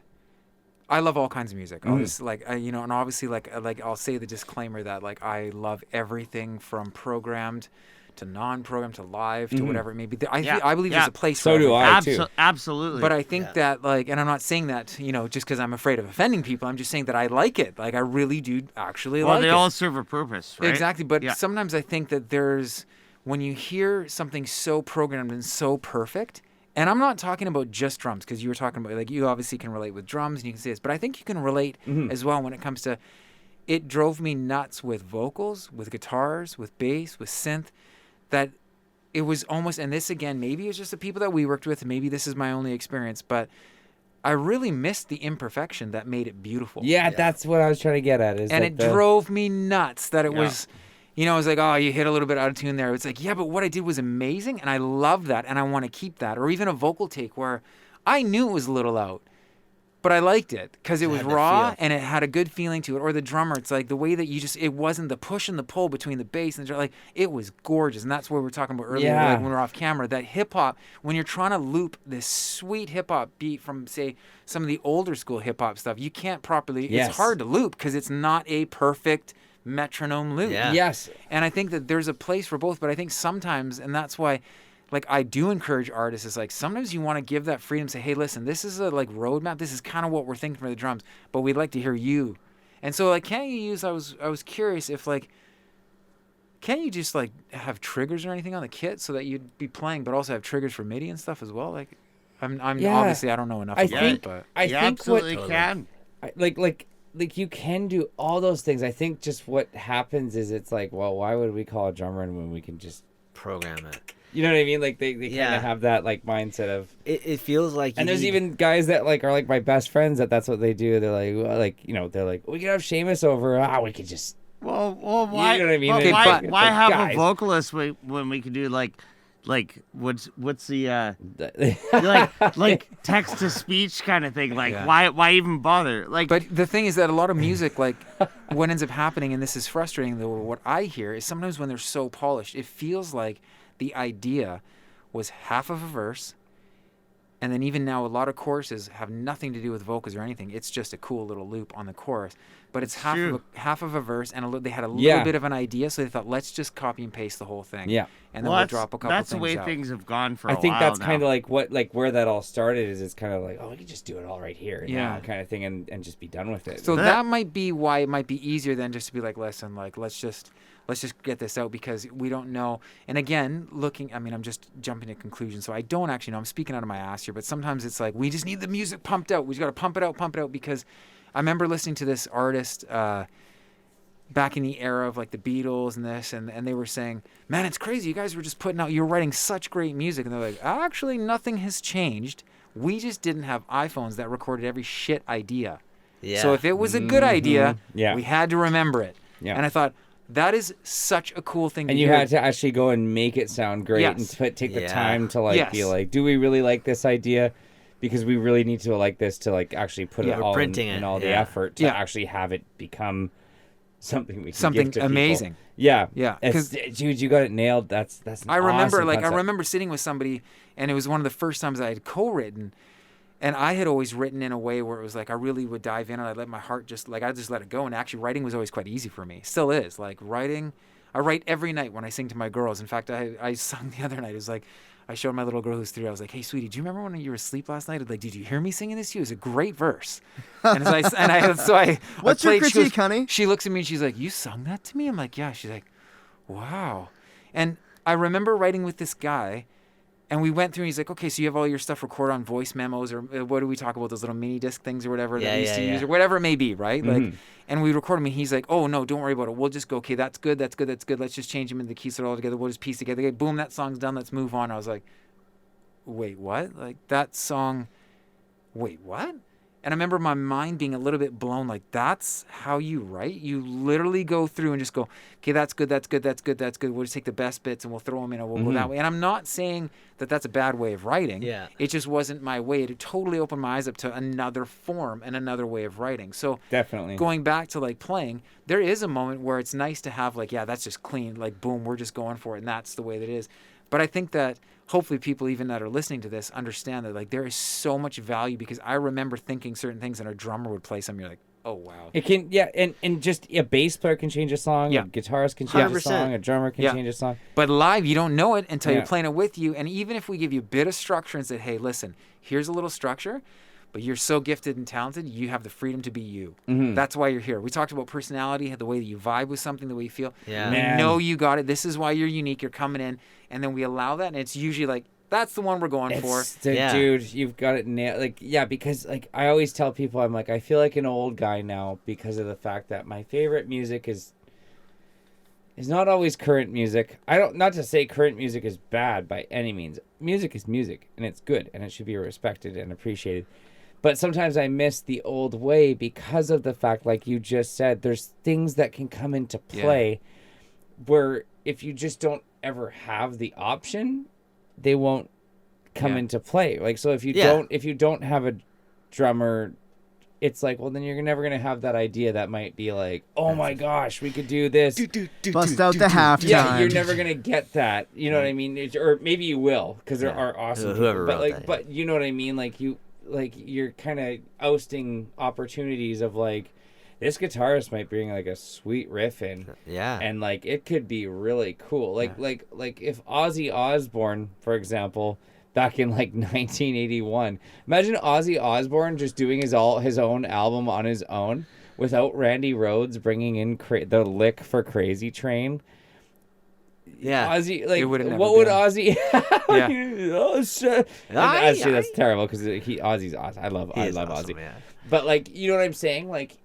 I love all kinds of music. I'll just and obviously like I'll say the disclaimer that like I love everything from programmed to non-programmed to live to whatever it may be. I believe there's a place for do everything. I too. Absolutely. But I think that and I'm not saying that just because I'm afraid of offending people. I'm just saying that I like it. Like I really do actually like it. Well, they all serve a purpose, right? Exactly. But sometimes I think that when you hear something so programmed and so perfect. And I'm not talking about just drums, because you were talking about, like, you obviously can relate with drums and you can say this, but I think you can relate as well when it comes to, it drove me nuts with vocals, with guitars, with bass, with synth, that it was almost, and this again, maybe it's just the people that we worked with, maybe this is my only experience, but I really missed the imperfection that made it beautiful. Yeah, that's what I was trying to get at. And it drove me nuts that it was... I was like, oh, you hit a little bit out of tune there. It's like, yeah, but what I did was amazing, and I love that, and I want to keep that. Or even a vocal take where I knew it was a little out, but I liked it because it was raw and it had a good feeling to it. Or the drummer, it's like the way that it wasn't the push and the pull between the bass and the drum. Like, it was gorgeous, and that's what we were talking about earlier, like when we were off camera. That hip-hop, when you're trying to loop this sweet hip-hop beat from, say, some of the older school hip-hop stuff, you can't properly, it's hard to loop because it's not a perfect metronome loop. Yes. And I think that there's a place for both, but I think sometimes, and that's why like I do encourage artists, is like sometimes you want to give that freedom, say, hey, listen, this is a like roadmap, this is kind of what we're thinking for the drums, but we'd like to hear you. And so like, can't you use, I was curious if like, can't you just like have triggers or anything on the kit so that you'd be playing but also have triggers for MIDI and stuff as well? Like I'm obviously I don't know enough about it, but I think absolutely can. Like you can do all those things. I think just what happens is it's like, well, why would we call a drummer when we can just program it? You know what I mean? Like they kind of have that like mindset of it feels like. And there's even guys that like are like my best friends that's what they do. They're like, well, they're like, we could have Seamus over. We could just. Well, why? You know what I mean? Why have guys. a vocalist when we could do like what's the like text to speech kind of thing? Like why even bother? Like, but the thing is that a lot of music, like what ends up happening, and this is frustrating though, what I hear is sometimes when they're so polished, it feels like the idea was half of a verse, and then even now a lot of choruses have nothing to do with vocals or anything. It's just a cool little loop on the chorus, but it's half of a verse, and they had a little bit of an idea, so they thought, let's just copy and paste the whole thing. Yeah. And then we'll drop a couple things That's the way out. things have gone for a while. I think that's kind now. of like where that all started is it's kind of like, oh, we can just do it all right here now kind of thing and just be done with it. So that might be why it might be easier than just to be like, listen, like let's just get this out because we don't know. And again, I'm just jumping to conclusions, so I don't actually know. I'm speaking out of my ass here, but sometimes it's like we just need the music pumped out. We just got to pump it out because I remember listening to this artist back in the era of like the Beatles and this, and they were saying, man, it's crazy. You guys were just you're writing such great music. And they're like, actually, nothing has changed. We just didn't have iPhones that recorded every shit idea. Yeah. So if it was a good idea, Yeah. we had to remember it. Yeah. And I thought, that is such a cool thing and to you hear. had to actually go and make it sound great and take the time to like be like, do we really like this idea? Because we really need to like this to like actually put it all in all the effort to actually have it become something we can give to amazing. People. Yeah. Yeah. Dude, you got it nailed. That's an I remember awesome concept. I remember sitting with somebody, and it was one of the first times I had co-written. And I had always written in a way where it was like I really would dive in and I'd let my heart I just let it go. And actually writing was always quite easy for me. Still is. Like writing, I write every night when I sing to my girls. In fact, I sung the other night. It was like, I showed my little girl who's 3. I was like, hey, sweetie, do you remember when you were asleep last night? Like, did you hear me singing this to you? It was a great verse. And What's your critique, honey? She looks at me and she's like, you sung that to me? I'm like, yeah. She's like, wow. And I remember writing with this guy. And we went through and he's like, okay, so you have all your stuff recorded on voice memos or what do we talk about, those little mini disc things or whatever that we used to use or whatever it may be, right? Like, and we record them and he's like, oh, no, don't worry about it. We'll just go, okay, that's good. Let's just change them into the keys all together. We'll just piece together. Okay, boom, that song's done. Let's move on. I was like, wait, what? Like that song, wait, what? And I remember my mind being a little bit blown, like, that's how you write? You literally go through and just go, okay, that's good. We'll just take the best bits and we'll throw them in and we'll go that way. And I'm not saying that that's a bad way of writing. Yeah. It just wasn't my way. It totally opened my eyes up to another form and another way of writing. So definitely going back to, like, playing, there is a moment where it's nice to have, like, yeah, that's just clean. Like, boom, we're just going for it. And that's the way that it is. But I think that hopefully people even that are listening to this understand that like there is so much value because I remember thinking certain things and a drummer would play something. You're like, oh wow. It can and just a bass player can change a song, a guitarist can change a song, a drummer can change a song. But live you don't know it until you're playing it with you. And even if we give you a bit of structure and said, hey, listen, here's a little structure, but you're so gifted and talented, you have the freedom to be you. That's why you're here. We talked about personality, the way that you vibe with something, the way you feel. Yeah. We know you got it. This is why you're unique. You're coming in. And then we allow that. And it's usually like, that's the one we're going for. Dude, you've got it nailed. Like, yeah, because like I always tell people, I'm like, I feel like an old guy now because of the fact that my favorite music is not always current music. Not to say current music is bad by any means. Music is music, and it's good, and it should be respected and appreciated. But sometimes I miss the old way because of the fact, like you just said, there's things that can come into play where if you just don't ever have the option, they won't come into play. Like, so if you don't have a drummer, it's like, well, then you're never going to have that idea that might be like, oh my gosh, we could do this. Bust out the halftime. Yeah, you're never going to get that. You know what I mean? Or maybe you will, because there are awesome whoever people. wrote that. But you know what I mean? Like you're kind of ousting opportunities of like, this guitarist might bring like a sweet riff in. Yeah. And like it could be really cool. Like if Ozzy Osbourne, for example, back in like 1981, imagine Ozzy Osbourne just doing his own album on his own without Randy Rhoads bringing in the lick for Crazy Train. Yeah. Ozzy, like, would what would Ozzy? Yeah. Oh shit! Actually, that's terrible because Ozzy's awesome. I love awesome, Ozzy. yeah. But like, you know what I'm saying? Like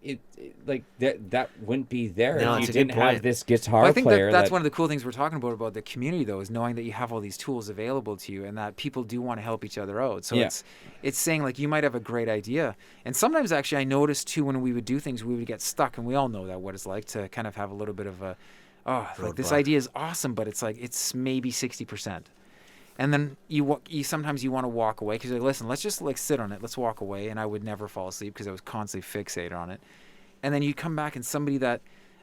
like that wouldn't be there No, if it's you a good didn't have point. this guitar Well, I think player. that's one of the cool things we're talking about the community, though, is knowing that you have all these tools available to you and that people do want to help each other out. So it's saying, like, you might have a great idea. And sometimes, actually, I noticed, too, when we would do things, we would get stuck. And we all know that, what it's like to kind of have a little bit of a, like, this idea is awesome, but it's like, it's maybe 60%. And then you sometimes you want to walk away because you're like, listen, let's just like sit on it. Let's walk away. And I would never fall asleep because I was constantly fixated on it. And then you come back and somebody that,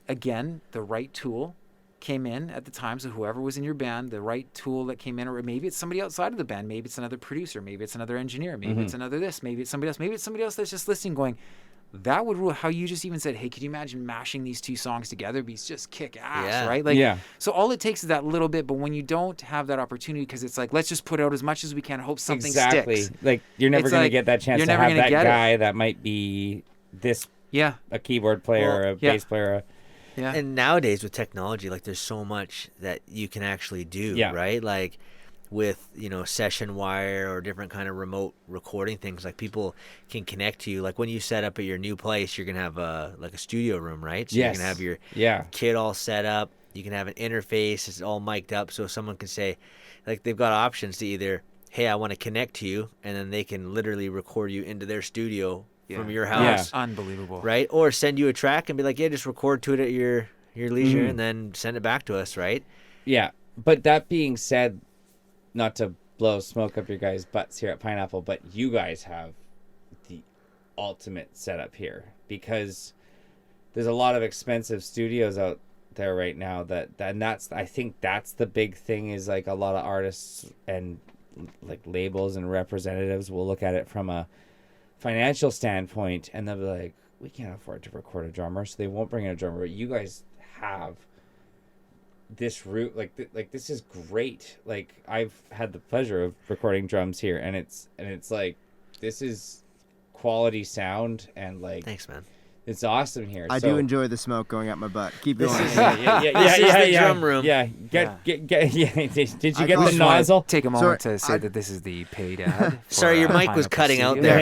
again, the right tool came in at the time. So whoever was in your band, the right tool that came in, or maybe it's somebody outside of the band. Maybe it's another producer. Maybe it's another engineer. Maybe it's another this. Maybe it's somebody else. Maybe it's somebody else that's just listening going, that would rule. How you just even said, hey, could you imagine mashing these two songs together? It'd be just kick ass, right? Like, so all it takes is that little bit. But when you don't have that opportunity, because it's like, let's just put out as much as we can, hope something sticks. Like, you're never going to get that chance to have that guy that might be this, a keyboard player or a bass player. And nowadays with technology, like there's so much that you can actually do, right? Like with, session wire or different kind of remote recording things, like people can connect to you. Like when you set up at your new place, you're going to have a studio room, right? So you can have your kit all set up. You can have an interface. It's all mic'd up. So someone can say, like they've got options to either, hey, I want to connect to you. And then they can literally record you into their studio from your house. Unbelievable. Right? Or send you a track and be like, just record to it at your leisure and then send it back to us, right? Yeah. But that being said, not to blow smoke up your guys' butts here at Pineapple, but you guys have the ultimate setup here because there's a lot of expensive studios out there right now and I think that's the big thing is like a lot of artists and like labels and representatives will look at it from a financial standpoint and they'll be like, we can't afford to record a drummer, so they won't bring in a drummer. But you guys have this route, like this is great. Like I've had the pleasure of recording drums here, and it's like this is quality sound and like thanks, man. It's awesome here. I do enjoy the smoke going up my butt. Keep going. This is the drum room. Yeah. Get. Did you get the nozzle? Take a moment to say that this is the paid ad. Sorry, your mic was cutting out there.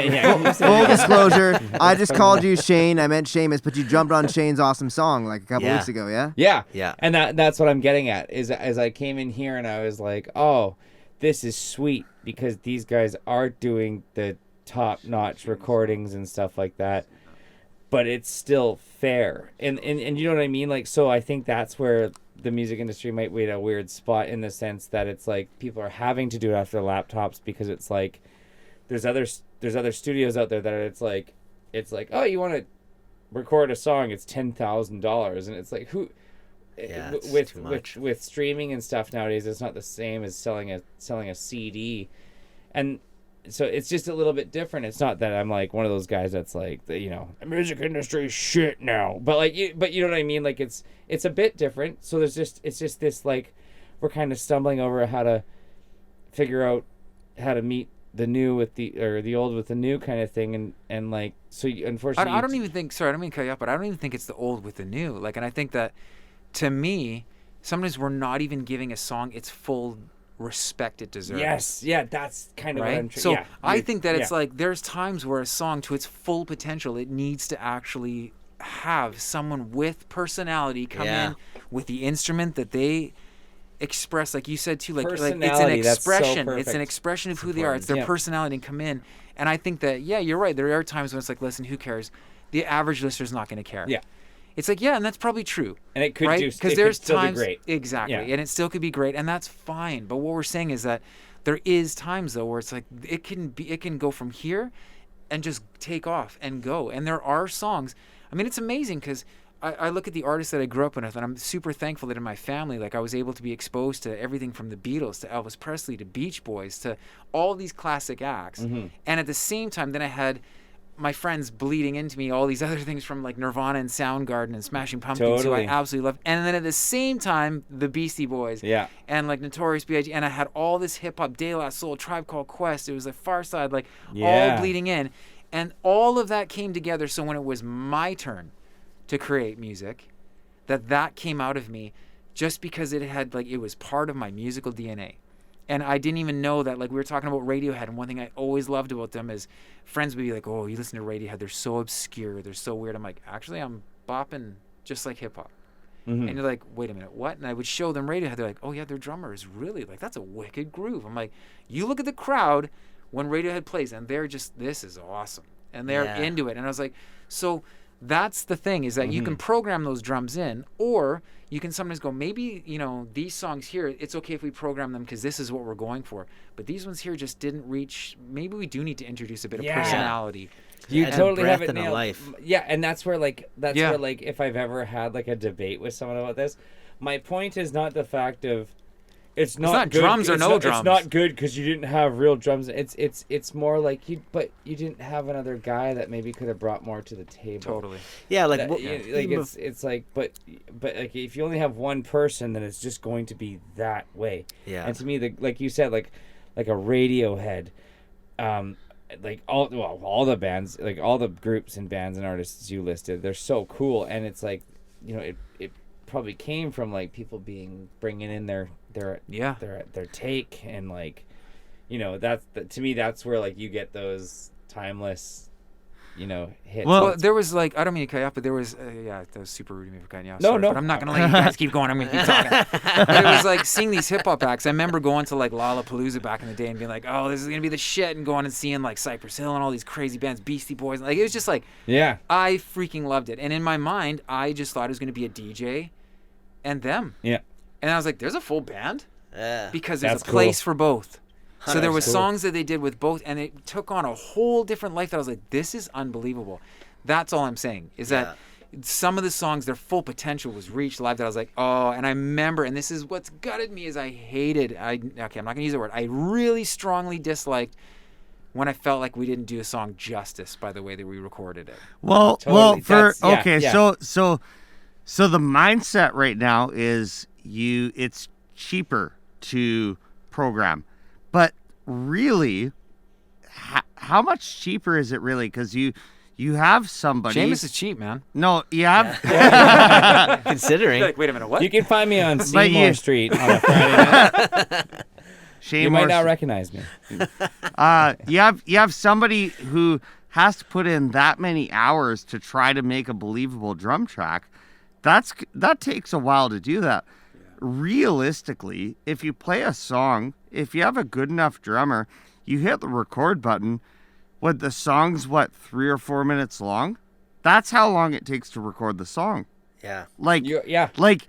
Full disclosure, I just called you Shayne. I meant Seamus, but you jumped on Shayne's awesome song like a couple weeks ago, yeah? Yeah. And that's what I'm getting at is as I came in here and I was like, oh, this is sweet because these guys are doing the top-notch recordings and stuff like that. But it's still fair. And you know what I mean? Like, so I think that's where the music industry might be at a weird spot in the sense that it's like people are having to do it off their laptops because it's like there's other studios out there that it's like oh, you want to record a song, it's $10,000 and it's like who with streaming and stuff nowadays it's not the same as selling a CD. And so it's just a little bit different. It's not that I'm like one of those guys that's like, the music industry is shit now. But you know what I mean? Like it's a bit different. So it's just this like we're kind of stumbling over how to figure out how to meet the new with the old with the new kind of thing. And like so unfortunately I don't even think. Sorry, I don't mean to cut you up, but I don't even think it's the old with the new. Like, and I think that to me, sometimes we're not even giving a song its full respect it deserves. Yes, yeah, that's kind of right. What I'm so I think that it's like there's times where a song, to its full potential, it needs to actually have someone with personality come in with the instrument that they express, like you said too, like it's an expression. It's an expression of who they are. It's their personality and come in. And I think that you're right. There are times when it's like, listen, who cares? The average listener's not going to care. Yeah. It's like, and that's probably true. And it could right? Because there's still times, be great. Exactly. And it still could be great, and that's fine. But what we're saying is that there is times though where it's like it can go from here and just take off and go. And there are songs. I mean, it's amazing because I look at the artists that I grew up with, and I'm super thankful that in my family, like I was able to be exposed to everything from the Beatles to Elvis Presley to Beach Boys to all these classic acts. Mm-hmm. And at the same time, then I had my friends bleeding into me all these other things from like Nirvana and Soundgarden and Smashing Pumpkins, who I absolutely love. And then at the same time, the Beastie Boys, and like Notorious B.I.G. And I had all this hip hop, De La Soul, Tribe Called Quest. It was like Far Side, like all bleeding in, and all of that came together. So when it was my turn to create music, that came out of me, just because it had like it was part of my musical DNA. And I didn't even know that, like we were talking about Radiohead, and one thing I always loved about them is friends would be like, oh, you listen to Radiohead, they're so obscure, they're so weird. I'm like, actually, I'm bopping just like hip-hop. Mm-hmm. And you're like, wait a minute, what? And I would show them Radiohead, they're like, oh yeah, their drummer is really, like, that's a wicked groove. I'm like, you look at the crowd when Radiohead plays, and they're just, this is awesome. And they're into it. And I was like, so That's the thing, is that you can program those drums in, or you can sometimes go, maybe, these songs here, it's okay if we program them because this is what we're going for. But these ones here just didn't reach, maybe we do need to introduce a bit of personality. You And totally have breath it and a nailed. life. Yeah, and that's where if I've ever had like a debate with someone about this, my point is not the fact of it's not good, drums or no drums. It's not good because you didn't have real drums. It's more like you didn't have another guy that maybe could have brought more to the table. Totally. Yeah, like It's like but like if you only have one person, then it's just going to be that way. Yeah. And to me, like you said, like a Radiohead, like all the bands, like all the groups and bands and artists you listed, they're so cool, and it's like it probably came from like people bringing in their take, and like that's to me that's where like you get those timeless hits. Well, there was like, I don't mean to cut you off, but there was that was super rude of me for cutting you off. No, sorry, no. But I'm not gonna let you guys keep going. I'm gonna keep talking. But it was like seeing these hip hop acts. I remember going to like Lollapalooza back in the day and being like, oh, this is gonna be the shit, and going and seeing like Cypress Hill and all these crazy bands, Beastie Boys. Like, it was just like, yeah, I freaking loved it. And in my mind, I just thought it was gonna be a DJ and them. yeah. And I was like, there's a full band, Yeah. because there's That's a place cool. for both. So there was cool. songs that they did with both, and it took on a whole different life that I was like, this is unbelievable. That's all I'm saying, is that some of the songs, their full potential was reached live, that I was like, oh, and I remember, and this is what's gutted me, is okay, I'm not going to use the word. I really strongly disliked when I felt like we didn't do a song justice by the way that we recorded it. Well, Totally. So the mindset right now is it's cheaper to program, but really, how much cheaper is it really? Because you have somebody. Seamus is cheap, man. No, you have. Considering. You're like, wait a minute, what? You can find me on Seymour Street on a Friday night. You might not recognize me. You have somebody who has to put in that many hours to try to make a believable drum track. That takes a while to do that. Realistically, if you play a song, if you have a good enough drummer, you hit the record button. What, the song's 3 or 4 minutes long? That's how long it takes to record the song. Yeah. Like Yeah. like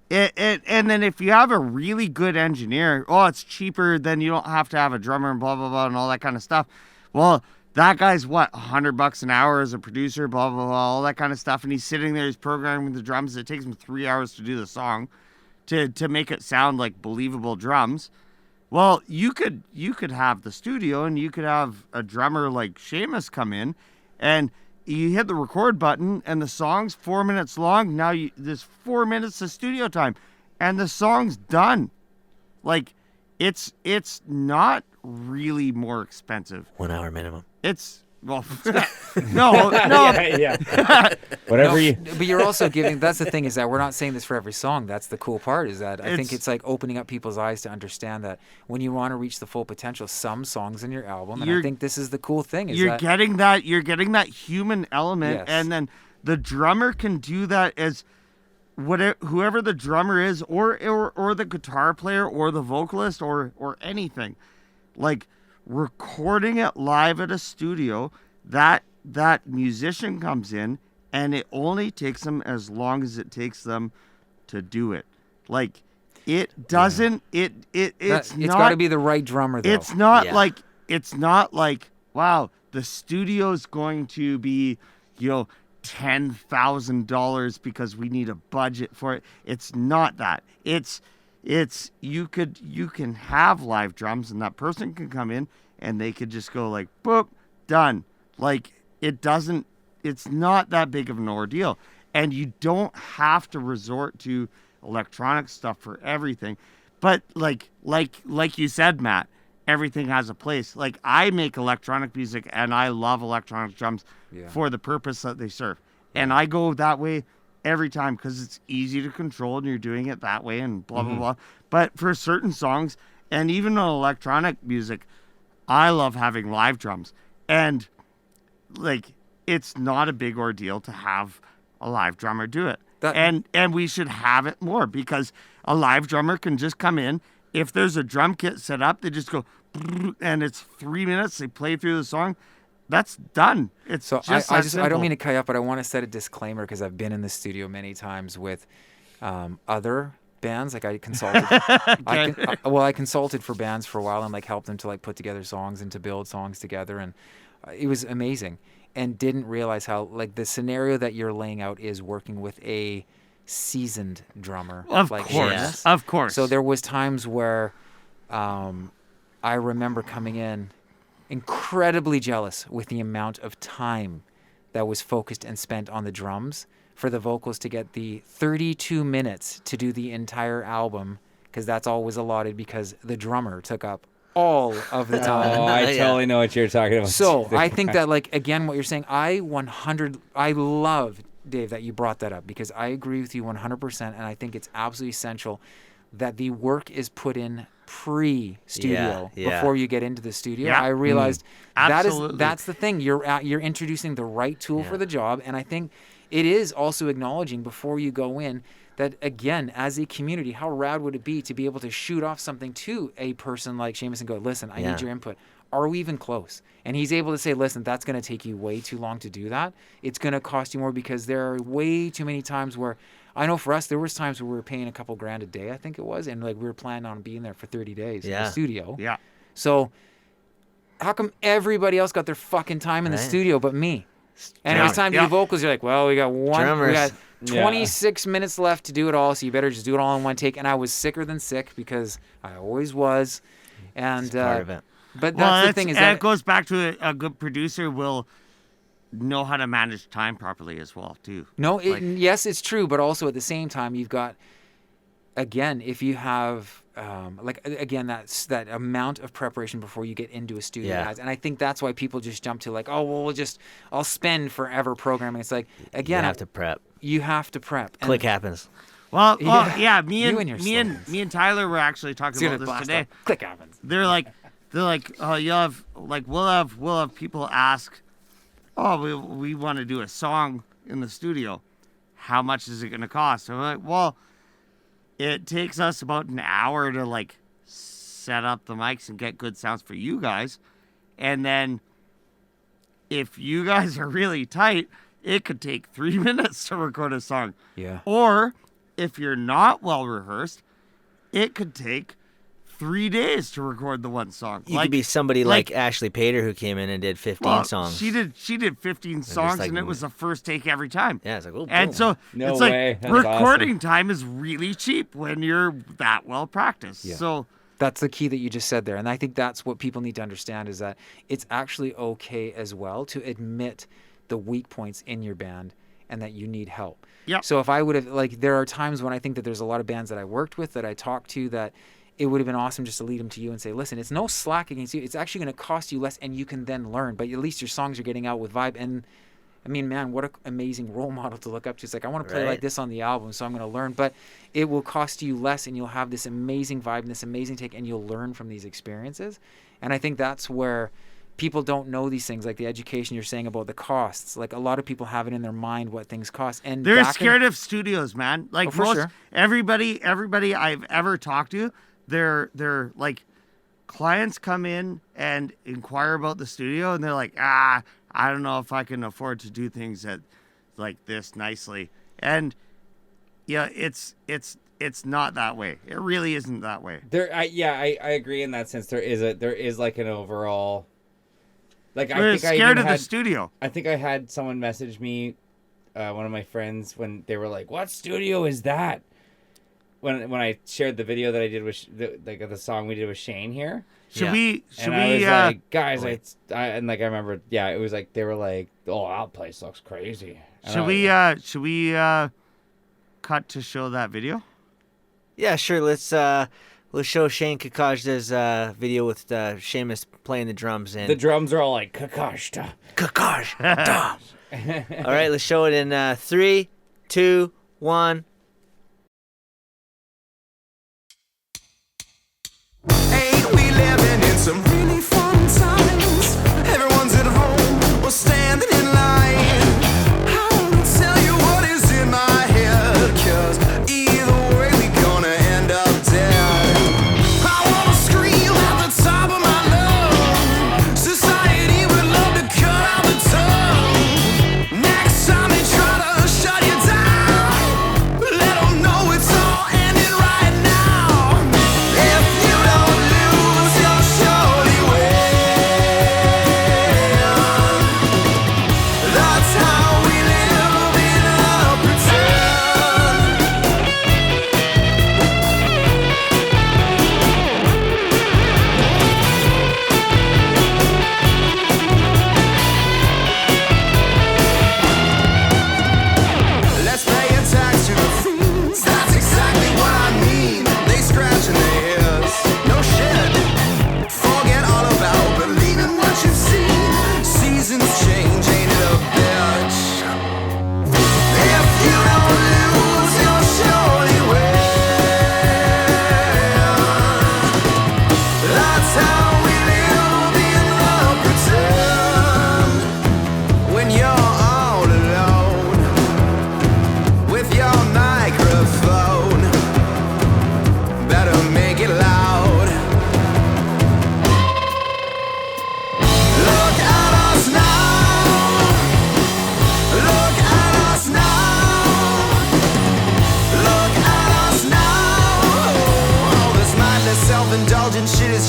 and then if you have a really good engineer, it's cheaper, then you don't have to have a drummer and blah blah blah and all that kind of stuff. Well, that guy's $100 an hour as a producer, blah blah blah, all that kind of stuff, and he's sitting there, he's programming the drums. It takes him 3 hours to do the song, to make it sound like believable drums. Well, you could have the studio, and you could have a drummer like Seamus come in, and you hit the record button, and the song's 4 minutes long. Now there's 4 minutes of studio time, and the song's done. Like, it's not really more expensive. 1 hour minimum. It's no. Yeah. Whatever you. But you're also giving, that's the thing, is that we're not saying this for every song. That's the cool part, is that I think it's like opening up people's eyes to understand that when you want to reach the full potential, some songs in your album, and I think this is the cool thing, is you're getting that human element, Yes. and then the drummer can do that as whoever the drummer is, or the guitar player, or the vocalist, or anything, like recording it live at a studio. That musician comes in, and it only takes them as long as it takes them to do it. Like, it doesn't. It's got to be the right drummer, though. It's not like wow, the studio's going to be $10,000 because we need a budget for it. It's not that. It's you can have live drums, and that person can come in and they could just go like boop, done. Like, it's not that big of an ordeal, and you don't have to resort to electronic stuff for everything. But like you said, Matt, everything has a place. Like, I make electronic music, and I love electronic drums for the purpose that they serve. And I go that way every time because it's easy to control, and you're doing it that way, and blah, blah, blah. But for certain songs, and even on electronic music, I love having live drums. And, like, it's not a big ordeal to have a live drummer do it. And we should have it more, because a live drummer can just come in. If there's a drum kit set up, they just go, and it's 3 minutes. They play through the song, that's done. It's So just I that just I don't simple. mean to cut you up, but I want to set a disclaimer because I've been in the studio many times with other bands. Like I consulted, I consulted for bands for a while and like helped them to like put together songs and to build songs together, and it was amazing. And didn't realize how like the scenario that you're laying out is working with a seasoned drummer. Of like course, Seamus. of course. So there was times where I remember coming in incredibly jealous with the amount of time that was focused and spent on the drums for the vocals to get the 32 minutes to do the entire album, because that's all was allotted because the drummer took up all of the time. Oh, I Yeah. totally know what you're talking about. So I think that, like, again, what you're saying, I love, Dave, that you brought that up, because I agree with you 100%, and I think it's absolutely essential that the work is put in pre-studio Yeah. before you get into the studio. Yeah. I realized Absolutely. that's the thing. You're introducing the right tool for the job, and I think it is also acknowledging before you go in that, again, as a community, how rad would it be to be able to shoot off something to a person like Seamus and go, listen, I need your input. Are we even close? And he's able to say, listen, that's going to take you way too long to do that. It's going to cost you more, because there are way too many times where, I know for us, there was times where we were paying a couple grand a day, I think it was, and like we were planning on being there for 30 days in the studio. Yeah. So how come everybody else got their fucking time in the studio but me? And it was time to do vocals. You're like, well, we got Drummers. we got 26 minutes left to do it all, so you better just do it all in one take. And I was sicker than sick, because I always was. And Part of it. but that's the thing, is that it goes back to a good producer will know how to manage time properly as well too. no, yes, it's true, but also at the same time, you've got, again, if you have that amount of preparation before you get into a studio, guys. And I think that's why people just jump to like, oh well, I'll spend forever programming. It's like, again, You have to prep. You have to prep. And Click happens. Well, Yeah. me You and and your me and Tyler were actually talking it's gonna about this blast today. up. Click happens. They're like, oh, you'll have like we'll have people ask, oh, we want to do a song in the studio. How much is it going to cost? I'm like, well, it takes us about an hour to like set up the mics and get good sounds for you guys, and then if you guys are really tight, it could take 3 minutes to record a song. Yeah. Or if you're not well rehearsed, it could take 3 days to record the one song. You could be somebody like Ashley Pater, who came in and did 15 songs. She did 15 songs, like- and it was the first take every time. Yeah, it's like, oh, And boom. so No it's way. like That's recording time is really cheap when you're that well practiced. Yeah. So That's the key that you just said there. And I think that's what people need to understand, is that it's actually okay as well to admit the weak points in your band and that you need help. Yeah. So if I would have, like, there are times when I think that there's a lot of bands that I worked with, that I talked to, that it would have been awesome just to lead them to you and say, listen, it's no slack against you. It's actually going to cost you less, and you can then learn. But at least your songs are getting out with vibe. And I mean, man, what an amazing role model to look up to. It's like, I want to play like Right. this on the album, so I'm going to learn. But it will cost you less, and you'll have this amazing vibe and this amazing take, and you'll learn from these experiences. And I think that's where people don't know these things, like the education you're saying about the costs. Like, a lot of people have it in their mind what things cost. And they're back scared of studios, man. Like Oh, for sure. everybody I've ever talked to, they're like, clients come in and inquire about the studio, and they're like, I don't know if I can afford to do things at like this nicely. And yeah, it's not that way. It really isn't that way. I agree in that sense. There is like an overall, like, We're I think I scared even of the had, studio. I think I had someone message me, one of my friends, when they were like, "What studio is that?" When I shared the video that I did with the song we did with Shayne here. Should we And I was like, guys, I remember, it was like, they were like, "Oh, that place looks crazy." And should we cut to show that video? Yeah, sure. Let's show Shayne Kocajda's video with Seamus playing the drums. And the drums are all like Kocajda. Kocajda. All right, let's show it in 3, 2, 1. Ain't we living in some really fun times? Everyone's at home, we're standing in line. I won't tell you what is in my head, 'cause either way we gonna end up dead. I wanna scream at the top of my lungs. Society would love to cut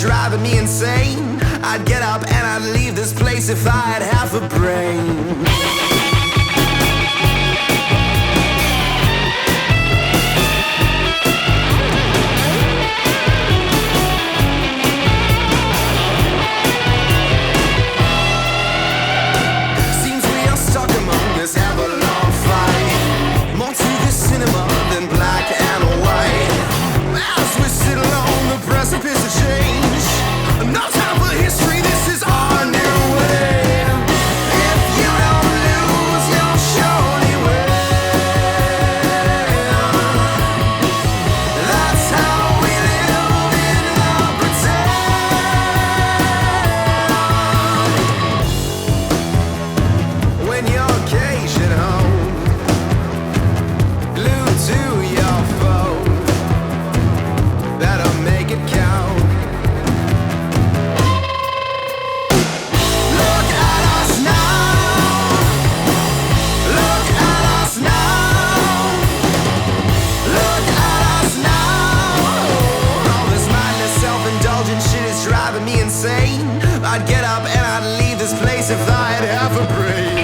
driving me insane. I'd get up and I'd leave this place if I had half a brain. Seems we are stuck among this ever-long fight. More to the cinema than black and white. As we sit along the precipice of change. No time for history, this is our new way. If you don't lose, you'll surely win. That's how we live in the pretend. When you're caged at home, glued to your phone, better make it count. Look at us now. Look at us now. Look at us now. All this mindless, self-indulgent shit is driving me insane. I'd get up and I'd leave this place if I had half a brain.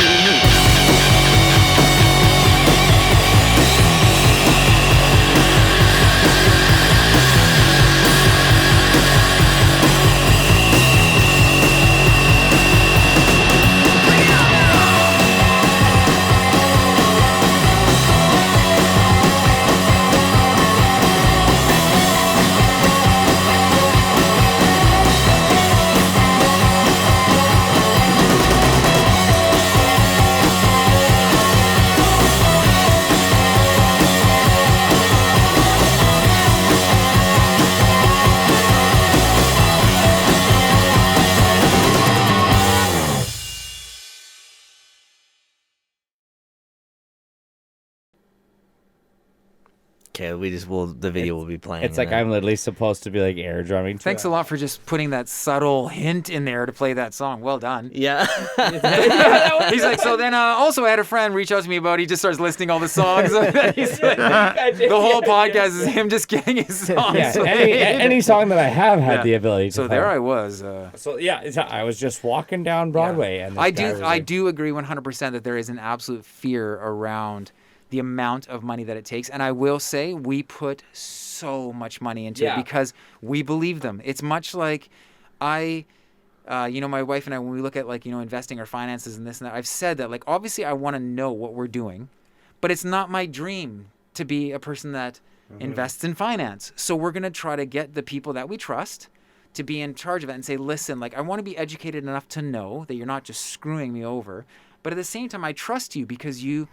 Okay, the video will be playing. It's like and then- I'm literally supposed to be like air drumming. to Thanks it. a lot for just putting that subtle hint in there to play that song. Well done. Yeah. He's like, so then also I had a friend reach out to me about, he just starts listing all the songs. He's like, the whole podcast is him just getting his songs. Yeah, played. any song that I have had Yeah. the ability to So play. there I was. So yeah, I was just walking down Broadway, and this I guy do was I like, do agree 100% that there is an absolute fear around the amount of money that it takes, and I will say we put so much money into Yeah. it because we believe them. It's much like my wife and I, when we look at investing our finances and this and that, I've said that obviously I want to know what we're doing, but it's not my dream to be a person that invests in finance. So we're gonna try to get the people that we trust to be in charge of it and say, listen, I want to be educated enough to know that you're not just screwing me over, but at the same time, I trust you because you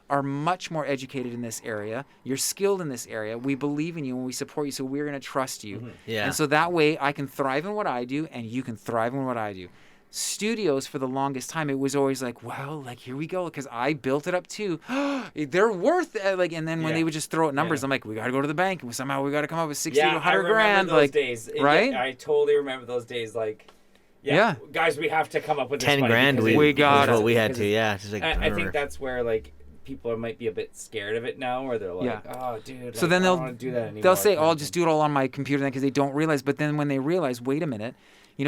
are much more educated in this area. You're skilled in this area. We believe in you and we support you, so we're going to trust you. Yeah. And so that way I can thrive in what I do and you can thrive in what I do. Studios, for the longest time, it was always here we go, because I built it up too. They're worth it. And then when they would just throw out numbers, I'm like, we got to go to the bank and somehow we got to come up with 60 to 100 grand. those days. Right? I totally remember those days. Yeah. Guys, we have to come up with this 10 money grand because we got was it. what we had because to, yeah. Just I think that's where people might be a bit scared of it now, or they're like, Yeah. oh, dude. So then I don't want to do that anymore. they'll say, oh, I'll just do it all on my computer then, because they don't realize. But then when they realize, wait a minute,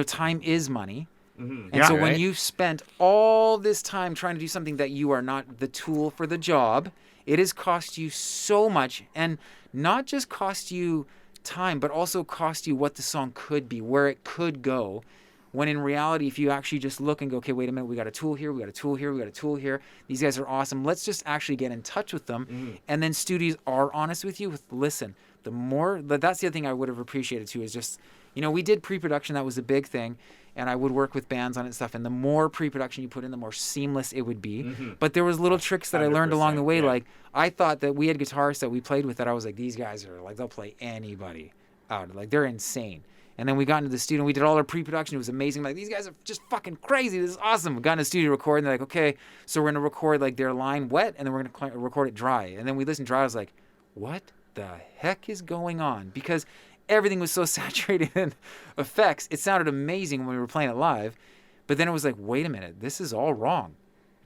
time is money. And Yeah, so when right. you've spent all this time trying to do something that you are not the tool for the job, it has cost you so much, and not just cost you time, but also cost you what the song could be, where it could go. When in reality, if you actually just look and go, okay, wait a minute, we got a tool here, we got a tool here, we got a tool here. These guys are awesome. Let's just actually get in touch with them. And then studios are honest with you. Listen, that's the other thing I would have appreciated too, is just, we did pre-production. That was a big thing. And I would work with bands on it and stuff. And the more pre-production you put in, the more seamless it would be. But there was little tricks that I learned along the way. 100%, yeah. I thought that we had guitarists that we played with that I was like, these guys are they'll play anybody out. They're insane. And then we got into the studio and we did all our pre-production. It was amazing. These guys are just fucking crazy. This is awesome. We got in the studio to record, and they're like, okay, so we're going to record their line wet, and then we're going to record it dry. And then we listened dry. I was like, what the heck is going on? Because everything was so saturated in effects. It sounded amazing when we were playing it live. But then it was like, wait a minute, this is all wrong.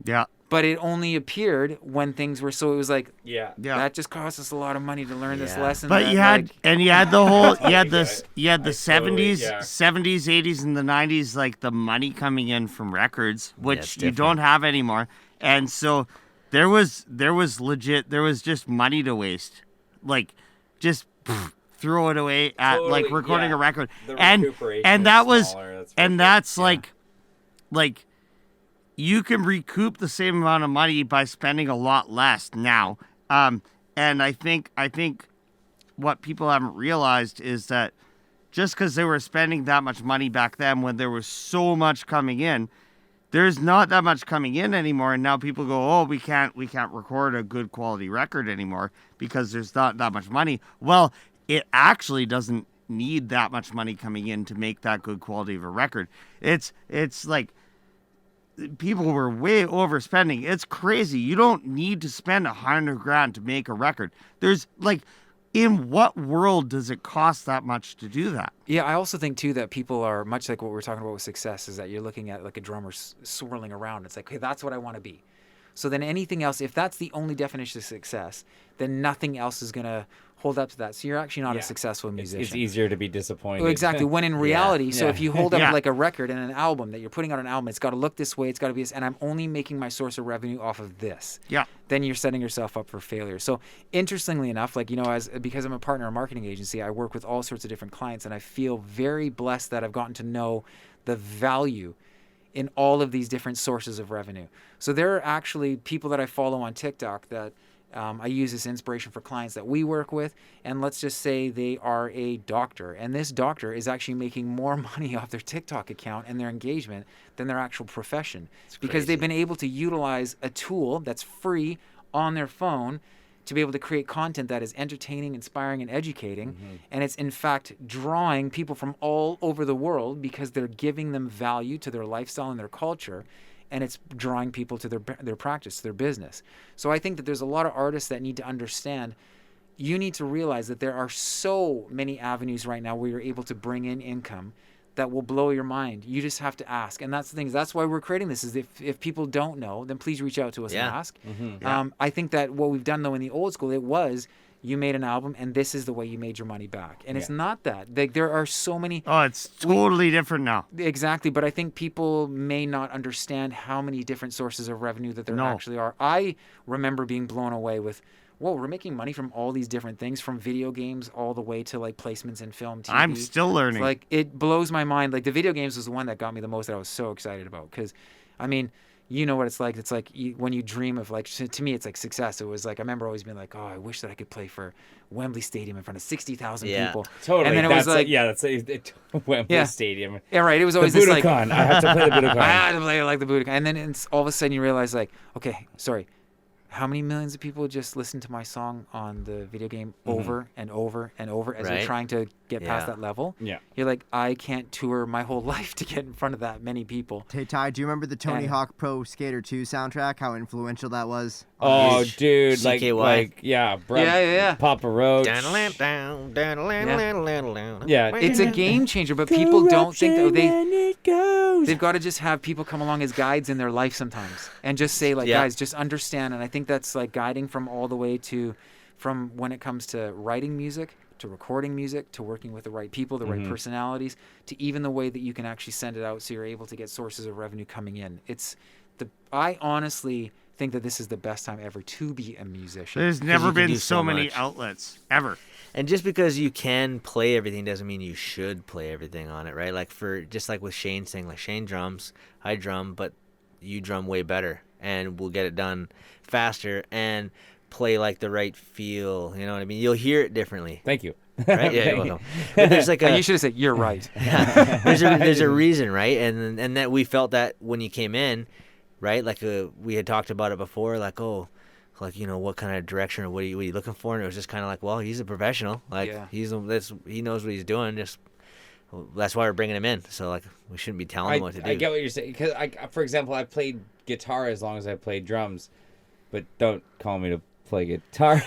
Yeah. But it only appeared when things were so. It was like Yeah. that just cost us a lot of money to learn this Yeah. lesson. But that, you had like, you had the whole you had totally the get it. you had the I totally- 70s, yeah. 70s, 80s, and the 90s, like the money coming in from records, which it's you different. don't have anymore. And so there was just money to waste, like just throw it away at like Totally, recording yeah. a record, The and recuperation and is that was smaller, that's for and sure. that's like you can recoup the same amount of money by spending a lot less now. And I think what people haven't realized is that just because they were spending that much money back then when there was so much coming in, there's not that much coming in anymore. And now people go, oh, we can't record a good quality record anymore because there's not that much money. Well, it actually doesn't need that much money coming in to make that good quality of a record. It's like people were way overspending. It's crazy. You don't need to spend $100,000 to make a record. There's like, in what world does it cost that much to do that? Yeah, I also think too that people are much like what we're talking about with success, is that you're looking at like a drummer swirling around. It's like, hey, that's what I want to be. So then anything else, if that's the only definition of success, then nothing else is going to hold up to that. So you're actually not a successful musician. It's easier to be disappointed. Well, exactly. When in reality, so Yeah. if you hold up Yeah. like a record and an album that you're putting out an album, it's got to look this way, it's got to be this, and I'm only making my source of revenue off of this. Yeah. Then you're setting yourself up for failure. So interestingly enough, like, you know, because I'm a partner in a marketing agency, I work with all sorts of different clients, and I feel very blessed that I've gotten to know the value in all of these different sources of revenue. So there are actually people that I follow on TikTok that I use as inspiration for clients that we work with. And let's just say they are a doctor, and this doctor is actually making more money off their TikTok account and their engagement than their actual profession, because they've been able to utilize a tool that's free on their phone to be able to create content that is entertaining, inspiring, and educating. And it's in fact drawing people from all over the world because they're giving them value to their lifestyle and their culture. And it's drawing people to their practice, their business. So I think that there's a lot of artists that need to understand, you need to realize that there are so many avenues right now where you're able to bring in income that will blow your mind. You just have to ask. And that's the thing. That's why we're creating this, is if people don't know, then please reach out to us and ask. I think that what we've done, though, in the old school, it was you made an album and this is the way you made your money back. And it's not that. There are so many... Oh, it's totally different now. Exactly, but I think people may not understand how many different sources of revenue that there actually are. I remember being blown away with, whoa, we're making money from all these different things, from video games all the way to like placements in film, TV. I'm still learning. Like, it blows my mind. Like, the video games was the one that got me the most, that I was so excited about. Because, I mean, you know what it's like. It's like when you dream of, like, to me, it's like success. It was like, I remember always being like, oh, I wish that I could play for Wembley Stadium in front of 60,000 people. Totally. And then it that's was like, that's Wembley Stadium. Yeah, right. It was The always this like, Budokan. I have to play the Budokan. I had to play like the Budokan. And then it's, all of a sudden you realize, like, okay, sorry, how many millions of people just listen to my song on the video game over and over and over as they're Right. trying to get past that level? Yeah. You're like, I can't tour my whole life to get in front of that many people. Hey, Ty, do you remember the Tony And- Hawk Pro Skater 2 soundtrack? How influential that was? Oh, Huge. dude, CKY. bro, Yeah. Papa Roach. Yeah. Yeah, It's a game changer, but people don't think that they've got to just have people come along as guides in their life sometimes and just say, like, Yeah. guys, just understand. And I think that's like guiding from all the way to, from when it comes to writing music, to recording music, to working with the right people, the right personalities, to even the way that you can actually send it out so you're able to get sources of revenue coming in. I honestly think that this is the best time ever to be a musician. There's you never can been do so so many much. outlets ever. And just because you can play everything doesn't mean you should play everything on it, right? Like, for just like with Shayne saying, like, Shayne drums, I drum, but you drum way better, and we'll get it done faster and play like the right feel. You know what I mean? You'll hear it differently, Thank you. right? Yeah, you're welcome. But there's like And a you should have said, you're right. there's a reason, right? And that we felt that when you came in, right? Like, we had talked about it before, like, oh, like, you know, what kind of direction or what are you looking for? And it was just kind of like, well, he's a professional. Like, Yeah. he knows what he's doing. Just that's why we're bringing him in. So, like, we shouldn't be telling him what to do. I get what you're saying. Because, for example, I played guitar as long as I played drums, but don't call me to play guitar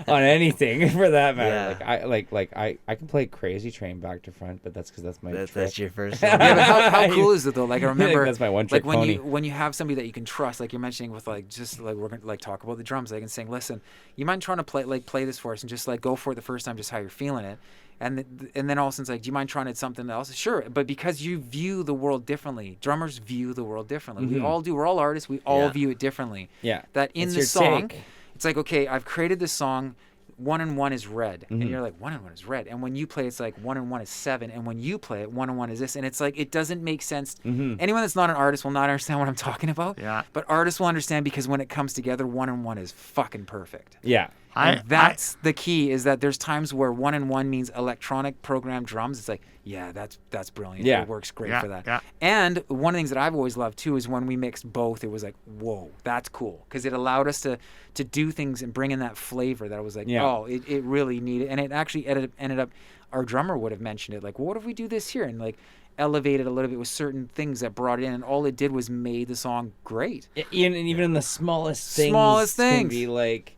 on anything for that matter. Yeah. I can play Crazy Train back to front, but that's because that's my trick. That's your first. Yeah, but how cool is it though? Like I remember, that's my one like trick when pony. when you have somebody that you can trust, like you're mentioning with like just like we're gonna like talk about the drums, like and saying, listen, you mind trying to play this for us and just like go for it the first time, just how you're feeling it, and then all of a sudden it's like, do you mind trying it something else? Sure, but because you view the world differently, drummers view the world differently. We all do. We're all artists. We all view it differently. Yeah. That in It's the your song. take. It's like, okay, I've created this song, 1 and 1 is red. And you're like, 1 and 1 is red. And when you play, it's like 1 and 1 is 7. And when you play it, 1 and 1 is this. And it's like, it doesn't make sense. Anyone that's not an artist will not understand what I'm talking about. Yeah. But artists will understand because when it comes together, 1 and 1 is fucking perfect. Yeah. And that's the key, is that there's times where 1 and 1 means electronic programmed drums. It's like, yeah, that's brilliant. Yeah. It works great Yeah, for that. yeah. And one of the things that I've always loved too is when we mixed both, it was like, whoa, that's cool. Because it allowed us to do things and bring in that flavor that I was like, Yeah. oh, it really needed. And it actually ended up, our drummer would have mentioned it, like, well, what if we do this here? And like, elevated a little bit with certain things that brought it in, and all it did was made the song great. Even in the smallest things. Smallest Can things. be like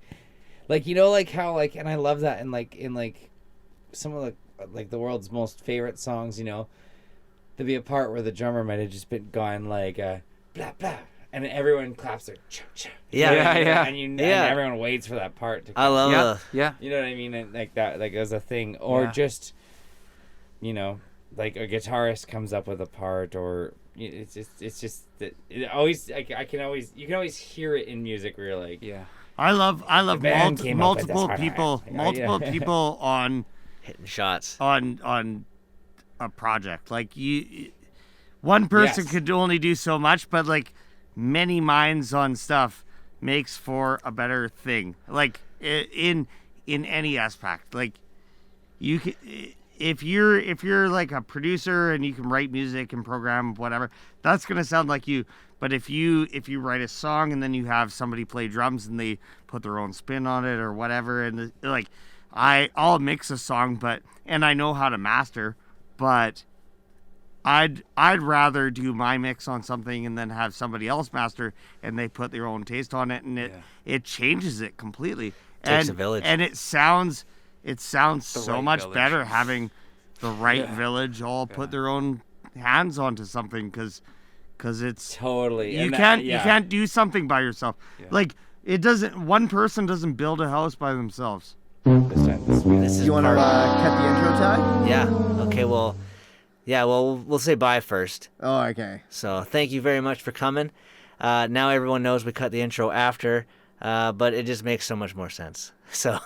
you know, like how like, and I love that in some of the world's most favorite songs. You know, there'd be a part where the drummer might have just been gone like blah blah, and everyone claps their cha cha. Yeah. And Yeah. everyone waits for that part to I come. love Yeah. You know what I mean? And like that, like as a thing, or Yeah. just, you know, like a guitarist comes up with a part, or it's just that it always, you can always hear it in music where you're like, Yeah. I love band came up with multiple this. people on hitting shots. on a project. Like one person Yes. could only do so much, but like many minds on stuff makes for a better thing. Like in any aspect. Like you can, if you're like a producer and you can write music and program whatever, that's gonna sound like you. But if you write a song and then you have somebody play drums and they put their own spin on it or whatever, and like I'll mix a song, and I know how to master, but I'd rather do my mix on something and then have somebody else master and they put their own taste on it, and it changes it completely. Takes a village. And it sounds so right much village. better having the right village all put their own hands onto something, because it's totally. you And you can't do something by yourself. Like one person doesn't build a house by themselves. This is You want to part- cut the intro, Ty? Yeah. Okay. Well. Yeah. Well, we'll say bye first. Oh, okay. So thank you very much for coming. Now everyone knows we cut the intro after, but it just makes so much more sense. So.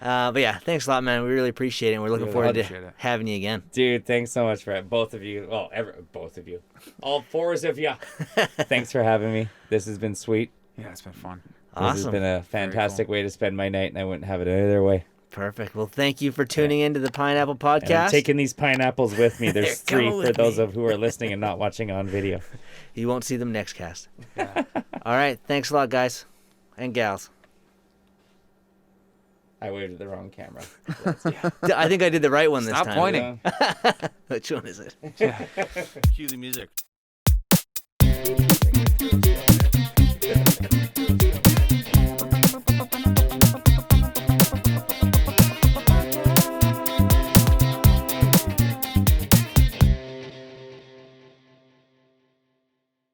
But yeah, thanks a lot, man. We really appreciate it. And we're looking forward appreciate to it. having you again. Dude, thanks so much for both of you. Well, both of you. All fours of you. Thanks for having me. This has been sweet. Yeah, it's been fun. This has Awesome. been a fantastic way to spend my night, and I wouldn't have it any other way. Perfect. Well, thank you for tuning into the Pineapple And I'm Podcast. taking these pineapples with me. There's They're 3 coming for with those me. of who are listening and not watching on video. You won't see them next cast. All right. Thanks a lot, guys and gals. I waved at the wrong camera. I think I did the right one this Stop time. pointing. Which one is it? Cue the music.